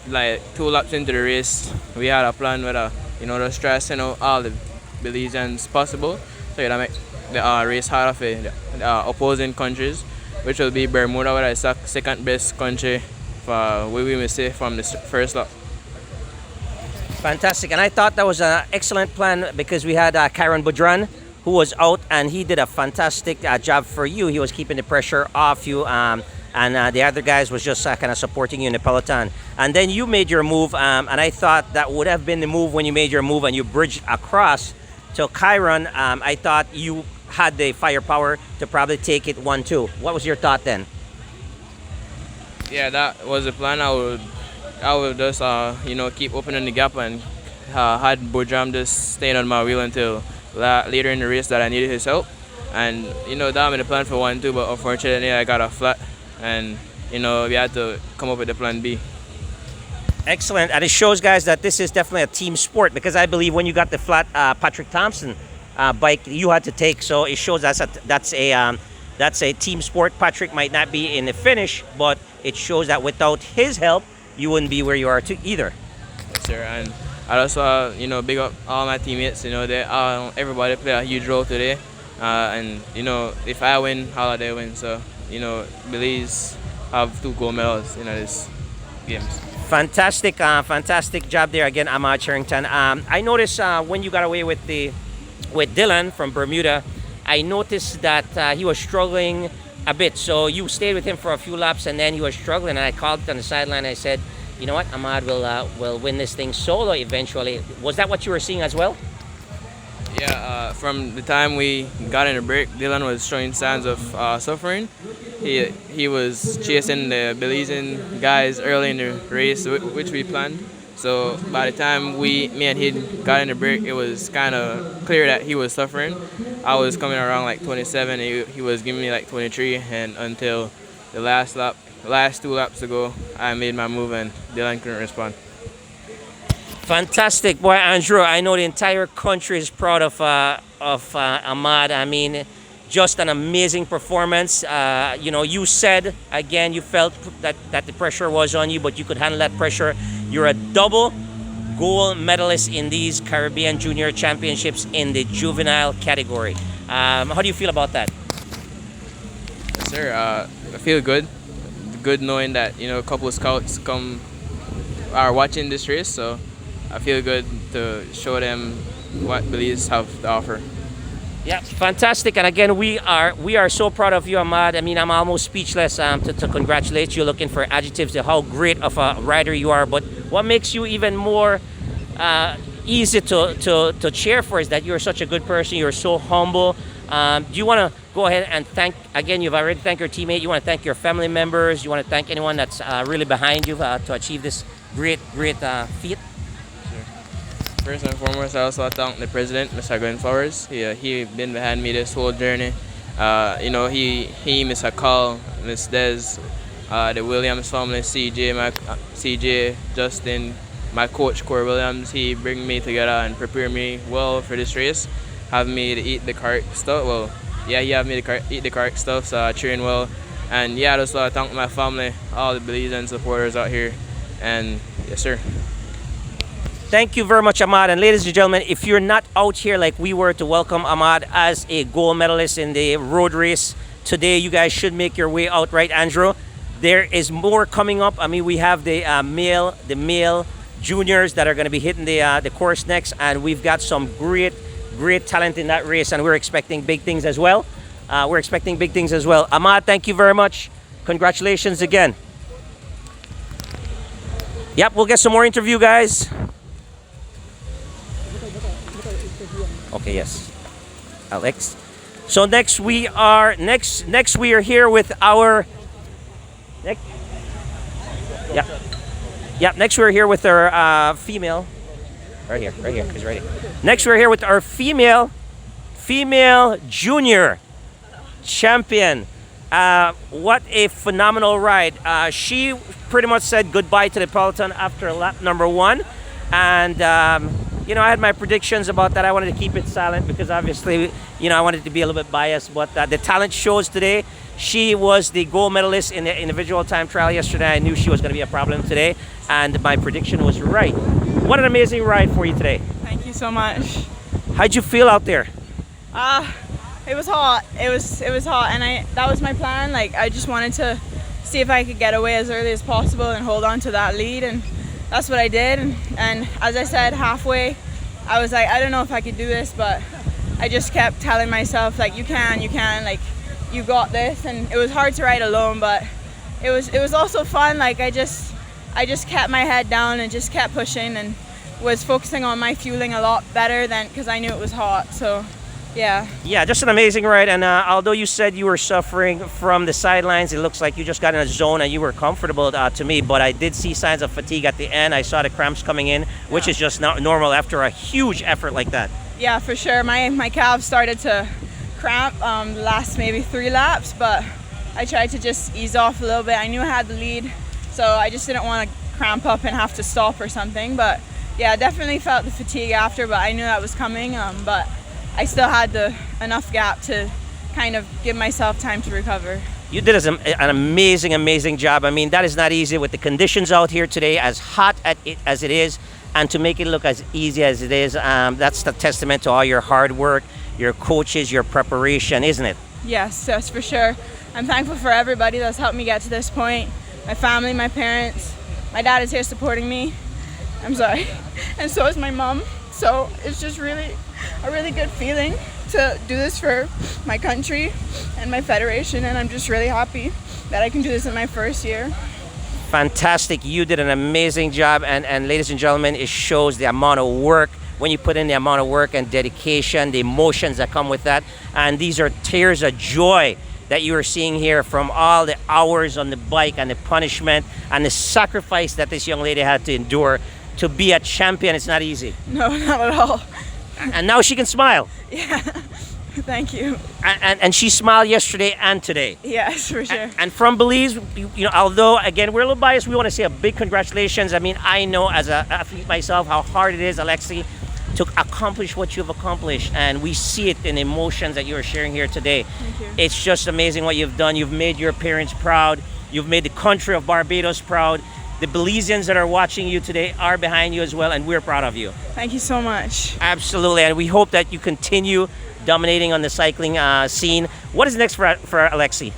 like 2 laps into the race, we had a plan with the stress, all the Belizeans possible, so you make the race hard for the opposing countries, which will be Bermuda, where it's second best country for where we may say from the first lap. Fantastic, and I thought that was an excellent plan because we had Kyron Budran, who was out, and he did a fantastic job for you. He was keeping the pressure off you, and the other guys was just kind of supporting you in the peloton. And then you made your move, and I thought that would have been the move when you made your move and you bridged across to Kyron. I thought you had the firepower to probably take it 1-2. What was your thought then? Yeah, that was the plan. I would just keep opening the gap and had Budram just staying on my wheel until later in the race that I needed his help. And that I made a plan for 1-2, but unfortunately I got a flat, and we had to come up with the plan B. Excellent, and it shows, guys, that this is definitely a team sport, because I believe when you got the flat Patrick Thompson bike you had to take, so it shows that's a team sport. Patrick might not be in the finish, but it shows that without his help you wouldn't be where you are either. Yes, sir. And I also big up all my teammates. They everybody played a huge role today, and if I win, Holiday win. So Belize have 2 gold medals in this games. Fantastic job there again, Ahmad Charrington. I noticed when you got away with Dylan from Bermuda, I noticed that he was struggling a bit. So you stayed with him for a few laps, and then he was struggling. And I called on the sideline. I said, you know what, Ahmad will win this thing solo eventually. Was that what you were seeing as well? Yeah, from the time we got in the break, Dylan was showing signs of suffering. He was chasing the Belizean guys early in the race, which we planned. So by the time me and he got in the break, it was kind of clear that he was suffering. I was coming around like 27, he was giving me like 23, and until the last 2 laps to go, I made my move and Dylan couldn't respond. Fantastic, boy, Andrew. I know the entire country is proud of Ahmad. I mean, just an amazing performance. You said again you felt that the pressure was on you, but you could handle that pressure. You're a double gold medalist in these Caribbean Junior Championships in the juvenile category. How do you feel about that? Yes, sir. I feel good. Good knowing that a couple of scouts are watching this race, so I feel good to show them what Belize have to offer. Yeah, fantastic. And again, we are so proud of you, Ahmad. I mean, I'm almost speechless to congratulate you, looking for adjectives to how great of a rider you are. But what makes you even more easy to cheer for is that you're such a good person. You're so humble. Do you want to go ahead and thank, again, you've already thanked your teammate. You want to thank your family members. You want to thank anyone that's really behind you to achieve this great feat? First and foremost, I also thank the president, Mr. Glenn Flowers. He been behind me this whole journey. He, Mr. Carl, Miss Des, the Williams family, CJ, Justin, my coach, Corey Williams. He bring me together and prepare me well for this race. Have me to eat the correct stuff. Well, yeah, he have me to eat the correct stuff, so I train well. And yeah, I just want to thank my family, all the Belizean supporters out here. And yes, sir. Thank you very much, Ahmad. And ladies and gentlemen, if you're not out here like we were to welcome Ahmad as a gold medalist in the road race today, you guys should make your way out, right, Andrew? There is more coming up. I mean, we have the male juniors that are going to be hitting the course next, and we've got some great talent in that race, and we're expecting big things as well. Ahmad, thank you very much. Congratulations again. Yep, we'll get some more interview, guys. Okay, yes, Alex. So next we are here with our next we're here with our female. Right here. He's ready. Next we're here with our female junior champion. What a phenomenal ride. She pretty much said goodbye to the peloton after lap number 1, and I had my predictions about that. I wanted to keep it silent because obviously, I wanted to be a little bit biased. But the talent shows today. She was the gold medalist in the individual time trial yesterday. I knew she was going to be a problem today, and my prediction was right. What an amazing ride for you today. Thank you so much. How'd you feel out there? It was hot. It was hot, and that was my plan. Like, I just wanted to see if I could get away as early as possible and hold on to that lead, and that's what I did. And as I said, halfway, I was like, I don't know if I could do this, but I just kept telling myself, like, you can, like, you got this. And it was hard to ride alone, but it was also fun. Like, I just kept my head down and just kept pushing and was focusing on my fueling a lot better because I knew it was hot. So yeah, just an amazing ride. And although you said you were suffering from the sidelines, it looks like you just got in a zone and you were comfortable to me, but I did see signs of fatigue at the end. I saw the cramps coming in, which is just not normal after a huge effort like that. Yeah, for sure. My calves started to cramp the last maybe 3 laps, but I tried to just ease off a little bit. I knew I had the lead, so I just didn't want to cramp up and have to stop or something. But yeah, I definitely felt the fatigue after, but I knew that was coming. But I still had enough gap to kind of give myself time to recover. You did an amazing job. I mean, that is not easy with the conditions out here today, as hot as it is, and to make it look as easy as it is. That's the testament to all your hard work, your coaches, your preparation, isn't it? Yes, that's for sure. I'm thankful for everybody that's helped me get to this point. My family, my parents, my dad is here supporting me. I'm sorry. And so is my mom. So it's just really a really good feeling to do this for my country and my federation, and I'm just really happy that I can do this in my first year. Fantastic. You did an amazing job, and ladies and gentlemen, it shows the amount of work, when you put in the amount of work and dedication, the emotions that come with that, and these are tears of joy that you are seeing here from all the hours on the bike and the punishment and the sacrifice that this young lady had to endure to be a champion. It's not easy. No, not at all. And now she can smile. Yeah, thank you. And she smiled yesterday and today. Yes, for sure. And from Belize, although again we're a little biased, we want to say a big congratulations. I mean, I know as an athlete myself how hard it is, Alexi, to accomplish what you've accomplished, and we see it in emotions that you are sharing here today. Thank you. It's just amazing what you've done. You've made your parents proud. You've made the country of Barbados proud. the Belizeans that are watching you today are behind you as well, and we're proud of you. Thank you so much. Absolutely, and we hope that you continue dominating on the cycling scene. What is next for Alexi?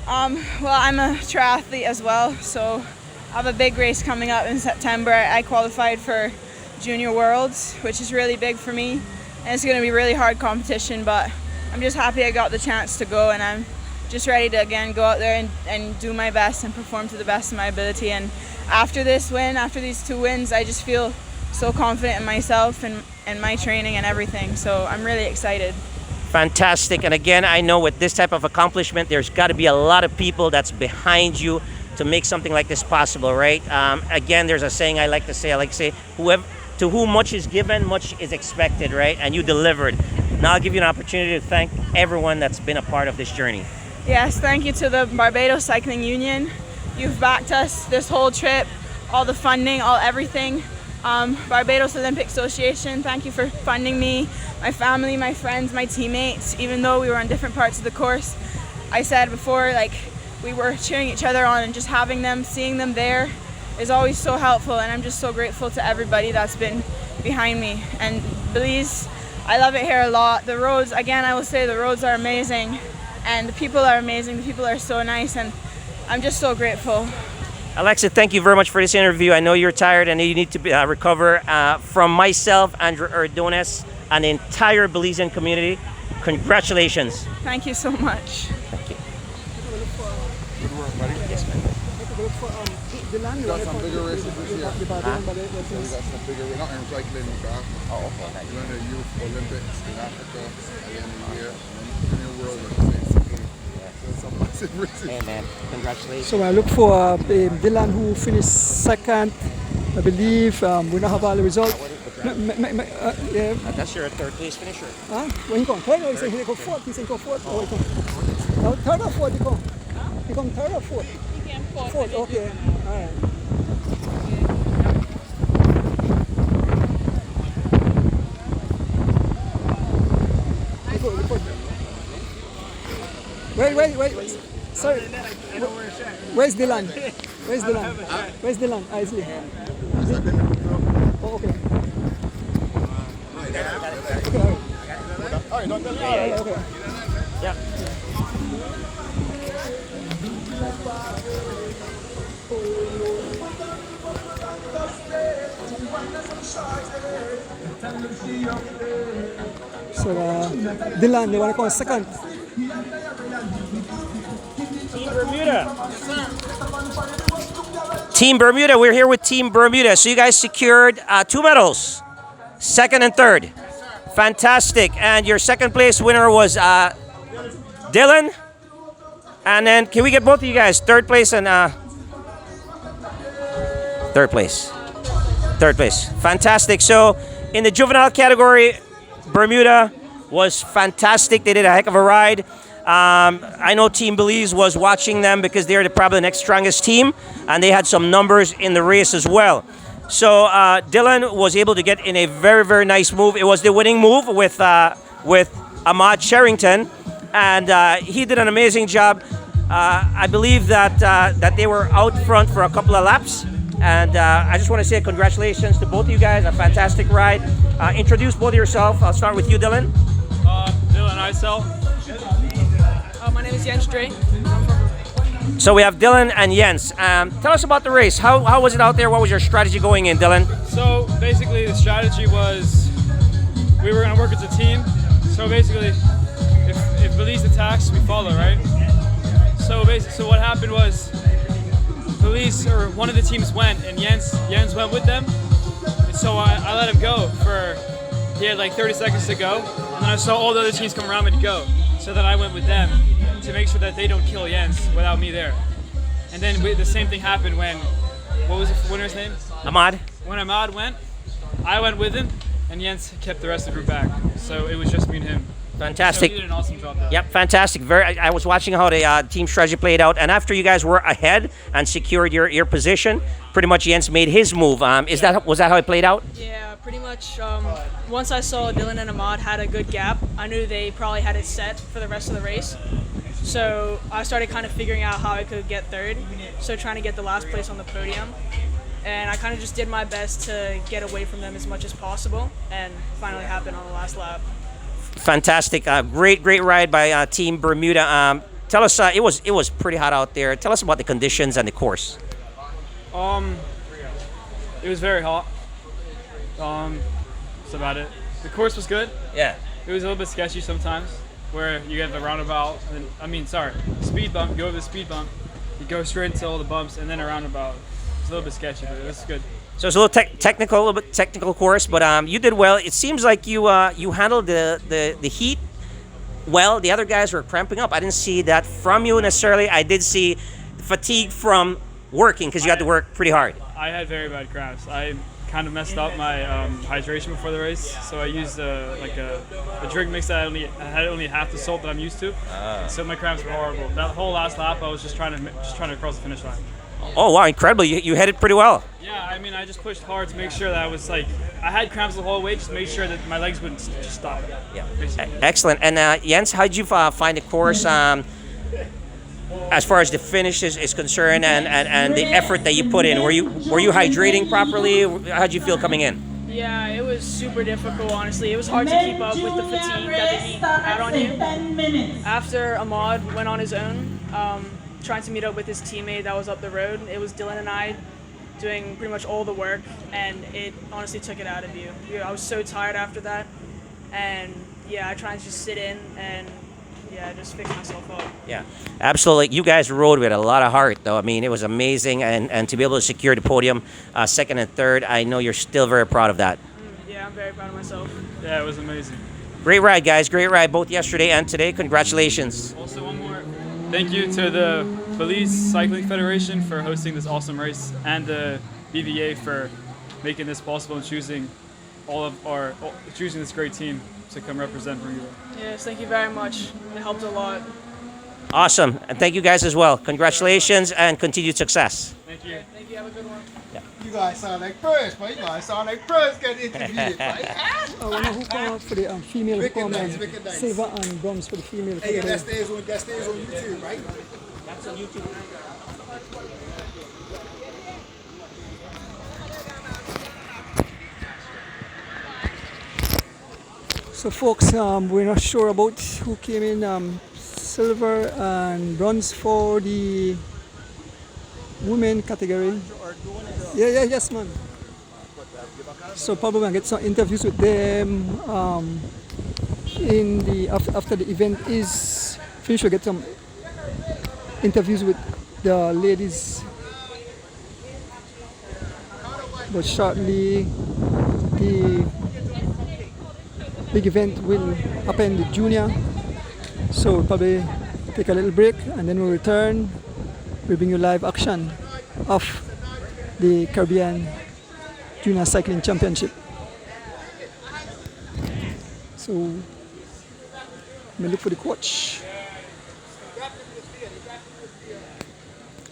Well, I'm a triathlete as well, so I have a big race coming up in September. I qualified for Junior Worlds, which is really big for me, and it's going to be really hard competition, but I'm just happy I got the chance to go, and I'm just ready to again go out there and do my best and perform to the best of my ability. And after this win, after these 2 wins, I just feel so confident in myself and my training and everything, so I'm really excited. Fantastic. And again, I know with this type of accomplishment, there's got to be a lot of people that's behind you to make something like this possible, right? Again, there's a saying I like to say, whoever, to whom much is given, much is expected, right? And you delivered. Now I'll give you an opportunity to thank everyone that's been a part of this journey. Yes, thank you to the Barbados Cycling Union. You've backed us this whole trip, all the funding, everything. Barbados Olympic Association, thank you for funding me, my family, my friends, my teammates. Even though we were on different parts of the course, I said before, like, we were cheering each other on, and just having them, seeing them there is always so helpful, and I'm just so grateful to everybody that's been behind me. And Belize, I love it here a lot. The roads, again, I will say the roads are amazing, and the people are amazing. The people are so nice, and I'm just so grateful. Alexa, thank you very much for this interview. I know you're tired and you need to recover. From myself, Andrew Erdones, and the entire Belizean community, congratulations. Thank you so much. Thank you. Good work, buddy. Yes, man. We got some bigger races this year. We got some bigger, we're not in cycling back. Oh, okay. Nice. We're in the Youth Olympics in Africa at the end of the year. And then Junior World at the same time. So some massive races. Hey, man. Congratulations. So I look for Dylan, who finished second, I believe. We don't have all the results. Yeah. That's your third place finisher. When he come third, or he say he go fourth? He say he go fourth. Oh, he come. No, third or fourth he come? He come third or fourth? He came fourth. Fourth, okay. All right. Wait. Sorry. Where's Dylan? Where's Dylan? I see. Oh, okay. Okay. Yeah. So Dylan, they want to come second. Team Bermuda, we're here with Team Bermuda. So you guys secured 2 medals, second and third. Fantastic. And your second place winner was Dylan. And then can we get both of you guys third place and third place. Third place. Fantastic. So in the juvenile category, Bermuda was fantastic. They did a heck of a ride. I know Team Belize was watching them because they're probably the next strongest team, and they had some numbers in the race as well. So Dylan was able to get in a very, very nice move. It was the winning move with Ahmad Sherrington, and he did an amazing job. I believe that they were out front for a couple of laps, and I just want to say congratulations to both of you guys. A fantastic ride. Introduce both of yourself. I'll start with you, Dylan. Dylan Isel. My name is Jens Dre. So we have Dylan and Jens. Tell us about the race. How was it out there? What was your strategy going in, Dylan? So basically the strategy was we were going to work as a team. So basically if Belize attacks, we follow, right? So what happened was Belize, or one of the teams went, and Jens went with them. And so I let him go he had like 30 seconds to go. And then I saw all the other teams come around me to go. So then I went with them to make sure that they don't kill Jens without me there. And then the same thing happened when, what was the winner's name? Ahmad. When Ahmad went, I went with him, and Jens kept the rest of the group back. So it was just me and him. Fantastic. So he did an awesome job there. Yep, fantastic. I was watching how the team strategy played out, and after you guys were ahead and secured your position, pretty much Jens made his move. Was that how it played out? Yeah, pretty much. Once I saw Dylan and Ahmad had a good gap, I knew they probably had it set for the rest of the race. So I started kind of figuring out how I could get third. So trying to get the last place on the podium. and I kind of just did my best to get away from them as much as possible, and finally happened on the last lap. Fantastic. Great ride by Team Bermuda. Tell us, it was pretty hot out there. Tell us about the conditions and the course. It was very hot. That's about it. The course was good. Yeah. It was a little bit sketchy sometimes, where you have the roundabout, speed bump, you go over the speed bump, you go straight into all the bumps, and then a roundabout. It's a little bit sketchy, but it was good. So it's a little technical, a little bit technical course, but you did well. It seems like you handled the heat well. The other guys were cramping up. I didn't see that from you necessarily. I did see fatigue from working because you had to work pretty hard. I had very bad cramps. I kind of messed up my hydration before the race, so I used a drink mix that had only half the salt that I'm used to. So my cramps were horrible. That whole last lap, I was just trying to cross the finish line. Oh wow, incredible! You headed pretty well. Yeah, I mean, I just pushed hard to make sure that I was I had cramps the whole way, just make sure that my legs wouldn't just stop. Yeah, excellent. And Jens, how did you find the course? As far as the finish is concerned, and the effort that you put in, were you hydrating properly? How did you feel coming in? Yeah, it was super difficult, honestly. It was hard to keep up with the fatigue that the heat had on you. After Ahmad went on his own, trying to meet up with his teammate that was up the road, it was Dylan and I doing pretty much all the work, and it honestly took it out of you. I was so tired after that, and yeah, I tried to just sit in and just fix myself up. Yeah, absolutely. You guys rode with a lot of heart, though. I mean, it was amazing, and to be able to secure the podium, second and third, I know you're still very proud of that. Yeah, I'm very proud of myself. Yeah, it was amazing. Great ride, guys. Great ride both yesterday and today. Congratulations. Also, one more. Thank you to the Belize Cycling Federation for hosting this awesome race, and the BVA for making this possible and choosing this great team to come represent Bermuda. Yes, thank you very much. It helped a lot. Awesome, and thank you guys as well. Congratulations and continued success. Thank you. Thank you. Have a good one. Yeah. You guys sound like pros, man. You guys sound like pros getting interviewed, right? I wonder who come out for the female Recognize. silver and bronze for the female. Hey, that stays on YouTube, right? That's on YouTube. So folks, we're not sure about who came in silver and bronze for the women category. Yes, man. So probably gonna get some interviews with them after the event is finished. We'll get some interviews with the ladies. But shortly, the big event will happen in the junior. So we'll probably take a little break and then we'll return. We'll bring you live action of the Caribbean Junior Cycling Championship. So I'm gonna look for the coach.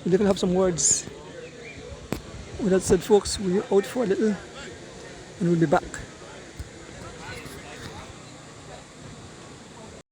We'll definitely have some words. With that said, folks, we're out for a little and we'll be back.